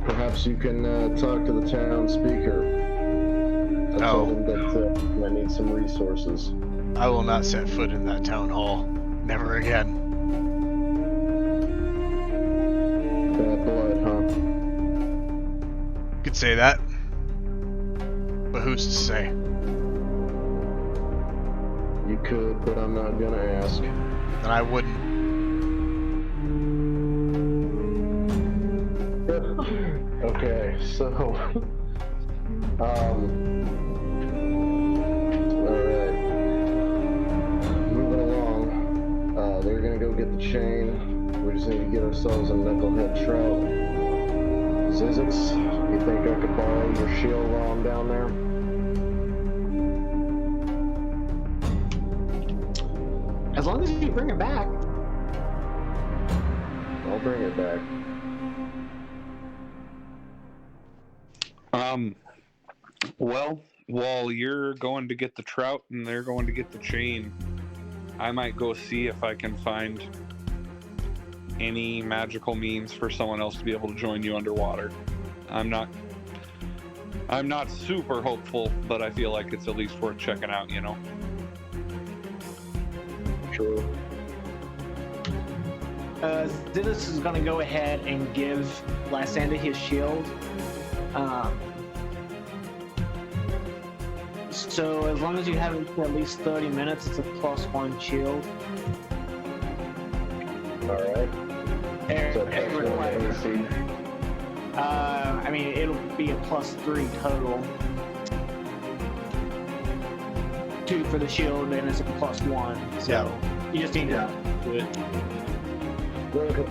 Perhaps you can talk to the town speaker. I told him that I need some resources. I will not set foot in that town hall. Never again. Bad blood, huh? Could say that. But who's to say? You could, but I'm not gonna ask. Then I wouldn't. Okay, so, alright. Moving along. They're gonna go get the chain. We just need to get ourselves a knucklehead trout. Zizix, you think I could borrow your shield while I'm down there? As long as you bring it back. I'll bring it back. Well, while you're going to get the trout and they're going to get the chain, I might go see if I can find any magical means for someone else to be able to join you underwater. I'm not super hopeful, but I feel like it's at least worth checking out, you know? True. Dennis is going to go ahead and give Lysander his shield. So as long as you have it for at least 30 minutes, it's a +1 shield. Alright. I mean, it'll be a +3 total. 2 for the shield, and it's a +1. So you just need to do it. Okay.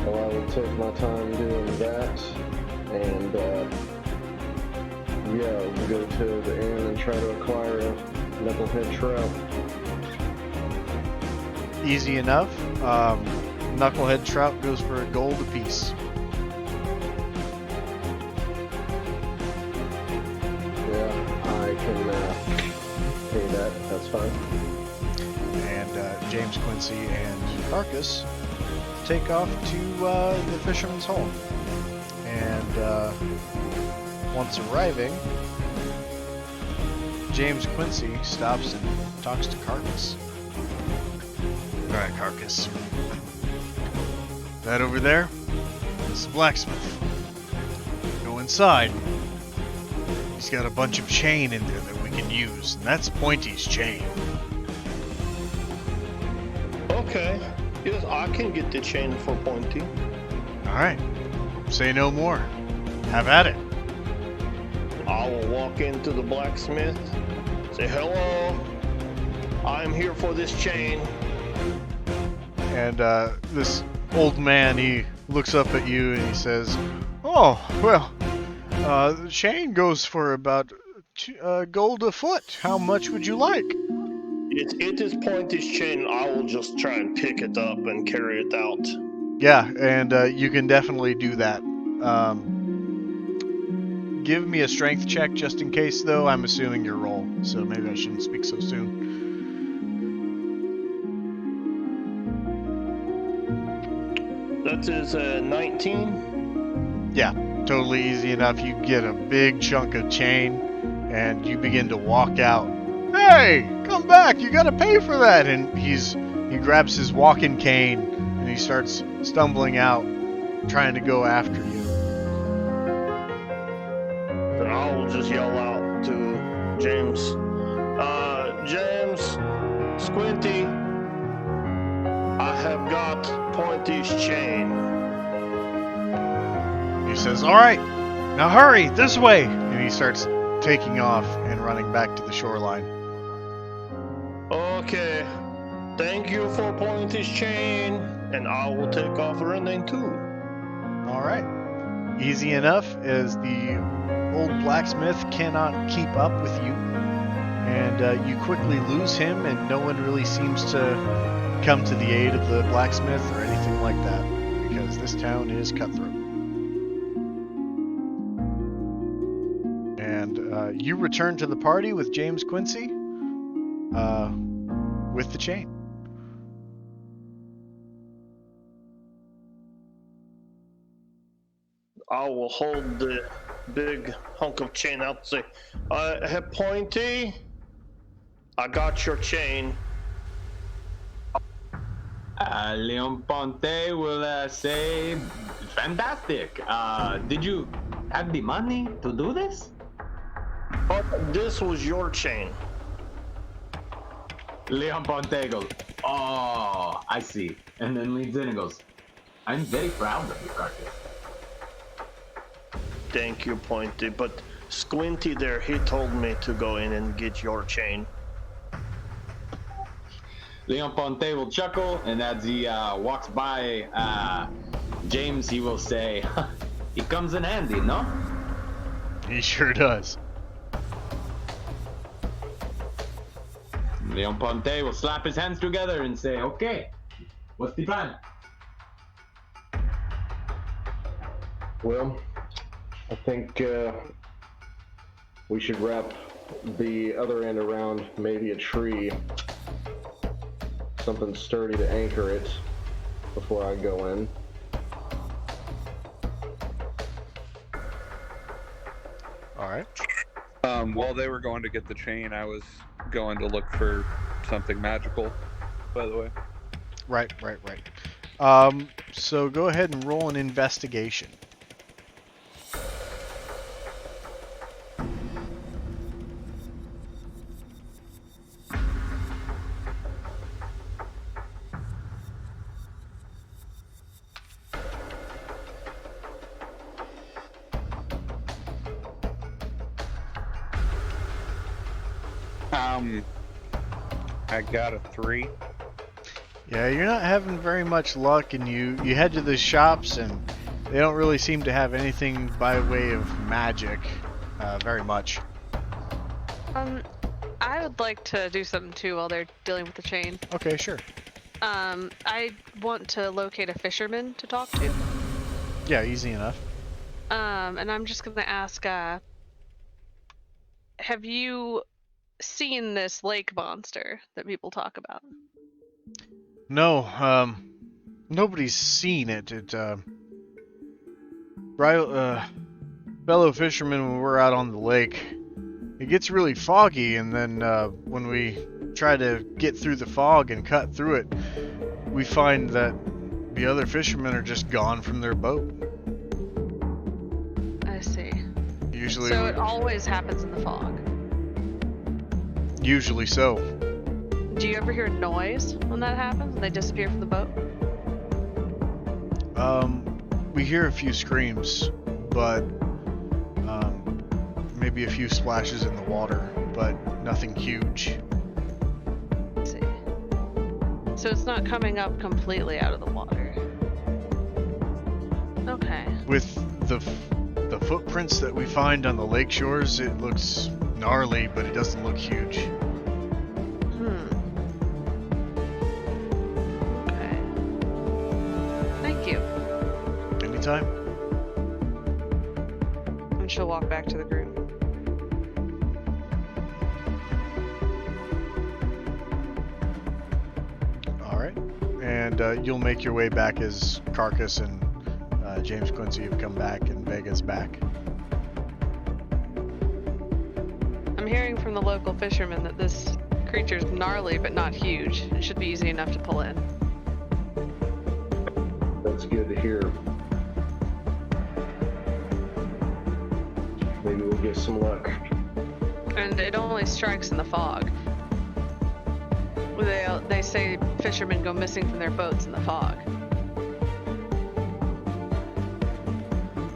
Well, I will take my time doing that, and we'll go to the inn and try to acquire a knucklehead trout. Easy enough. Knucklehead trout goes for $1 apiece. Yeah, I can pay that. That's fine. And James Quincy and Carcass take off to the Fisherman's Hall. And once arriving, James Quincy stops and talks to Carcass. Alright, Carcass. That over there is the blacksmith. Go inside. He's got a bunch of chain in there that we can use, and that's Pointy's chain. Okay. Yes, I can get the chain for Pointy. Alright. Say no more. Have at it. I will walk into the blacksmith, say, hello, I'm here for this chain. And this old man, he looks up at you and he says, oh, well, the chain goes for about gold a foot. How much would you like? It is Pointy's chain. I will just try and pick it up and carry it out. Yeah, and you can definitely do that. Give me a strength check just in case, though. I'm assuming your roll, so maybe I shouldn't speak so soon. That is 19. Yeah, totally easy enough. You get a big chunk of chain, and you begin to walk out. Hey, come back! You gotta pay for that! And he grabs his walking cane, and he starts stumbling out, trying to go after you. Then I will just yell out to James. James, Squinty, I have got Pointy's chain. He says, alright, now hurry, this way! And he starts taking off and running back to the shoreline. Okay, thank you for Pointy's chain, and I will take off running too. Alright. Easy enough, as the old blacksmith cannot keep up with you. And you quickly lose him, and no one really seems to come to the aid of the blacksmith or anything like that, because this town is cutthroat. And you return to the party with James Quincy with the chain. I will hold the big hunk of chain out and say, hey, Pointy, I got your chain. Leon Ponte will say, fantastic. Did you have the money to do this? But this was your chain. Leon Ponte goes, oh, I see. And then leans in and goes, I'm very proud of you, Carter. Thank you, Pointy. But Squinty there, he told me to go in and get your chain. Leon Ponte will chuckle, and as he walks by James, he will say, he comes in handy, no? He sure does. Leon Ponte will slap his hands together and say, okay, what's the plan? Well, I think we should wrap the other end around maybe a tree. Something sturdy to anchor it before I go in. Alright. While they were going to get the chain, I was going to look for something magical, by the way. Right. So go ahead and roll an investigation. I got a 3. Yeah, you're not having very much luck, and you head to the shops, and they don't really seem to have anything by way of magic, very much. I would like to do something too while they're dealing with the chain. Okay, sure. I want to locate a fisherman to talk to. Yeah, easy enough. And I'm just gonna ask, have you seen this lake monster that people talk about? No, nobody's seen it. Fellow fishermen, when we're out on the lake, it gets really foggy, and then when we try to get through the fog and cut through it, we find that The other fishermen are just gone from their boat. I see. Usually, So it always happens in the fog. usually so. Do you ever hear a noise when that happens and they disappear from the boat? We hear a few screams, but maybe a few splashes in the water, but nothing huge. I see. So it's not coming up completely out of the water. Okay. With the footprints that we find on the lake shores, it looks gnarly, but it doesn't look huge. Okay. Thank you. Anytime. And she'll walk back to the group. Alright. And you'll make your way back as Carcass and James Quincy have come back and Vega's back. I'm hearing from the local fishermen that this creature's gnarly but not huge. It should be easy enough to pull in. That's good to hear. Maybe we'll get some luck. And it only strikes in the fog. They say fishermen go missing from their boats in the fog.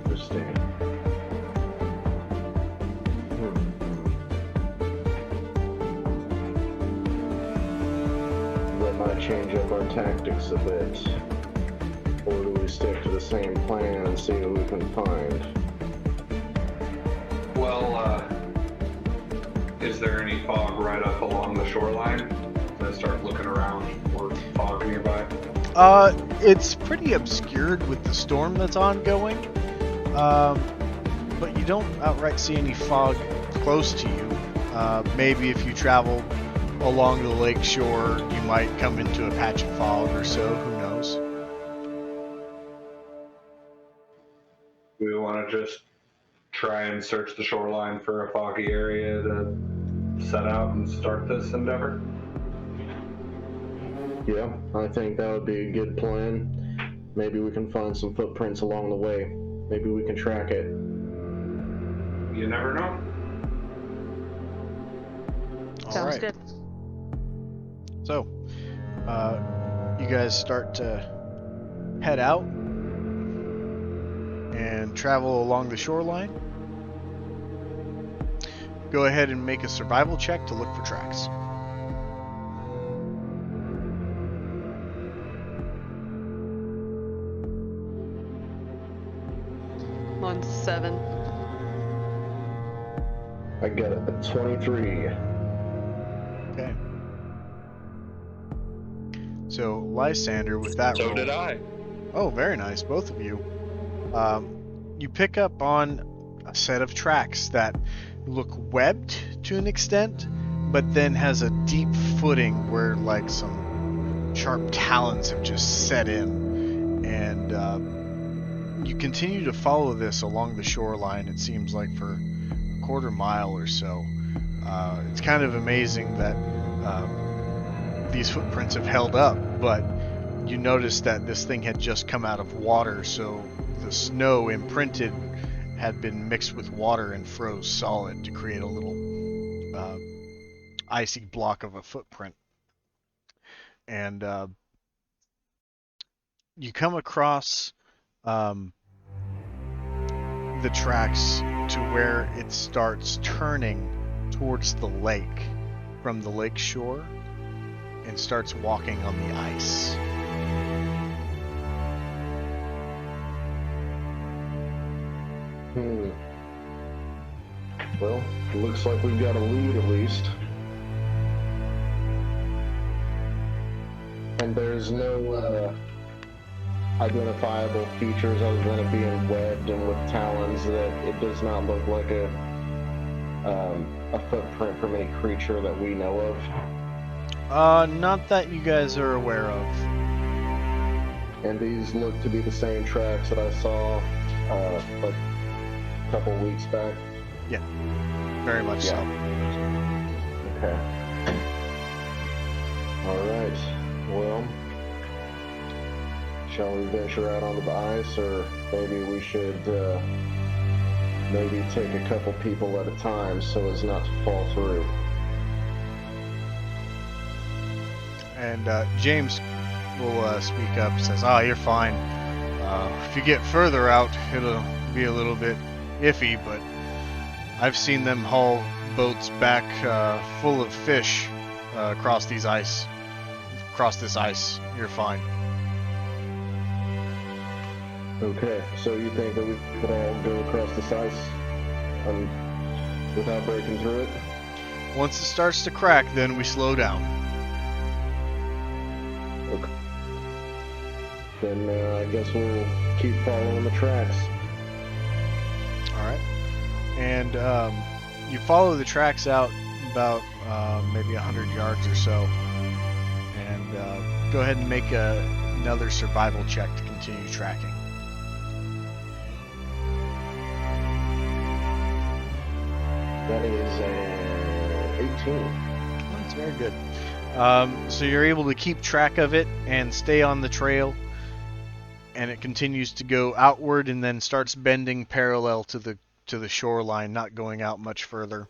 Understand. That might change up our tactics a bit. Or do we stick to the same plan and see what we can find? Well, is there any fog right up along the shoreline? Let's start looking around for fog nearby. It's pretty obscured with the storm that's ongoing, but you don't outright see any fog close to you. Maybe if you travel along the lake shore, you might come into a patch of fog or so, who knows? Do we want to just try and search the shoreline for a foggy area to set out and start this endeavor? Yeah, I think that would be a good plan. Maybe we can find some footprints along the way. Maybe we can track it. You never know. Sounds Alright. good. So, you guys start to head out and travel along the shoreline. Go ahead and make a survival check to look for tracks. One's 7. I got a 23. Okay. So, Lysander, with that So roll. did I. Oh, very nice, both of you. You pick up on a set of tracks that look webbed to an extent, but then has a deep footing where like some sharp talons have just set in. And you continue to follow this along the shoreline, it seems like for a quarter mile or so. It's kind of amazing that these footprints have held up, but you notice that this thing had just come out of water, so the snow imprinted had been mixed with water and froze solid to create a little icy block of a footprint. And you come across the tracks to where it starts turning towards the lake from the lake shore and starts walking on the ice. Well, it looks like we've got a lead at least. And there's no identifiable features other than it being webbed and with talons. That it does not look like a footprint from any creature that we know of. Not that you guys are aware of. And these look to be the same tracks that I saw like a couple weeks back. Yeah, very much so. Okay. All right. Well, Shall we venture out onto the ice, or maybe we should maybe take a couple people at a time so as not to fall through? And James will speak up. Says, "Oh, you're fine. If you get further out, it'll be a little bit iffy, but I've seen them haul boats back full of fish across this ice. You're fine." Okay, so you think that we could all go across this ice without breaking through it? Once it starts to crack, then we slow down. Okay. Then I guess we'll keep following the tracks. All right. And you follow the tracks out about maybe 100 yards or so. And go ahead and make another survival check to continue tracking. That is 18. That's very good. So you're able to keep track of it and stay on the trail, and it continues to go outward and then starts bending parallel to the shoreline, not going out much further.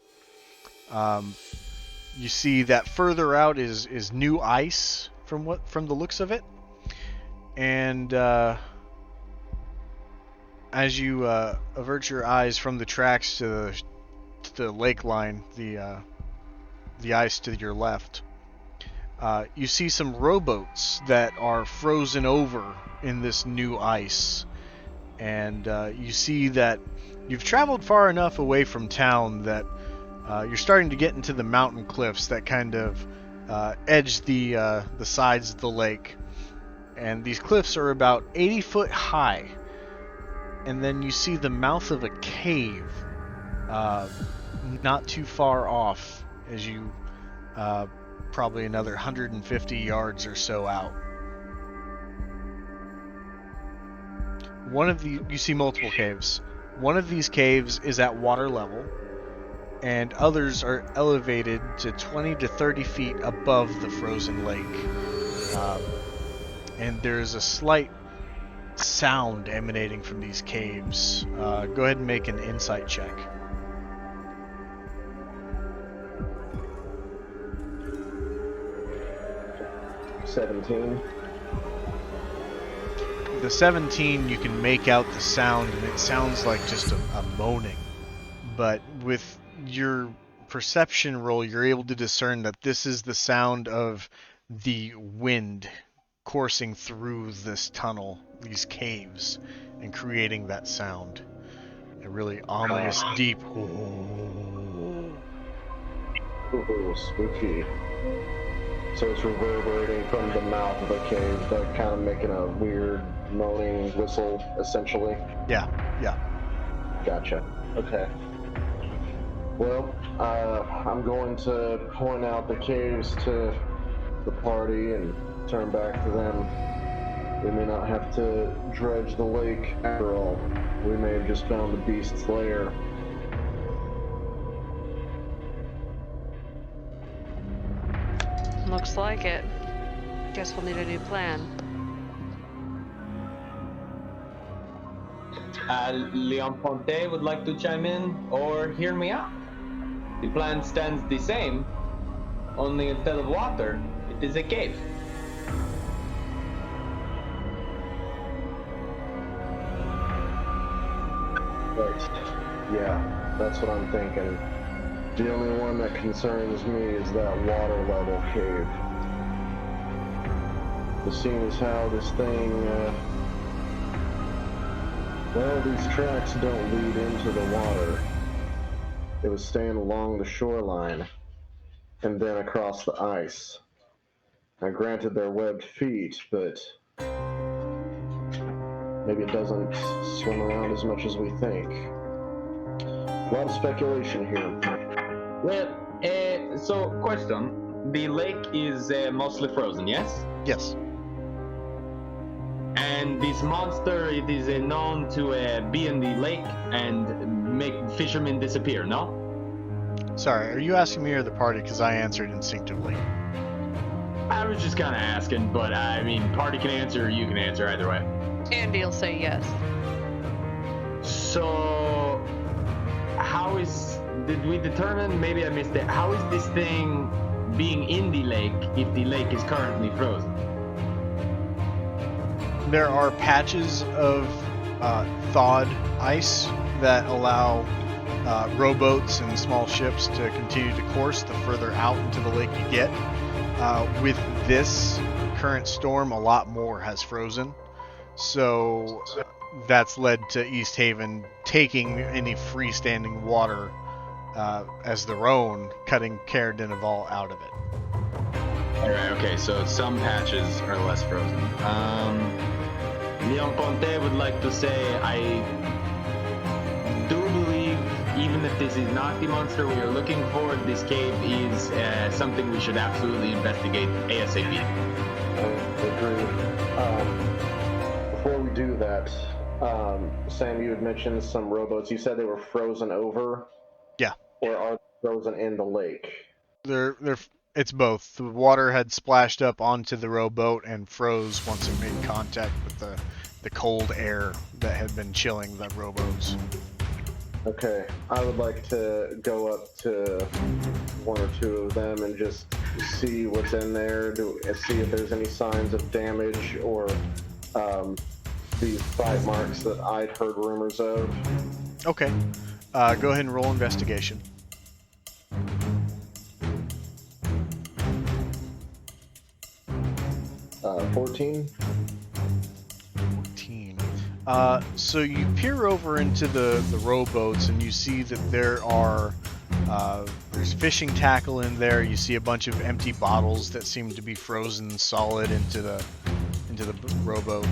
You see that further out is new ice from the looks of it, and as you avert your eyes from the tracks to the lake line, the ice to your left, you see some rowboats that are frozen over in this new ice, and you see that you've traveled far enough away from town that you're starting to get into the mountain cliffs that kind of edge the sides of the lake, and these cliffs are about 80 foot high, and then you see the mouth of a cave not too far off as you probably another 150 yards or so out. You see multiple caves. One of these caves is at water level, and others are elevated to 20 to 30 feet above the frozen lake. And there's a slight sound emanating from these caves. Go ahead and make an insight check. 17. The 17, you can make out the sound, and it sounds like just a moaning. But with your perception roll, you're able to discern that this is the sound of the wind coursing through this tunnel, these caves, and creating that sound. A really ominous, deep. Ooh, spooky. So it's reverberating from the mouth of the cave, but kind of making a weird moaning whistle, essentially. Yeah. Gotcha. Okay. Well, I'm going to point out the caves to the party and turn back to them. We may not have to dredge the lake after all. We may have just found the beast's lair. Looks like it. Guess we'll need a new plan. Leon Ponte would like to chime in or hear me out. The plan stands the same, only instead of water, it is a cave. Right. Yeah, that's what I'm thinking. The only one that concerns me is that water level cave. The scene is how this thing, well, these tracks don't lead into the water. It was staying along the shoreline and then across the ice. Now granted they're webbed feet, but maybe it doesn't swim around as much as we think. A lot of speculation here. Well, so question. The lake is mostly frozen, yes? Yes. And this monster, it is known to be in the lake and make fishermen disappear, no? Sorry, are you asking me or the party? Because I answered instinctively. I was just kind of asking, but I mean, party can answer or you can answer either way. Andy'll say yes. So, did we determine, maybe I missed it, how is this thing being in the lake if the lake is currently frozen? There are patches of thawed ice that allow rowboats and small ships to continue to course the further out into the lake you get. With this current storm, a lot more has frozen. So that's led to East Haven taking any freestanding water as their own, cutting Caer Dineval out of it. Alright, okay, so some patches are less frozen. Leon Ponte would like to say, I do believe, even if this is not the monster we are looking for, this cave is something we should absolutely investigate ASAP. I agree. Before we do that, Sam, you had mentioned some rowboats. You said they were frozen over? Yeah. Or are they frozen in the lake? It's both. The water had splashed up onto the rowboat and froze once it made contact with the cold air that had been chilling the rowboats. Okay, I would like to go up to one or two of them and just see what's in there, see if there's any signs of damage or these bite marks that I'd heard rumors of. Okay. Go ahead and roll investigation. 14. 14. So you peer over into the rowboats and you see that there's fishing tackle in there. You see a bunch of empty bottles that seem to be frozen solid into the rowboat.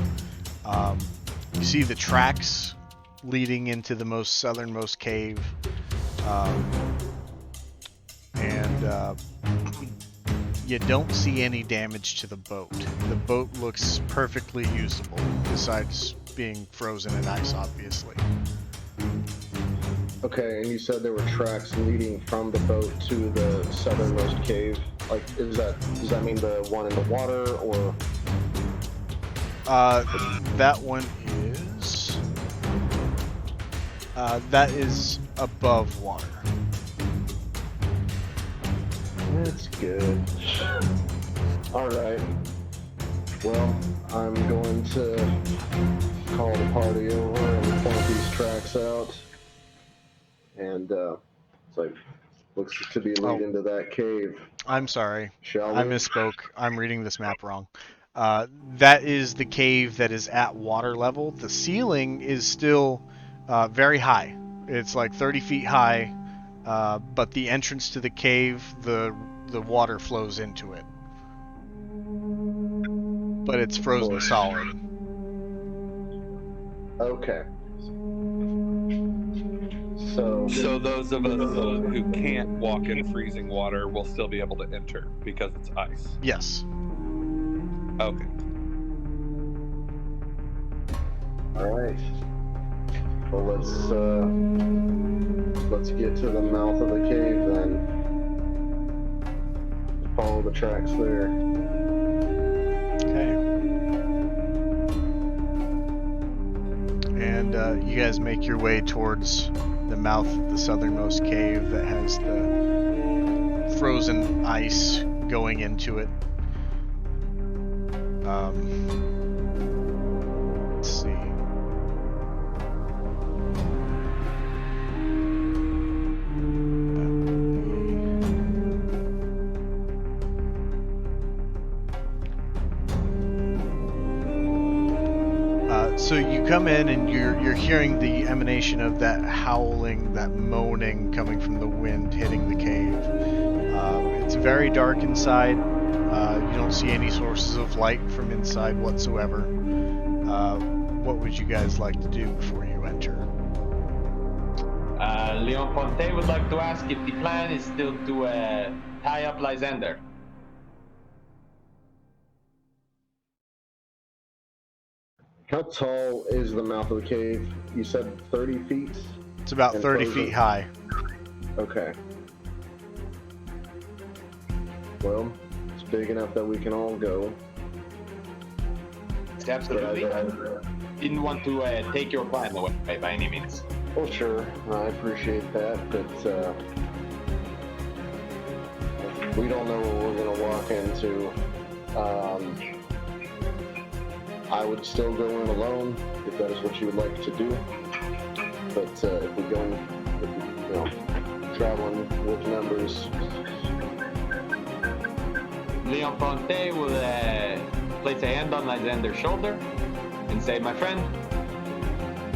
You see the tracks leading into the most southernmost cave, and you don't see any damage to the boat. The boat looks perfectly usable, besides being frozen in ice, obviously. Okay, and you said there were tracks leading from the boat to the southernmost cave. Like, does that mean the one in the water, or? That one is above water. That's good. Alright. Well, I'm going to call the party over and point these tracks out. And, it's like, looks to be leading to that cave. I'm sorry. Shall I we? misspoke. I'm reading this map wrong. That is the cave that is at water level. The ceiling is still very high. It's like 30 feet high, but the entrance to the cave, the water flows into it. But it's frozen solid. Okay. So those of us who can't walk in freezing water will still be able to enter because it's ice. Yes. Okay. Alright. Well, let's get to the mouth of the cave then. Follow the tracks there. Okay. And you guys make your way towards the mouth of the southernmost cave that has the frozen ice going into it. Let's see. So you come in and you're hearing the emanation of that howling, that moaning coming from the wind hitting the cave. It's very dark inside. You don't see any sources of light from inside whatsoever. What would you guys like to do before you enter? Leon Ponte would like to ask if the plan is still to tie up Lysander. How tall is the mouth of the cave? You said 30 feet? It's about And 30 frozen? feet high. Okay. Well, let's big enough that we can all go. Absolutely. Didn't want to take your plan away by any means. Well, sure, I appreciate that, but we don't know what we're gonna walk into. I would still go in alone if that is what you would like to do. But if we go, traveling with numbers. Leon Ponte will place a hand on Lysander's shoulder and say, my friend,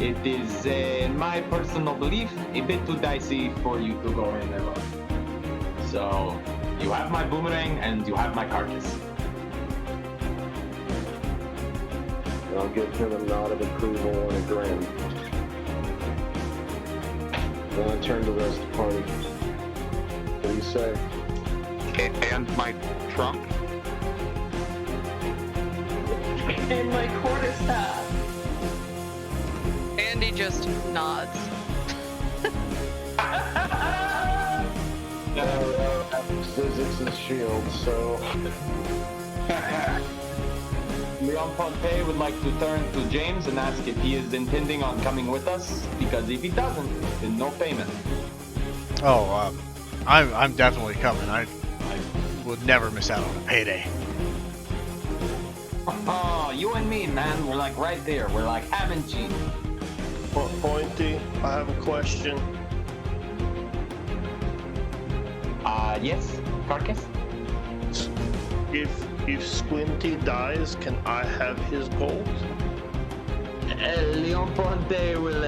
it is, in my personal belief, a bit too dicey for you to go in alone. So, you have my boomerang and you have my carcass. And I'll give him a nod of approval and a grin. Then I turn to the rest of the party. What do you say? And my trunk. And my quarterstaff. Andy just nods. Physics is shield, so. Leon Ponte would like to turn to James and ask if he is intending on coming with us, because if he doesn't, then no payment. Oh, I'm definitely coming. I would never miss out on a payday. Oh, you and me, man, we're like right there. We're like ham and cheese. Pointy, I have a question. Yes, Carcass? If Squinty dies, can I have his gold? Leon Ponte will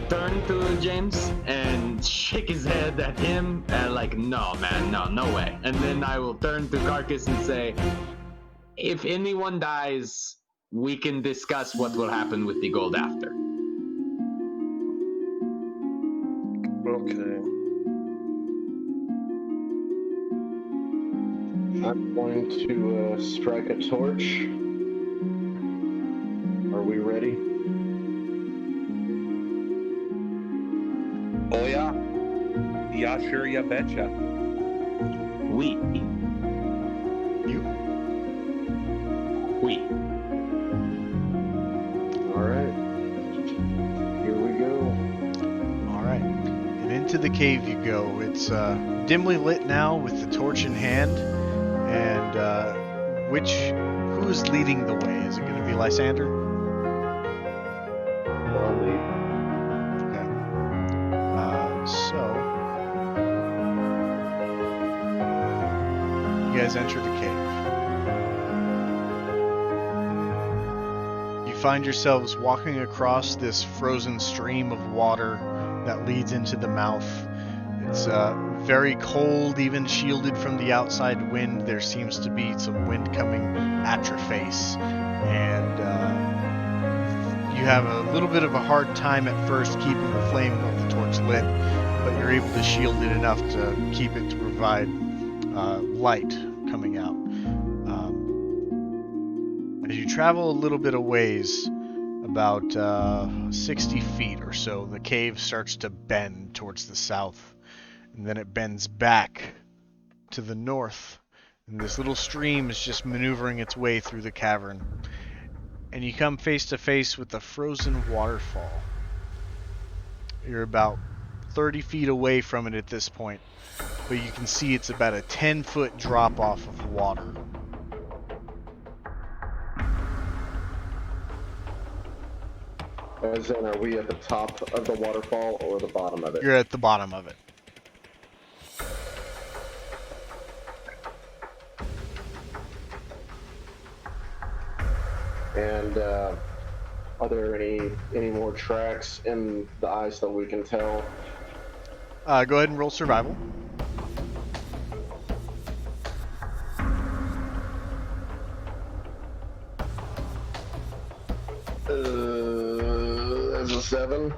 turn to James and shake his head at him and like, no, man, no way. And then I will turn to Carcass and say, if anyone dies, we can discuss what will happen with the gold after. Okay. I'm going to strike a torch. Are we ready? Oh yeah. Yeah, sure, you betcha. We. You? We. All right. Here we go. All right. And into the cave you go. It's dimly lit now with the torch in hand. And who's leading the way? Is it going to be Lysander? I'll lead. Okay. So you guys enter the cave. You find yourselves walking across this frozen stream of water that leads into the mouth. It's very cold, even shielded from the outside wind. There seems to be some wind coming at your face, and you have a little bit of a hard time at first keeping the flame of the torch lit, but you're able to shield it enough to keep it to provide light coming out. As you travel a little bit of ways, about 60 feet or so, the cave starts to bend towards the south. And then it bends back to the north. And this little stream is just maneuvering its way through the cavern. And you come face to face with a frozen waterfall. You're about 30 feet away from it at this point. But you can see it's about a 10-foot drop off of water. As in, are we at the top of the waterfall or the bottom of it? You're at the bottom of it. And are there any more tracks in the ice that we can tell? Go ahead and roll survival. There's a 7.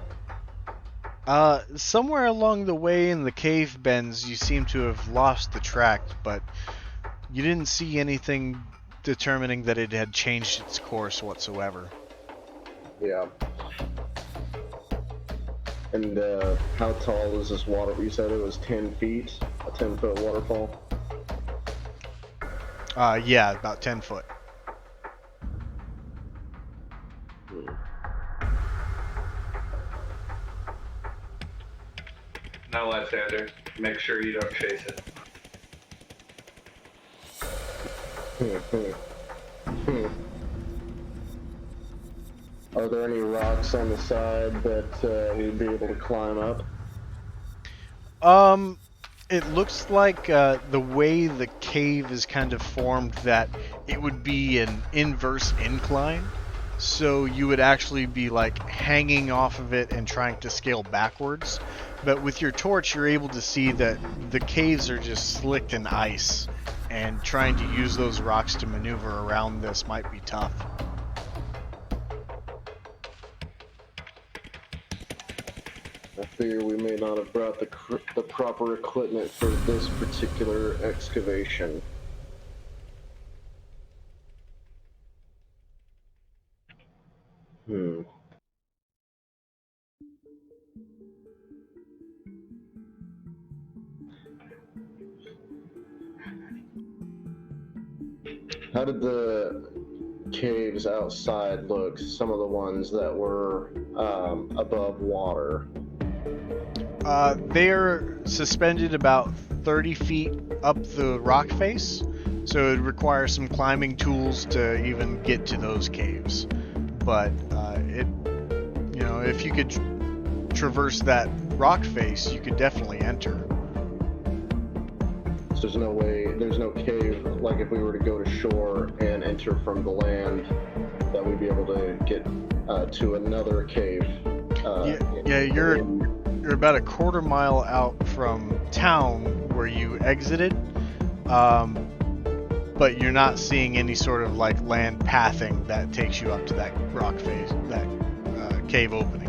Somewhere along the way in the cave bends, you seem to have lost the track, but you didn't see anything determining that it had changed its course whatsoever. Yeah. And how tall is this water? You said it was 10 feet? A 10-foot waterfall? Yeah, about 10 foot. Now, Lysander, make sure you don't chase it. Are there any rocks on the side that we'd be able to climb up? It looks like the way the cave is kind of formed that it would be an inverse incline. So you would actually be like hanging off of it and trying to scale backwards. But with your torch, you're able to see that the caves are just slicked in ice, and trying to use those rocks to maneuver around this might be tough. I fear we may not have brought the proper equipment for this particular excavation. How did the caves outside look? Some of the ones that were above water. They're suspended about 30 feet up the rock face, so it would require some climbing tools to even get to those caves. But if you could traverse that rock face, you could definitely enter. So there's no cave, like if we were to go to shore and enter from the land, that we'd be able to get to another cave. You're about a quarter mile out from town where you exited, but you're not seeing any sort of like land pathing that takes you up to that rock face, that cave opening.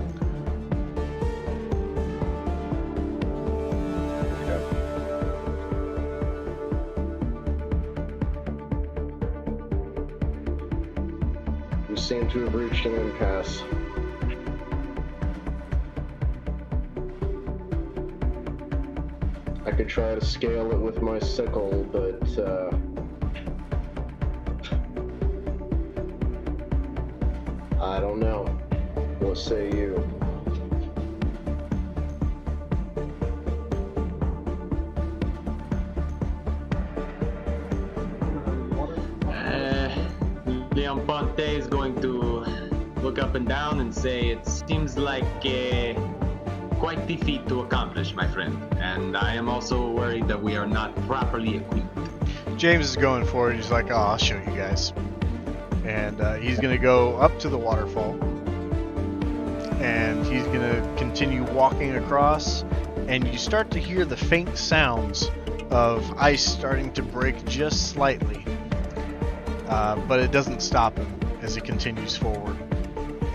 We seem to have reached an impasse. I could try to scale it with my sickle, but I don't know. What say you? Leon Ponte is going to look up and down and say, "It seems like quite the feat to accomplish, my friend. And I am also worried that we are not properly equipped." James is going for it. He's like, "Oh, I'll show you guys." And he's going to go up to the waterfall. And he's going to continue walking across. And you start to hear the faint sounds of ice starting to break just slightly. But it doesn't stop him as he continues forward.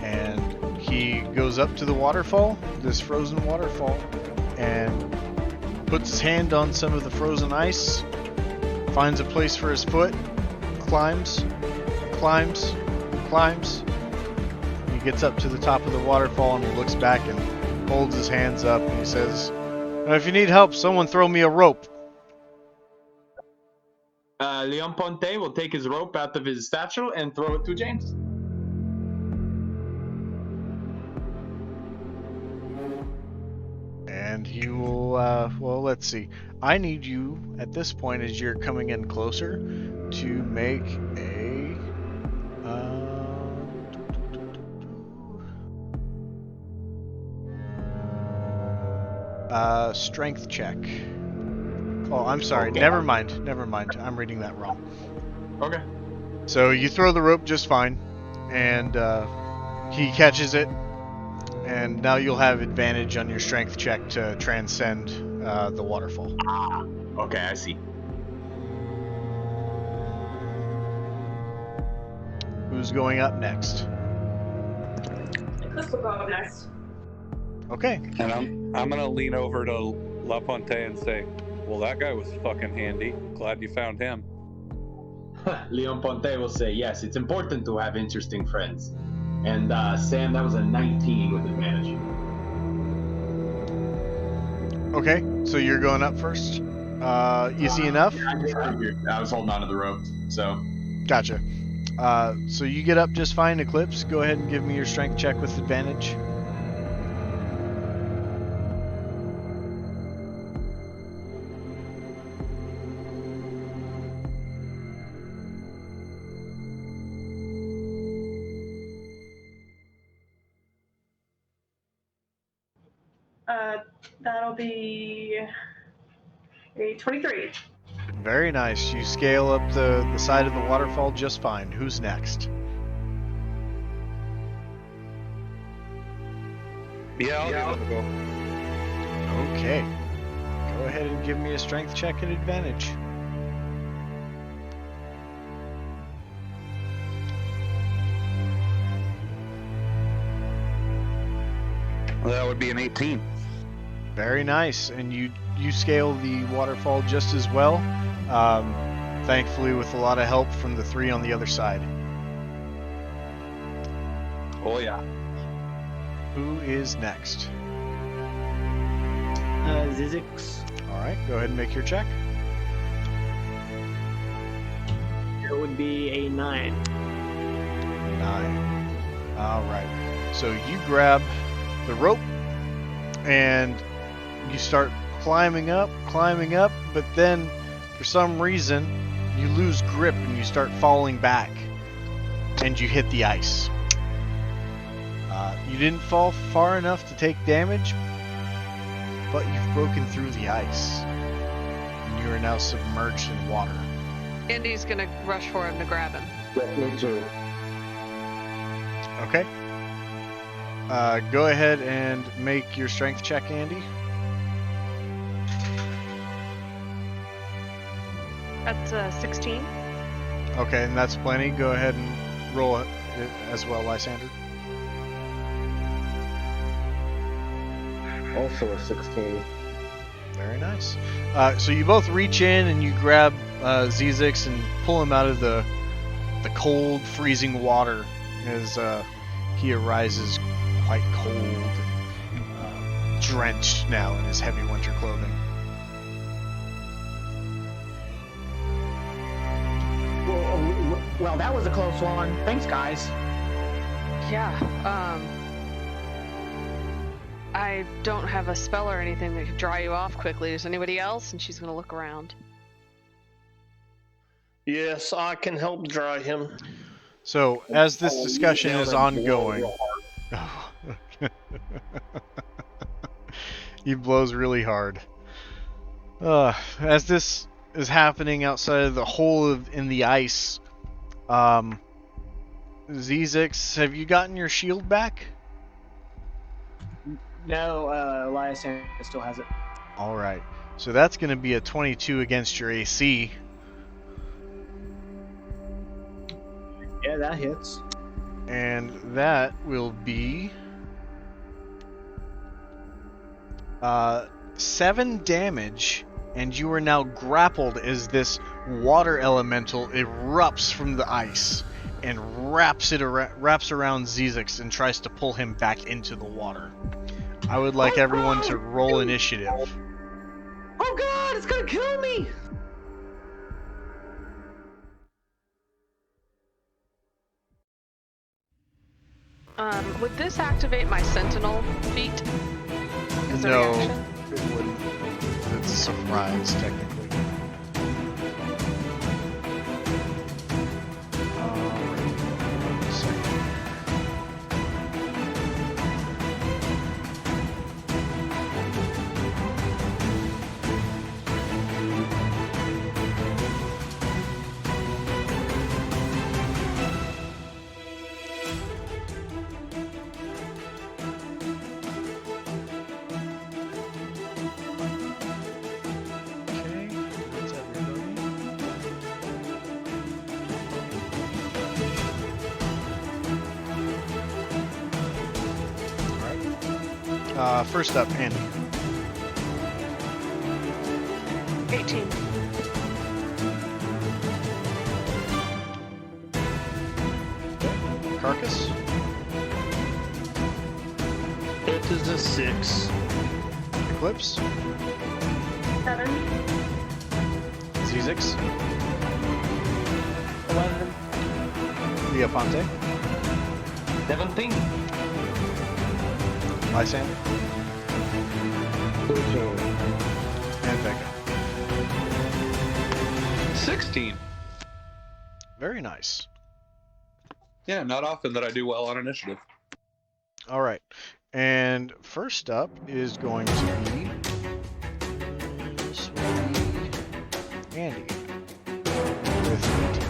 And he goes up to the waterfall, this frozen waterfall, and puts his hand on some of the frozen ice, finds a place for his foot, climbs. He gets up to the top of the waterfall and he looks back and holds his hands up and he says, "If you need help, someone throw me a rope." Leon Ponte will take his rope out of his satchel and throw it to James. And he will, let's see. I need you, at this point, as you're coming in closer, to make a strength check. Oh, I'm sorry. Okay. Never mind. I'm reading that wrong. Okay. So you throw the rope just fine, and he catches it, and now you'll have advantage on your strength check to transcend the waterfall. Okay, I see. Who's going up next? This will go up next. Okay. And I'm gonna lean over to La Ponte and say, "Well, that guy was fucking handy. Glad you found him." Leon Ponte will say, "Yes, it's important to have interesting friends." And Sam, that was a 19 with advantage. Okay, so you're going up first? Easy enough? I was holding onto the rope, so. Gotcha. So you get up just fine, Eclipse. Go ahead and give me your strength check with advantage. That'll be a 23. Very nice. You scale up the side of the waterfall just fine. Who's next? Yeah, I'll give it a go. Okay. Go ahead and give me a strength check at advantage. Well, that would be an 18. Very nice. And you scale the waterfall just as well. Thankfully, with a lot of help from the three on the other side. Oh, yeah. Who is next? Zizix. All right. Go ahead and make your check. It would be a 9. 9. All right. So you grab the rope and you start climbing up, but then for some reason you lose grip and you start falling back and you hit the ice. You didn't fall far enough to take damage, but you've broken through the ice and you are now submerged in water. Andy's gonna rush for him to grab him. Yeah, me too. Okay. Go ahead and make your strength check, Andy. That's 16. Okay, and that's plenty. Go ahead and roll it as well, Lysander. Also a 16. Very nice. So you both reach in and you grab Zizix and pull him out of the cold, freezing water as he arises quite cold and drenched now in his heavy winter clothing. Well, that was a close one. Thanks, guys. Yeah, I don't have a spell or anything that could dry you off quickly. Is anybody else? And she's gonna look around. Yes, I can help dry him. So as this discussion is ongoing, he blows really hard. As this is happening outside of the hole in the ice, Zizix, have you gotten your shield back? No, Lysander still has it. All right. So that's going to be a 22 against your AC. Yeah, that hits. And that will be 7 damage, and you are now grappled as this water elemental erupts from the ice and wraps around Zizix and tries to pull him back into the water. I would like everyone to roll initiative. Oh god, it's gonna kill me! Would this activate my sentinel feat? As a No, reaction? it wouldn't. It's a surprise, technically. One second. Okay, that's everybody. Alright. First up, Andy. 18. Carcass. It is a 6. Eclipse. 7. Zizix. 11. Leoponte. 17. Lysander. 13. And Vega. 16. Very nice. Yeah, not often that I do well on initiative. All right. And first up is going to be Andy with 18.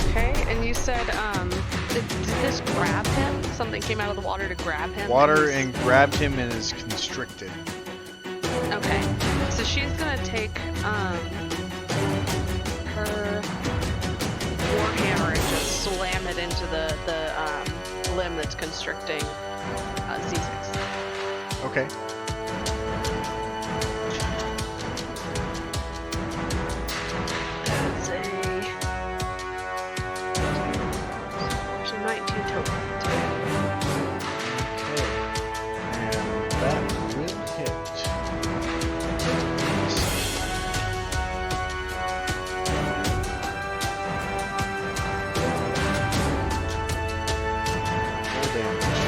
Okay, and you said, did this grab him? Something came out of the water to grab him? Water and grabbed him and is constricted. Okay, so she's gonna take, her warhammer and just slam it into the limb that's constricting, C6. Okay. That's a 19 total. And that will hit. Full damage.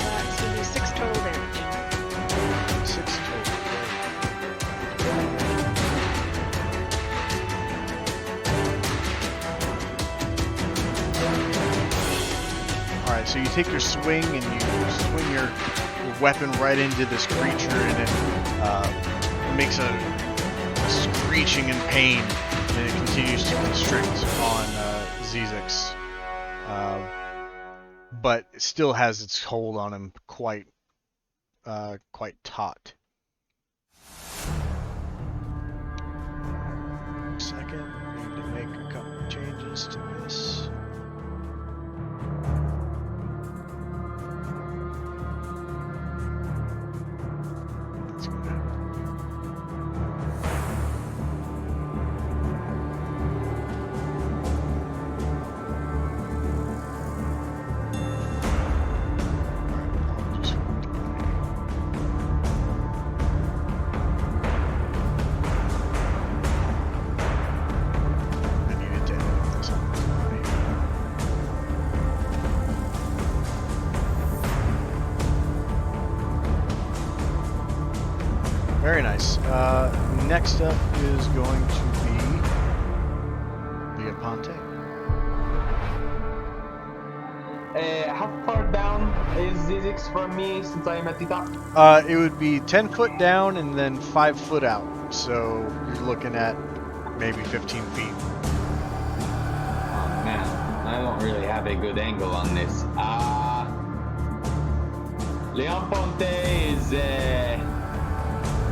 That's gonna be 6 total damage. 6 total. Alright, so you take your swing and you swing your weapon right into this creature and it makes a screeching in pain and it continues to constrict on Zizix. But it still has its hold on him quite taut. Second, we need to make a couple of changes to this. That's gonna happen. Alright, I'll just I needed to edit this on the fly. Very nice. Next up is going to be Leoponte. How far down is Zizix from me since I am at the top? It would be 10 foot down and then 5 foot out. So you're looking at maybe 15 feet. Oh man, I don't really have a good angle on this. Leon Ponte is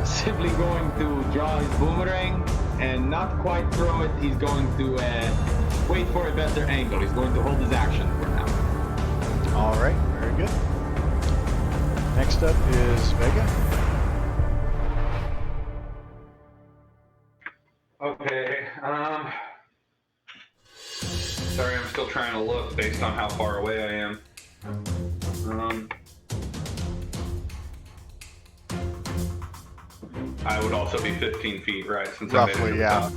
simply going to draw his boomerang and not quite throw it. He's going to wait for a better angle. He's going to hold his action for now. All right, very good. Next up is Vega. Okay. Sorry, I'm still trying to look based on how far away I am. I would also be 15 feet, right? Since I made it to Roughly, the yeah. top.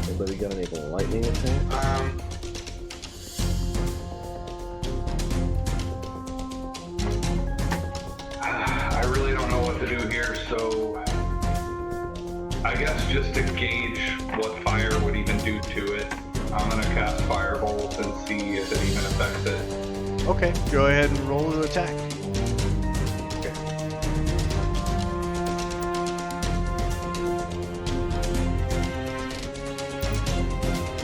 Anybody got any lightning attack? I really don't know what to do here, so I guess just to gauge what fire would even do to it, I'm gonna cast Firebolt and see if it even affects it. Okay, go ahead and roll to attack.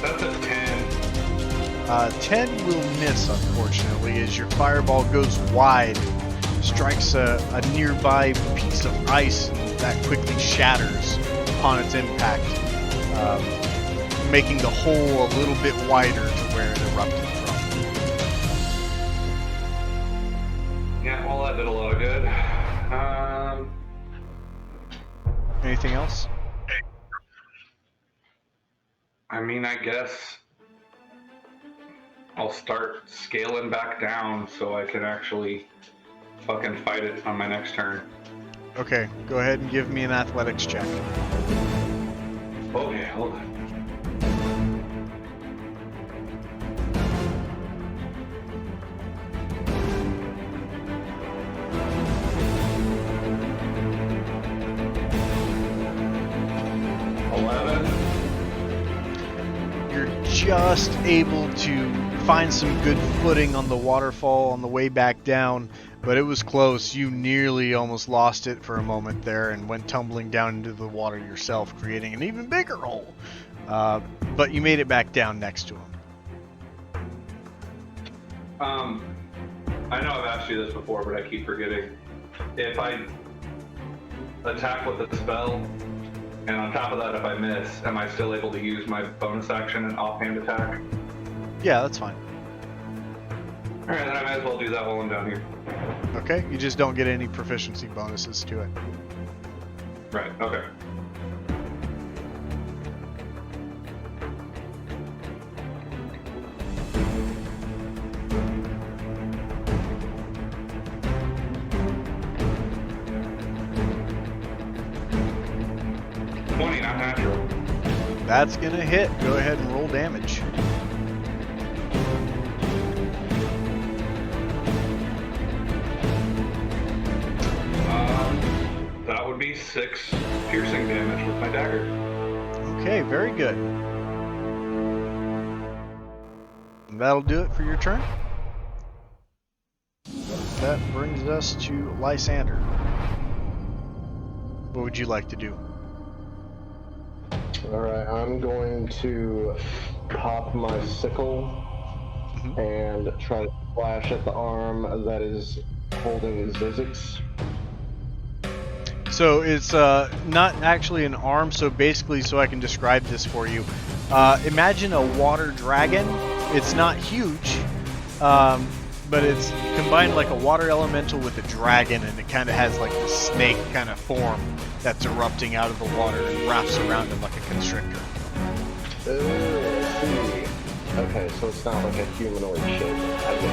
That's a 10. 10 will miss, unfortunately, as your fireball goes wide strikes a nearby piece of ice that quickly shatters upon its impact, making the hole a little bit wider to where it erupted from. Yeah, well, that did a lot of good. Anything else? I mean, I guess I'll start scaling back down so I can actually fucking fight it on my next turn. Okay, go ahead and give me an athletics check. Okay, hold on. Just able to find some good footing on the waterfall on the way back down, but it was close. You nearly almost lost it for a moment there and went tumbling down into the water yourself, creating an even bigger hole. But you made it back down next to him. I know I've asked you this before, but I keep forgetting. If I attack with a spell, and on top of that, if I miss, am I still able to use my bonus action and offhand attack? Yeah, that's fine. Alright, then I might as well do that while I'm down here. Okay, you just don't get any proficiency bonuses to it. Right, okay. Not natural. That's gonna hit. Go ahead and roll damage. That would be 6 piercing damage with my dagger. Okay, very good. And that'll do it for your turn. That brings us to Lysander. What would you like to do? Alright, I'm going to pop my sickle and try to slash at the arm that is holding Zizix. So it's not actually an arm, so basically, so I can describe this for you, imagine a water dragon. It's not huge, but it's combined like a water elemental with a dragon, and it kind of has like this snake kind of form that's erupting out of the water and wraps around it like a constrictor. Okay, so it's not like a humanoid shape.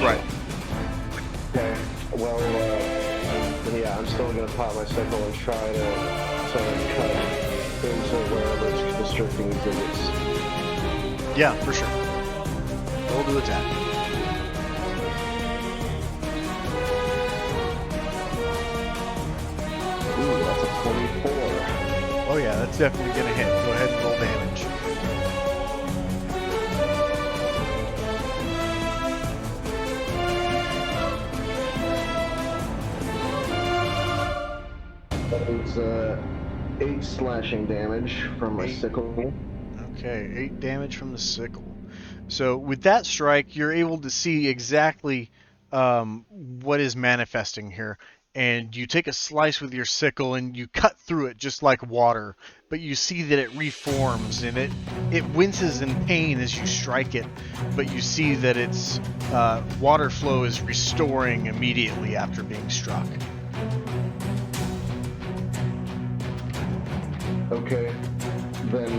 Right. Okay, well, yeah, I'm still gonna pop my sickle and try to cut into wherever it's constricting Zizix. Yeah, for sure. Roll to attack. Ooh, that's a 24. Oh yeah, that's definitely gonna hit. Go ahead and roll damage. That was 8 slashing damage from my sickle. Okay, 8 damage from the sickle. So with that strike, you're able to see exactly what is manifesting here. And you take a slice with your sickle and you cut through it just like water, but you see that it reforms and it winces in pain as you strike it, but you see that its water flow is restoring immediately after being struck. Okay, then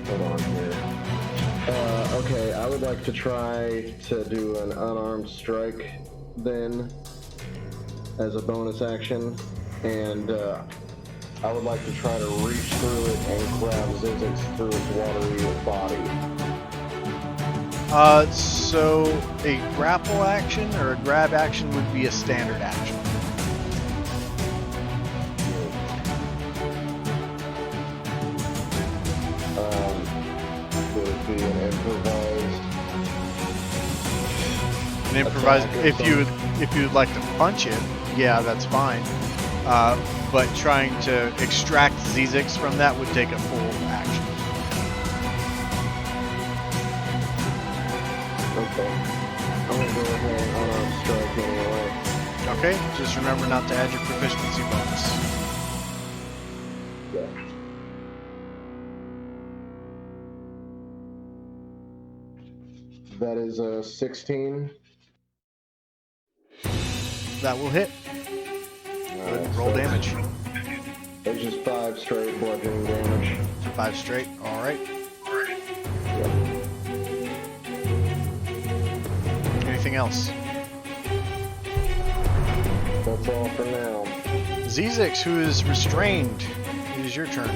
hold on here. Okay, I would like to try to do an unarmed strike then as a bonus action, and I would like to try to reach through it and grab Zizix through its watery body. So a grapple action or a grab action would be a standard action. Would it be an improvised? An improvised. If you would like to punch it, yeah, that's fine. But trying to extract Zizix from that would take a full action. Okay. I'm gonna go ahead and unarmed strike anyway. Okay, just remember not to add your proficiency bonus. Yeah. That is a 16. That will hit. Roll damage. It's just 5 straight bludgeoning damage. 5 straight. All right. Yep. Anything else? That's all for now. Zizix, who is restrained, it is your turn.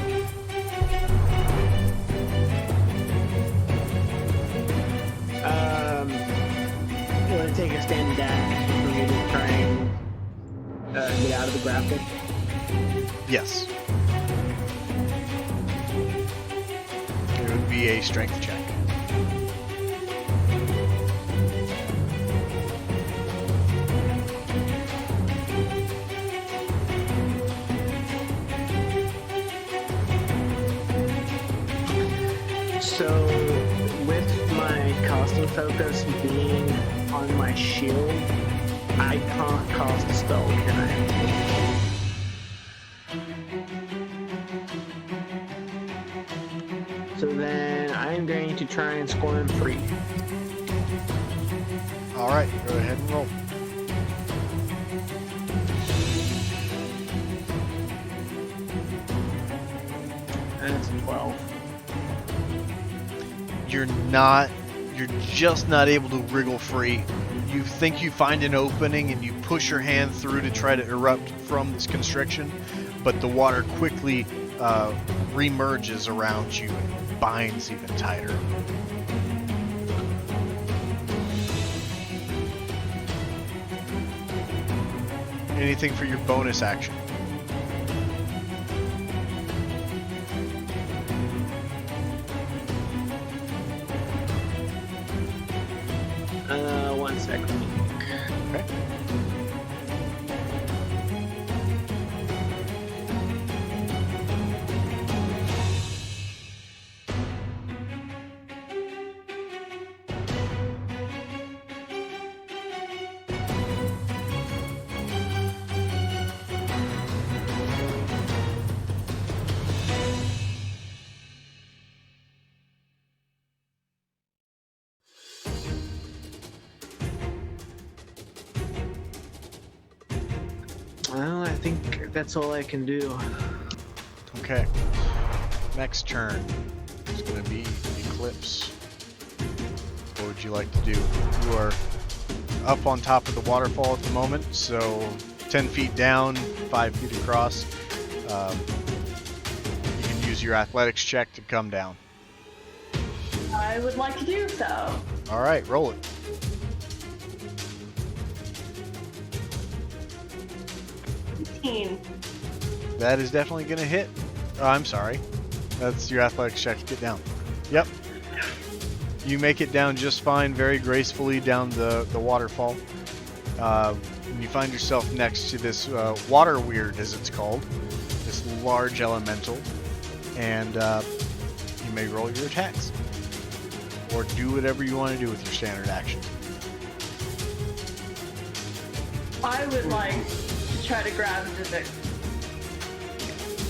You want to take a standing dash for me to try and get out of the grapple? Yes. It would be a strength check. So, with my casting focus being on my shield, I can't cast a spell, can I? So then I'm going to try and score him free. All right, go ahead and roll. That's 12. You're just not able to wriggle free. You think you find an opening and you push your hand through to try to erupt from this constriction, but the water quickly remerges around you and binds even tighter. Anything for your bonus action? One second. Okay. Well, I think that's all I can do. Okay. Next turn is going to be Eclipse. What would you like to do? You are up on top of the waterfall at the moment, so 10 feet down, 5 feet across. You can use your athletics check to come down. I would like to do so. All right, roll it. That is definitely going to hit. Oh, I'm sorry. That's your athletics check to get down. Yep. You make it down just fine, very gracefully down the waterfall. You find yourself next to this water weird, as it's called, this large elemental, and you may roll your attacks. Or do whatever you want to do with your standard action. I would like to try to grab Zizix.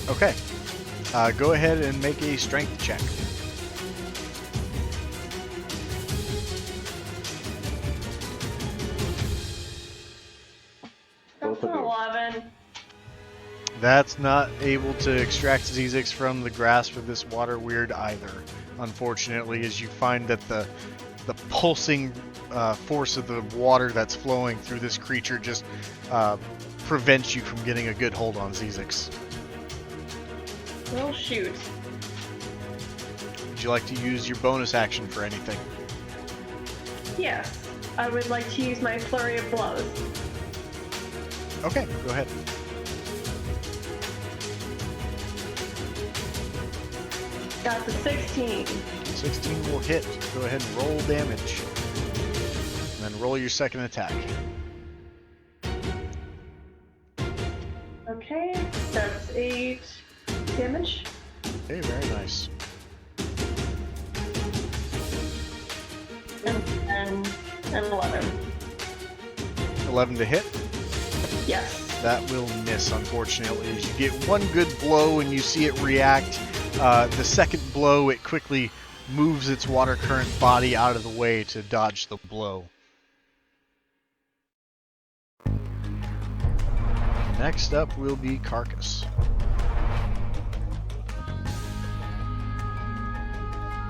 Okay. Go ahead and make a strength check. That's an 11. That's not able to extract Zizix from the grasp of this water weird either, unfortunately, as you find that the pulsing force of the water that's flowing through this creature just prevents you from getting a good hold on Zizix. Well, shoot. Would you like to use your bonus action for anything? Yes, I would like to use my flurry of blows. Okay, go ahead. That's a 16. 16 will hit. Go ahead and roll damage. And then roll your second attack. Okay, that's 8 damage. Okay, very nice. And 11. 11 to hit. Yes. That will miss, unfortunately. As you get one good blow and you see it react, the second blow, it quickly moves its water current body out of the way to dodge the blow. Next up will be Carcass.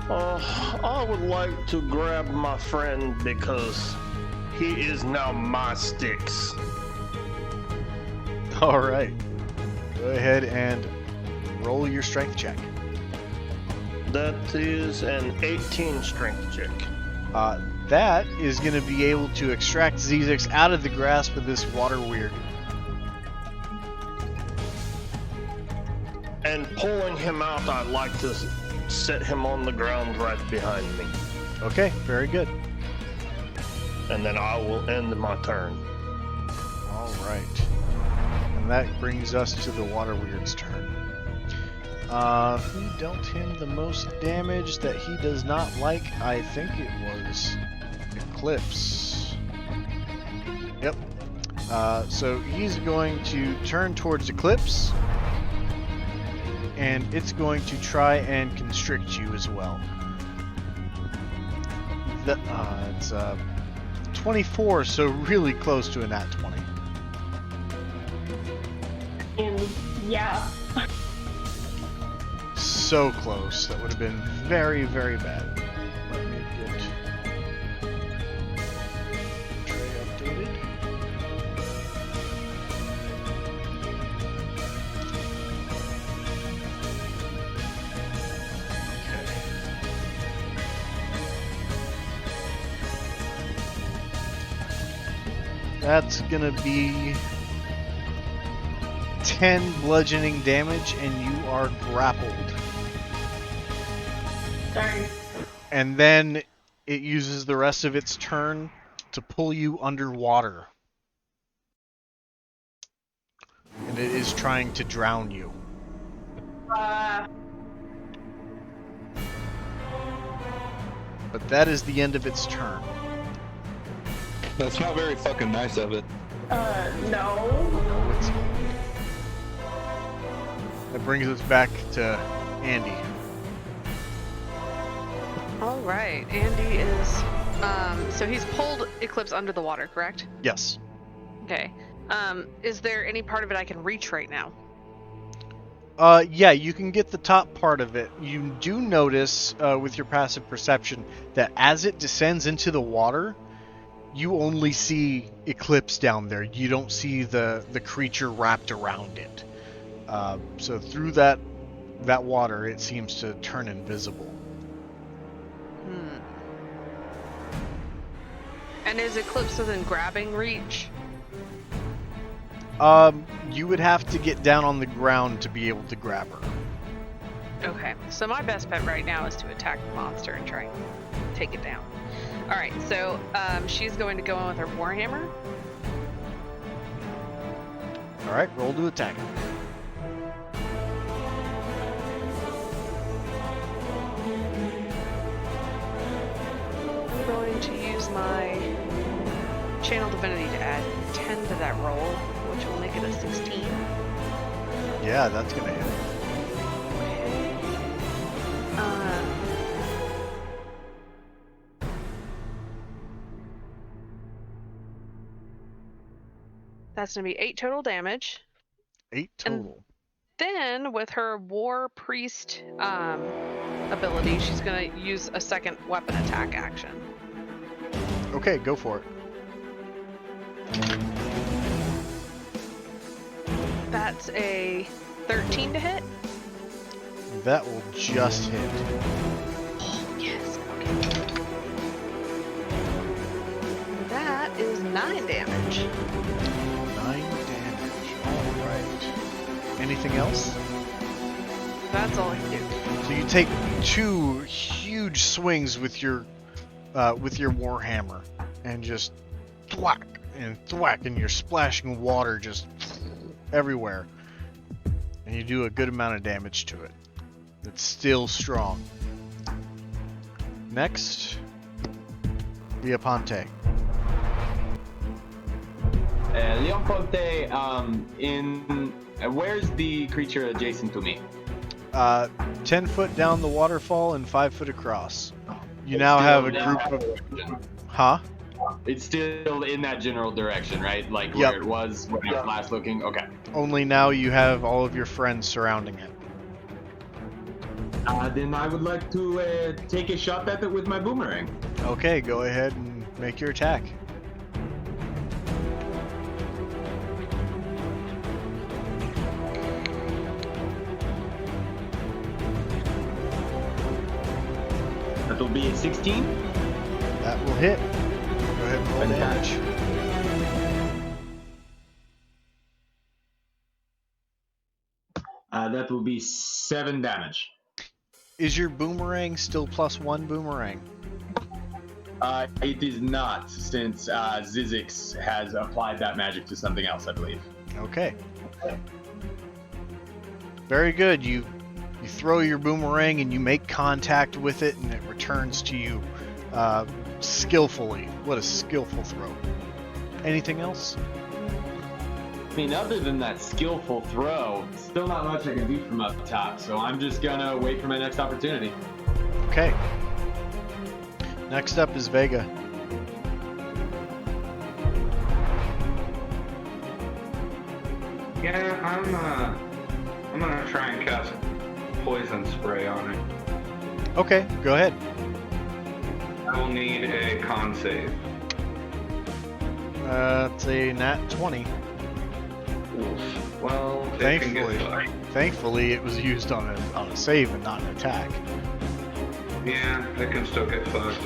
I would like to grab my friend because he is now my sticks. All right. Go ahead and roll your strength check. That is an 18 strength check. That is going to be able to extract Zezix out of the grasp of this water weird. And pulling him out, I'd like to set him on the ground right behind me. Okay, very good. And then I will end my turn. All right. And that brings us to the water weird's turn. Who dealt him the most damage that he does not like? I think it was Eclipse. Yep. So he's going to turn towards Eclipse, and it's going to try and constrict you as well. It's 24, so really close to a nat 20. And yeah. So close. That would have been very, very bad. Let me get tray updated. Okay. That's gonna be 10 bludgeoning damage, and you are grappled. Darn. And then it uses the rest of its turn to pull you underwater. And it is trying to drown you. But that is the end of its turn. That's not very fucking nice of it. No. No, it's not. That brings us back to Andy. All right, Andy is. So he's pulled Eclipse under the water, correct? Yes. Okay. Is there any part of it I can reach right now? Yeah, you can get the top part of it. You do notice with your passive perception that as it descends into the water, you only see Eclipse down there. You don't see the creature wrapped around it. So through that water, it seems to turn invisible. And is Eclipse within grabbing reach? You would have to get down on the ground to be able to grab her. Okay, so my best bet right now is to attack the monster and try and take it down. Alright, so she's going to go in with her Warhammer. Alright, roll to attack. I'm going to use my Channel Divinity to add 10 to that roll, which will make it a 16. Yeah, that's gonna hit. That's going to be 8 total damage. 8 total. Then, with her War Priest ability, she's going to use a second weapon attack action. Okay, go for it. That's a 13 to hit. That will just hit. Oh, yes. Okay. That is 9 damage. 9 damage. Alright. Anything else? That's all I can do. So you take 2 huge swings with your warhammer, and just thwack, and you're splashing water just everywhere. and you do a good amount of damage to it. It's still strong. Next, Leoponte. Leoponte, where's the creature adjacent to me? 10 foot down the waterfall and 5 foot across. You now have a group of... Huh? It's still in that general direction, right? Like Yep. where it was when I was last looking? Okay. Only now you have all of your friends surrounding it. Then I would like to take a shot at it with my boomerang. Okay, go ahead and make your attack. That will be a 16. That will hit. Go ahead and roll damage. That will be 7 damage. Is your boomerang still +1 boomerang? It is not, since Zizix has applied that magic to something else, I believe. Okay. Very good. You throw your boomerang and you make contact with it, and it returns to you skillfully. What a skillful throw. Anything else? I mean, other than that skillful throw, still not much I can do from up top, so I'm just gonna wait for my next opportunity. Okay. Next up is Vega. Yeah, I'm gonna try and cast poison spray on it. Okay, go ahead. I will need a con save. It's a nat 20. Oof. Well, it can get fucked. Thankfully, it was used on a save and not an attack. Yeah, it can still get fucked.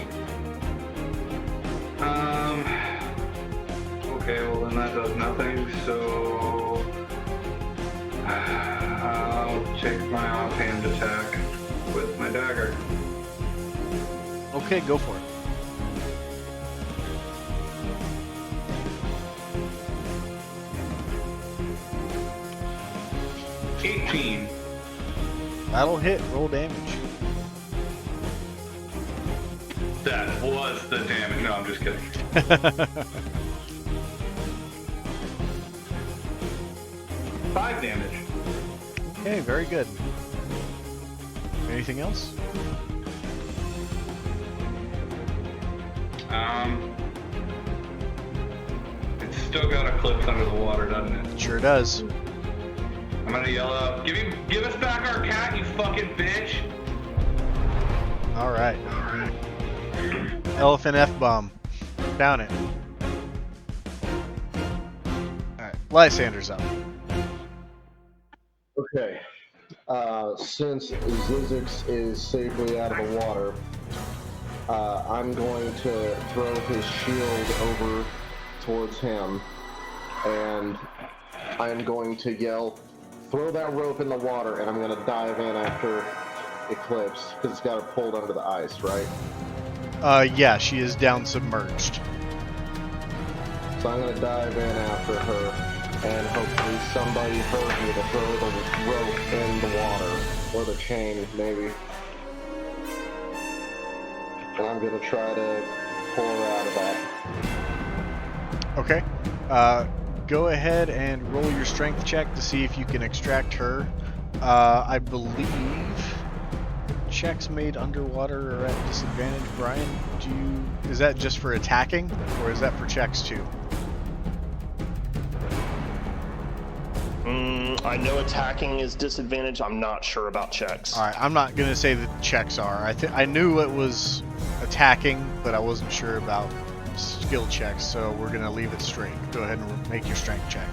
Okay, well then that does nothing, so I'll take my offhand attack with my dagger. Okay, go for it. That'll hit. Roll damage. That was the damage. No, I'm just kidding. 5 damage. Okay, very good. Anything else? It's still got Eclipse under the water, doesn't it? Sure does. I'm gonna yell out, give us back our cat, you fucking bitch! All right. Elephant F-bomb. Down it. All right. Lysander's up. Okay. Since Zizix is safely out of the water, I'm going to throw his shield over towards him, and I'm going to yell, throw that rope in the water, and I'm going to dive in after Eclipse, because it's got her pulled under the ice, right? Yeah, she is down submerged. So I'm going to dive in after her, and hopefully somebody heard me to throw the rope in the water, or the chain, maybe. And I'm going to try to pull her out of that. Okay. Go ahead and roll your strength check to see if you can extract her. I believe checks made underwater are at disadvantage. Brian, is that just for attacking, or is that for checks too? I know attacking is disadvantage. I'm not sure about checks. All right, I'm not gonna say that checks are. I knew it was attacking, but I wasn't sure about skill checks, so we're gonna leave it straight. Go ahead and make your strength check.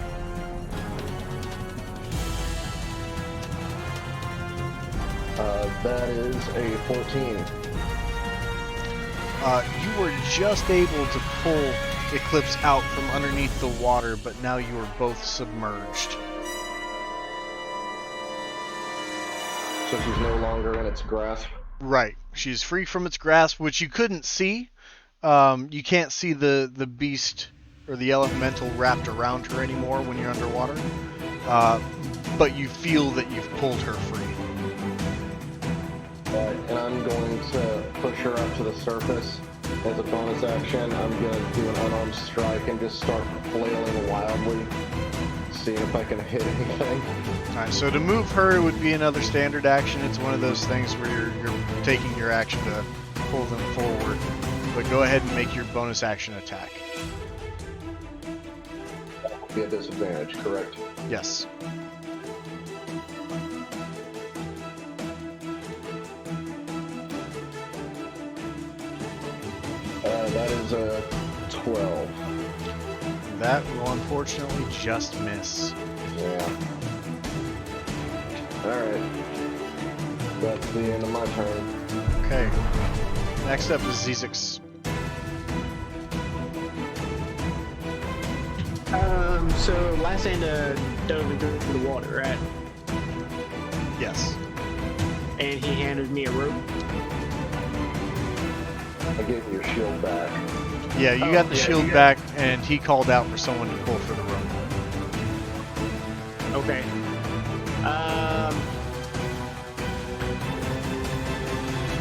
That is a 14. You were just able to pull Eclipse out from underneath the water, but now you are both submerged. So she's no longer in its grasp? Right. She's free from its grasp, which you couldn't see. You can't see the beast or the elemental wrapped around her anymore when you're underwater. but you feel that you've pulled her free. And I'm going to push her up to the surface. As a bonus action, I'm going to do an unarmed strike and just start flailing wildly, seeing if I can hit anything. Alright, so to move her would be another standard action. It's one of those things where you're taking your action to pull them forward. But go ahead and make your bonus action attack. That will be a disadvantage, correct? Yes. That is a 12. That will unfortunately just miss. Yeah. Alright. That's the end of my turn. Okay. Next up is Zizix. So Lysander dove into the water, right? Yes. And he handed me a rope. I gave you your shield back. Yeah, you got the shield back, and he called out for someone to pull for the rope. Okay.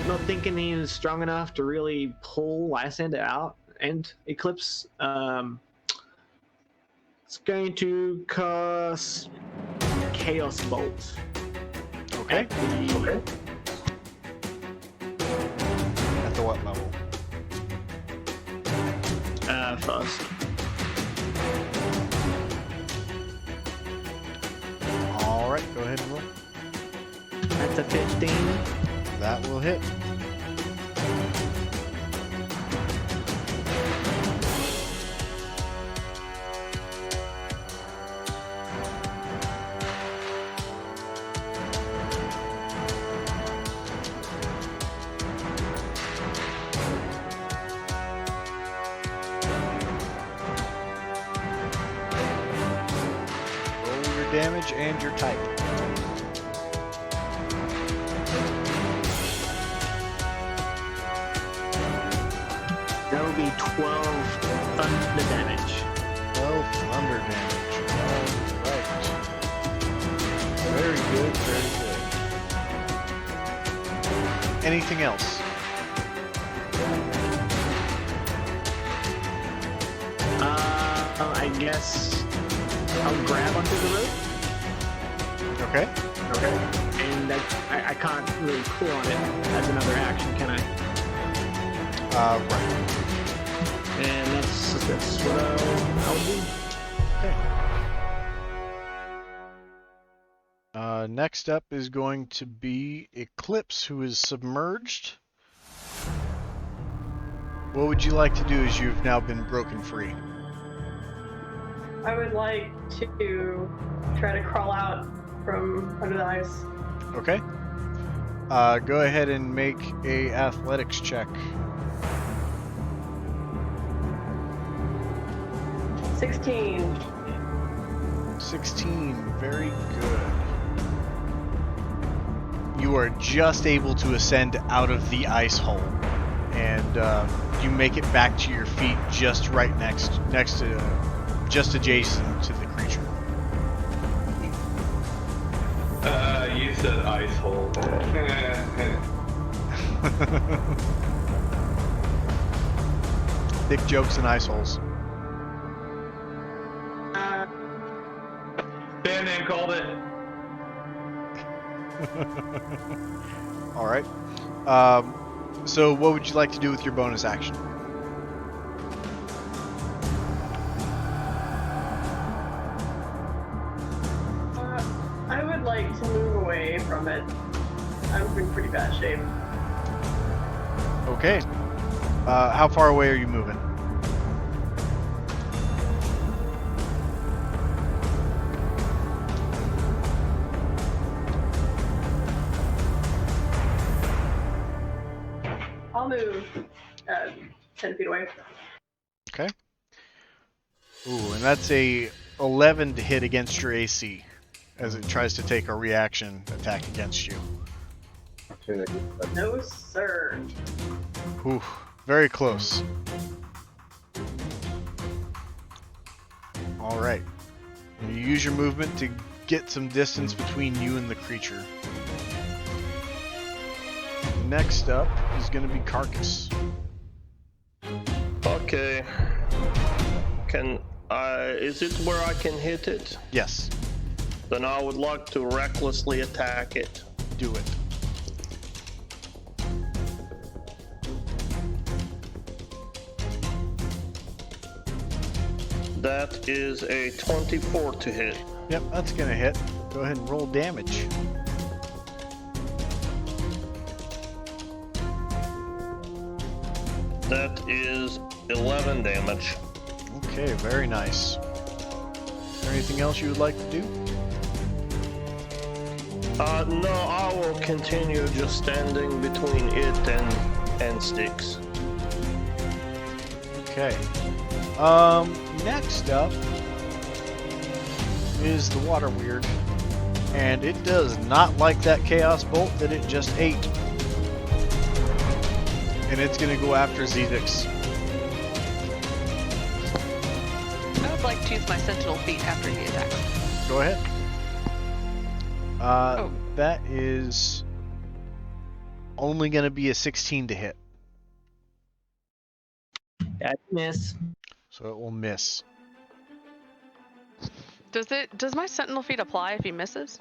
Not thinking he is strong enough to really pull Lysander out and Eclipse. It's going to cast Chaos Bolt. Okay. At the At the what level? first. Alright, go ahead and roll. That's a 15. That will hit. Roll your damage and your type. That would be 12 thunder damage. 12 thunder damage. Alright. Very good, very good. Anything else? I guess I'll grab onto the rope. Okay. And I can't really pull on it as another action, can I? Right. And that's what I'll do. Next up is going to be Eclipse, who is submerged. What would you like to do as you've now been broken free? I would like to try to crawl out from under the ice. Okay. Go ahead and make a athletics check. 16. 16, very good. You are just able to ascend out of the ice hole, and you make it back to your feet just right next to, just adjacent to the creature. You said ice hole. Dick jokes and ice holes. Band name called it. All right. So what would you like to do with your bonus action? I would like to move away from it. I'm in pretty bad shape. Okay. How far away are you moving? I'll move 10 feet away. Okay. Ooh, and that's a 11 to hit against your AC, as it tries to take a reaction attack against you. No, sir. Ooh, very close. All right. You use your movement to get some distance between you and the creature. Next up is going to be Carcass. Okay. Is it where I can hit it? Yes, Then I would like to recklessly attack it. do it. That is a 24 to hit. Yep, that's going to hit. Go ahead and roll damage. That is 11 damage. Okay, very nice. Is there anything else you would like to do? No, I will continue just standing between it and sticks. Okay. Next up is the water weird. And it does not like that chaos bolt that it just ate. And it's gonna go after Zedix. I would like to use my sentinel feet after he attacks. Go ahead. That is only gonna be a 16 to hit. That miss. So it will miss. Does my sentinel feet apply if he misses?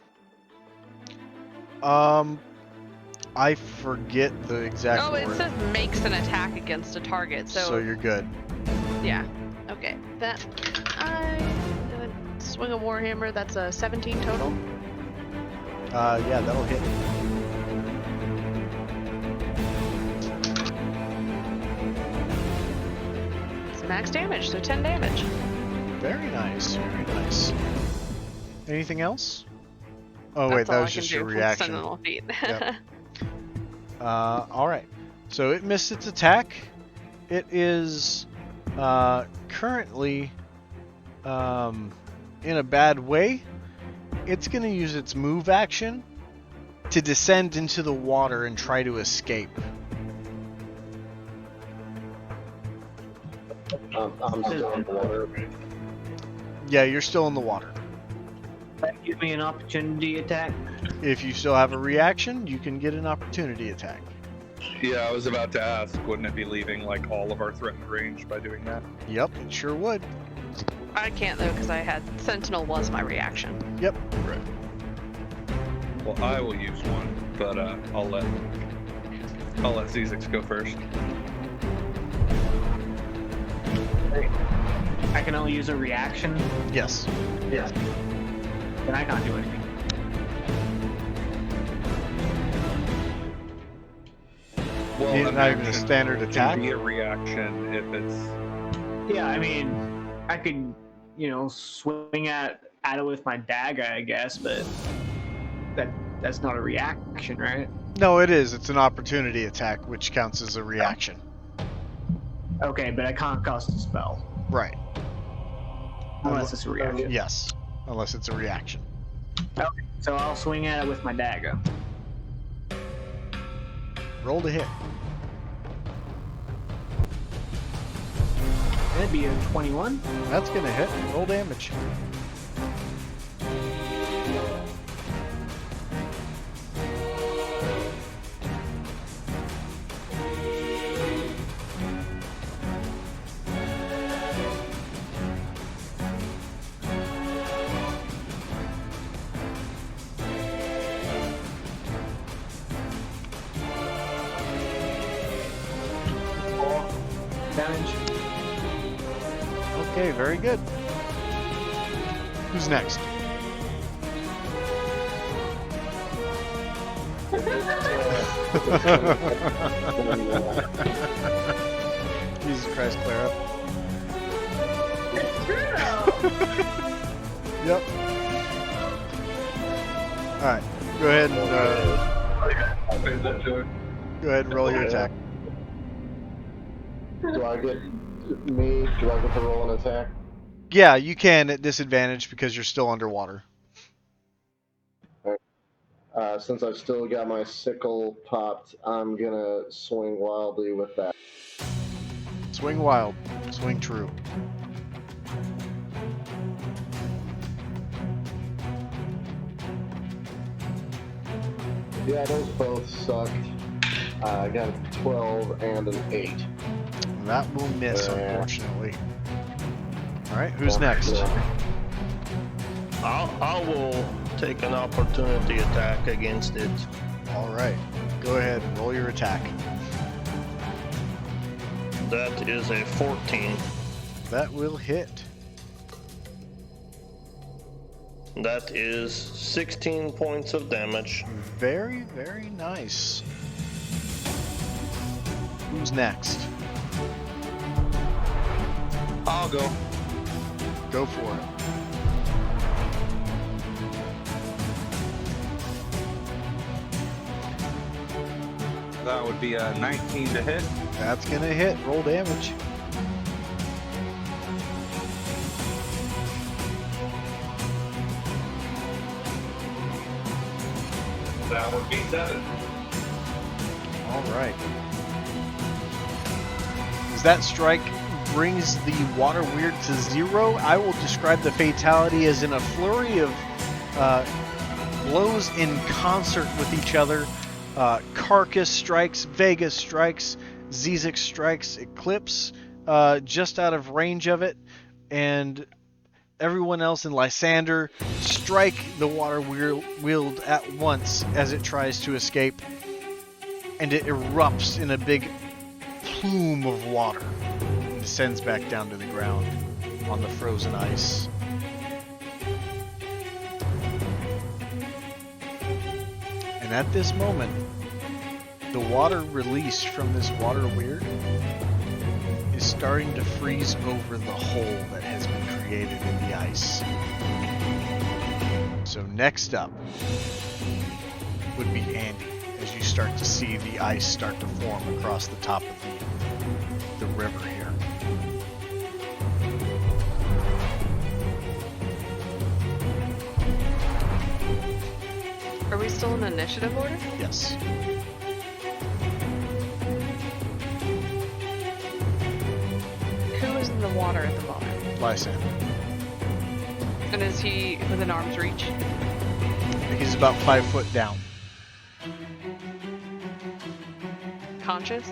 I forget the exact Oh, it word. says makes an attack against a target, So you're good. yeah. Okay. That I swing a warhammer. That's a 17 total. Yeah, that'll hit. It's max damage, so 10 damage. Very nice. Very nice. Anything else? Oh wait, That's all that I was can just do your from reaction. sentinel feet. Yep. Alright. So it missed its attack. It is currently in a bad way. It's going to use its move action to descend into the water and try to escape. I'm still in the water. Yeah, you're still in the water. That gives me an opportunity attack. If you still have a reaction, you can get an opportunity attack. Yeah, I was about to ask, wouldn't it be leaving like all of our threatened range by doing that? Yep, it sure would. I can't though because I had sentinel was my reaction. Yep. Right. Well, I will use one, but I'll let Zizix go first. I can only use a reaction. Yes. Yeah. Then I can't do anything. Well, It's not even a standard can attack. be a reaction if it's. Yeah, I mean, I could, swing at it with my dagger, I guess, but that's not a reaction, right? No, it is. It's an opportunity attack, which counts as a reaction. Okay, but I can't cast a spell Right. unless it's a reaction. Yes. Unless it's a reaction. Okay, so I'll swing at it with my dagger. Roll to hit. That'd be a 21. That's going to hit. Roll damage. Damage. Okay, very good. Who's next? Jesus Christ, Clara. It's true though. Yep. Alright, go ahead and go ahead and roll your attack. Do I get to roll an attack? Yeah, you can at disadvantage because you're still underwater. Since I've still got my sickle popped, I'm gonna swing wildly with that. Swing wild. Swing true. Yeah, those both sucked. I got a 12 and an 8. That will miss, unfortunately. All right, who's Yeah, next? yeah. I will take an opportunity attack against it. All right, go ahead and roll your attack. That is a 14. That will hit. That is 16 points of damage. Very, very nice. Who's next? I'll go. Go for it. That would be a 19 to hit. That's gonna hit. Roll damage. That would be 7. All right. As that strike brings the water weird to 0, I will describe the fatality as in a flurry of blows in concert with each other. Carcass strikes, Vega strikes, Zizek strikes, Eclipse just out of range of it, and everyone else in Lysander strike the water wheel at once as it tries to escape, and it erupts in a big plume of water and descends back down to the ground on the frozen ice. And at this moment, the water released from this water weird is starting to freeze over the hole that has been created in the ice. So next up would be Andy, as you start to see the ice start to form across the top of the river here. Are we still in initiative order? Yes. Who is in the water at the moment? Lysander. And is he within arm's reach? He's about 5 foot down. Conscious?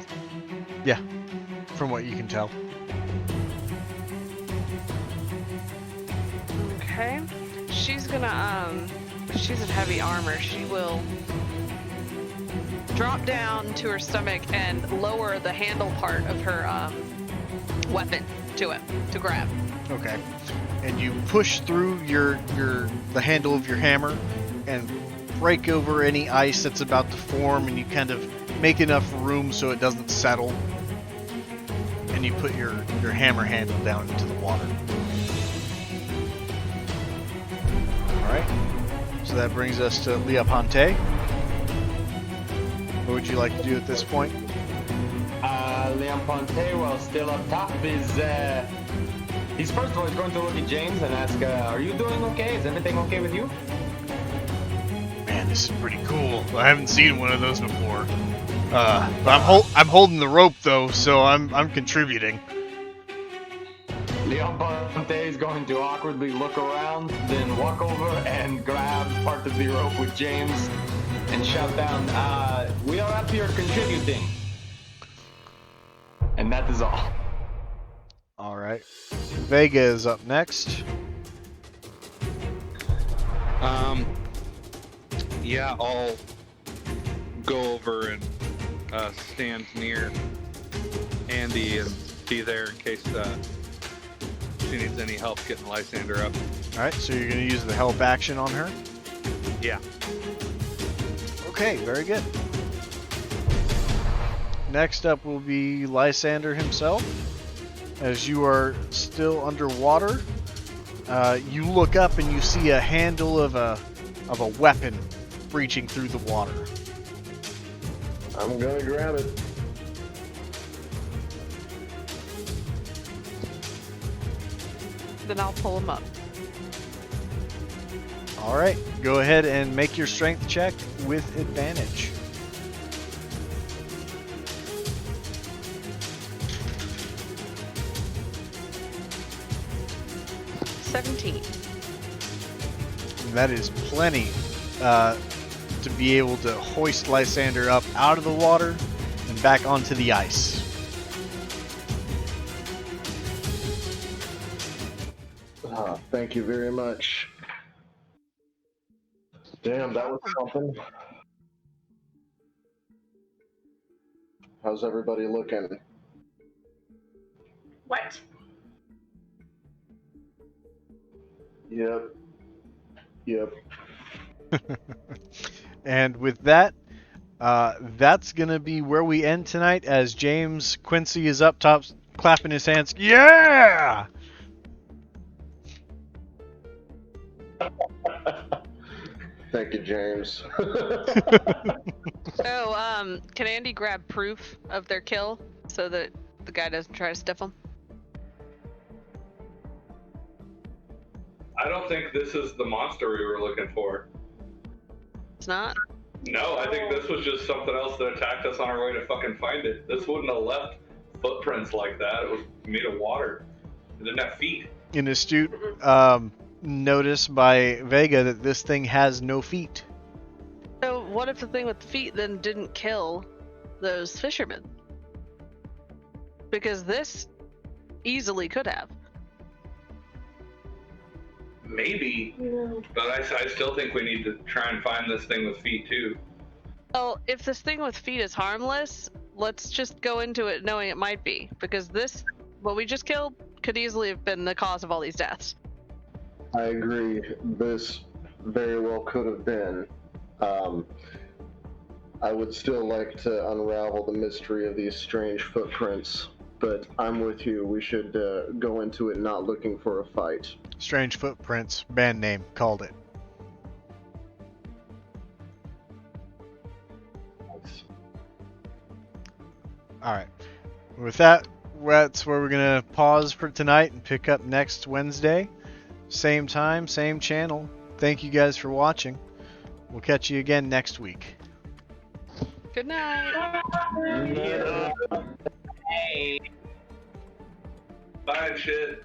Yeah, from what you can tell. Okay. She's gonna, she's in heavy armor. She will drop down to her stomach and lower the handle part of her weapon to him to grab. Okay. And you push through the handle of your hammer and break over any ice that's about to form, and you kind of make enough room so it doesn't settle. And you put your hammer handle down into the water. Alright. So that brings us to Leoponte. What would you like to do at this point? Leon Ponte, while still up top, is he's first of all going to look at James and ask, "Are you doing okay? Is everything okay with you?" Man, this is pretty cool. I haven't seen one of those before. But I'm holding the rope though, so I'm contributing. Leon Ponte is going to awkwardly look around, then walk over and grab part of the rope with James and shout down, "We are up here contributing." And that is all. All right. Vega is up next. Yeah, I'll go over and stand near Andy and be there in case she needs any help getting Lysander up. All right, so you're going to use the help action on her? Yeah. Okay, very good. Next up will be Lysander himself. As you are still underwater, you look up and you see a handle of a weapon breaching through the water. I'm gonna grab it. Then I'll pull him up. All right, go ahead and make your strength check with advantage. $17. That is plenty. to be able to hoist Lysander up out of the water and back onto the ice. Thank you very much. Damn, that was something. How's everybody looking? What? Yep. And with that, that's going to be where we end tonight as James Quincy is up top clapping his hands. Yeah! Thank you, James. So, can Andy grab proof of their kill so that the guy doesn't try to stiff him? I don't think this is the monster we were looking for. It's not? No, I think this was just something else that attacked us on our way to fucking find it. This wouldn't have left footprints like that. It was made of water. It didn't have feet. An astute notice by Vega that this thing has no feet. So, what if the thing with the feet then didn't kill those fishermen? Because this easily could have. Maybe, but I still think we need to try and find this thing with feet too. Oh, if this thing with feet is harmless, let's just go into it knowing it might be. Because this, what we just killed, could easily have been the cause of all these deaths. I agree. This very well could have been. I would still like to unravel the mystery of these strange footprints, but I'm with you. We should go into it not looking for a fight. Strange Footprints, band name, called it. Alright. With that, that's where we're going to pause for tonight and pick up next Wednesday. Same time, same channel. Thank you guys for watching. We'll catch you again next week. Good night. Hey. Bye and shit.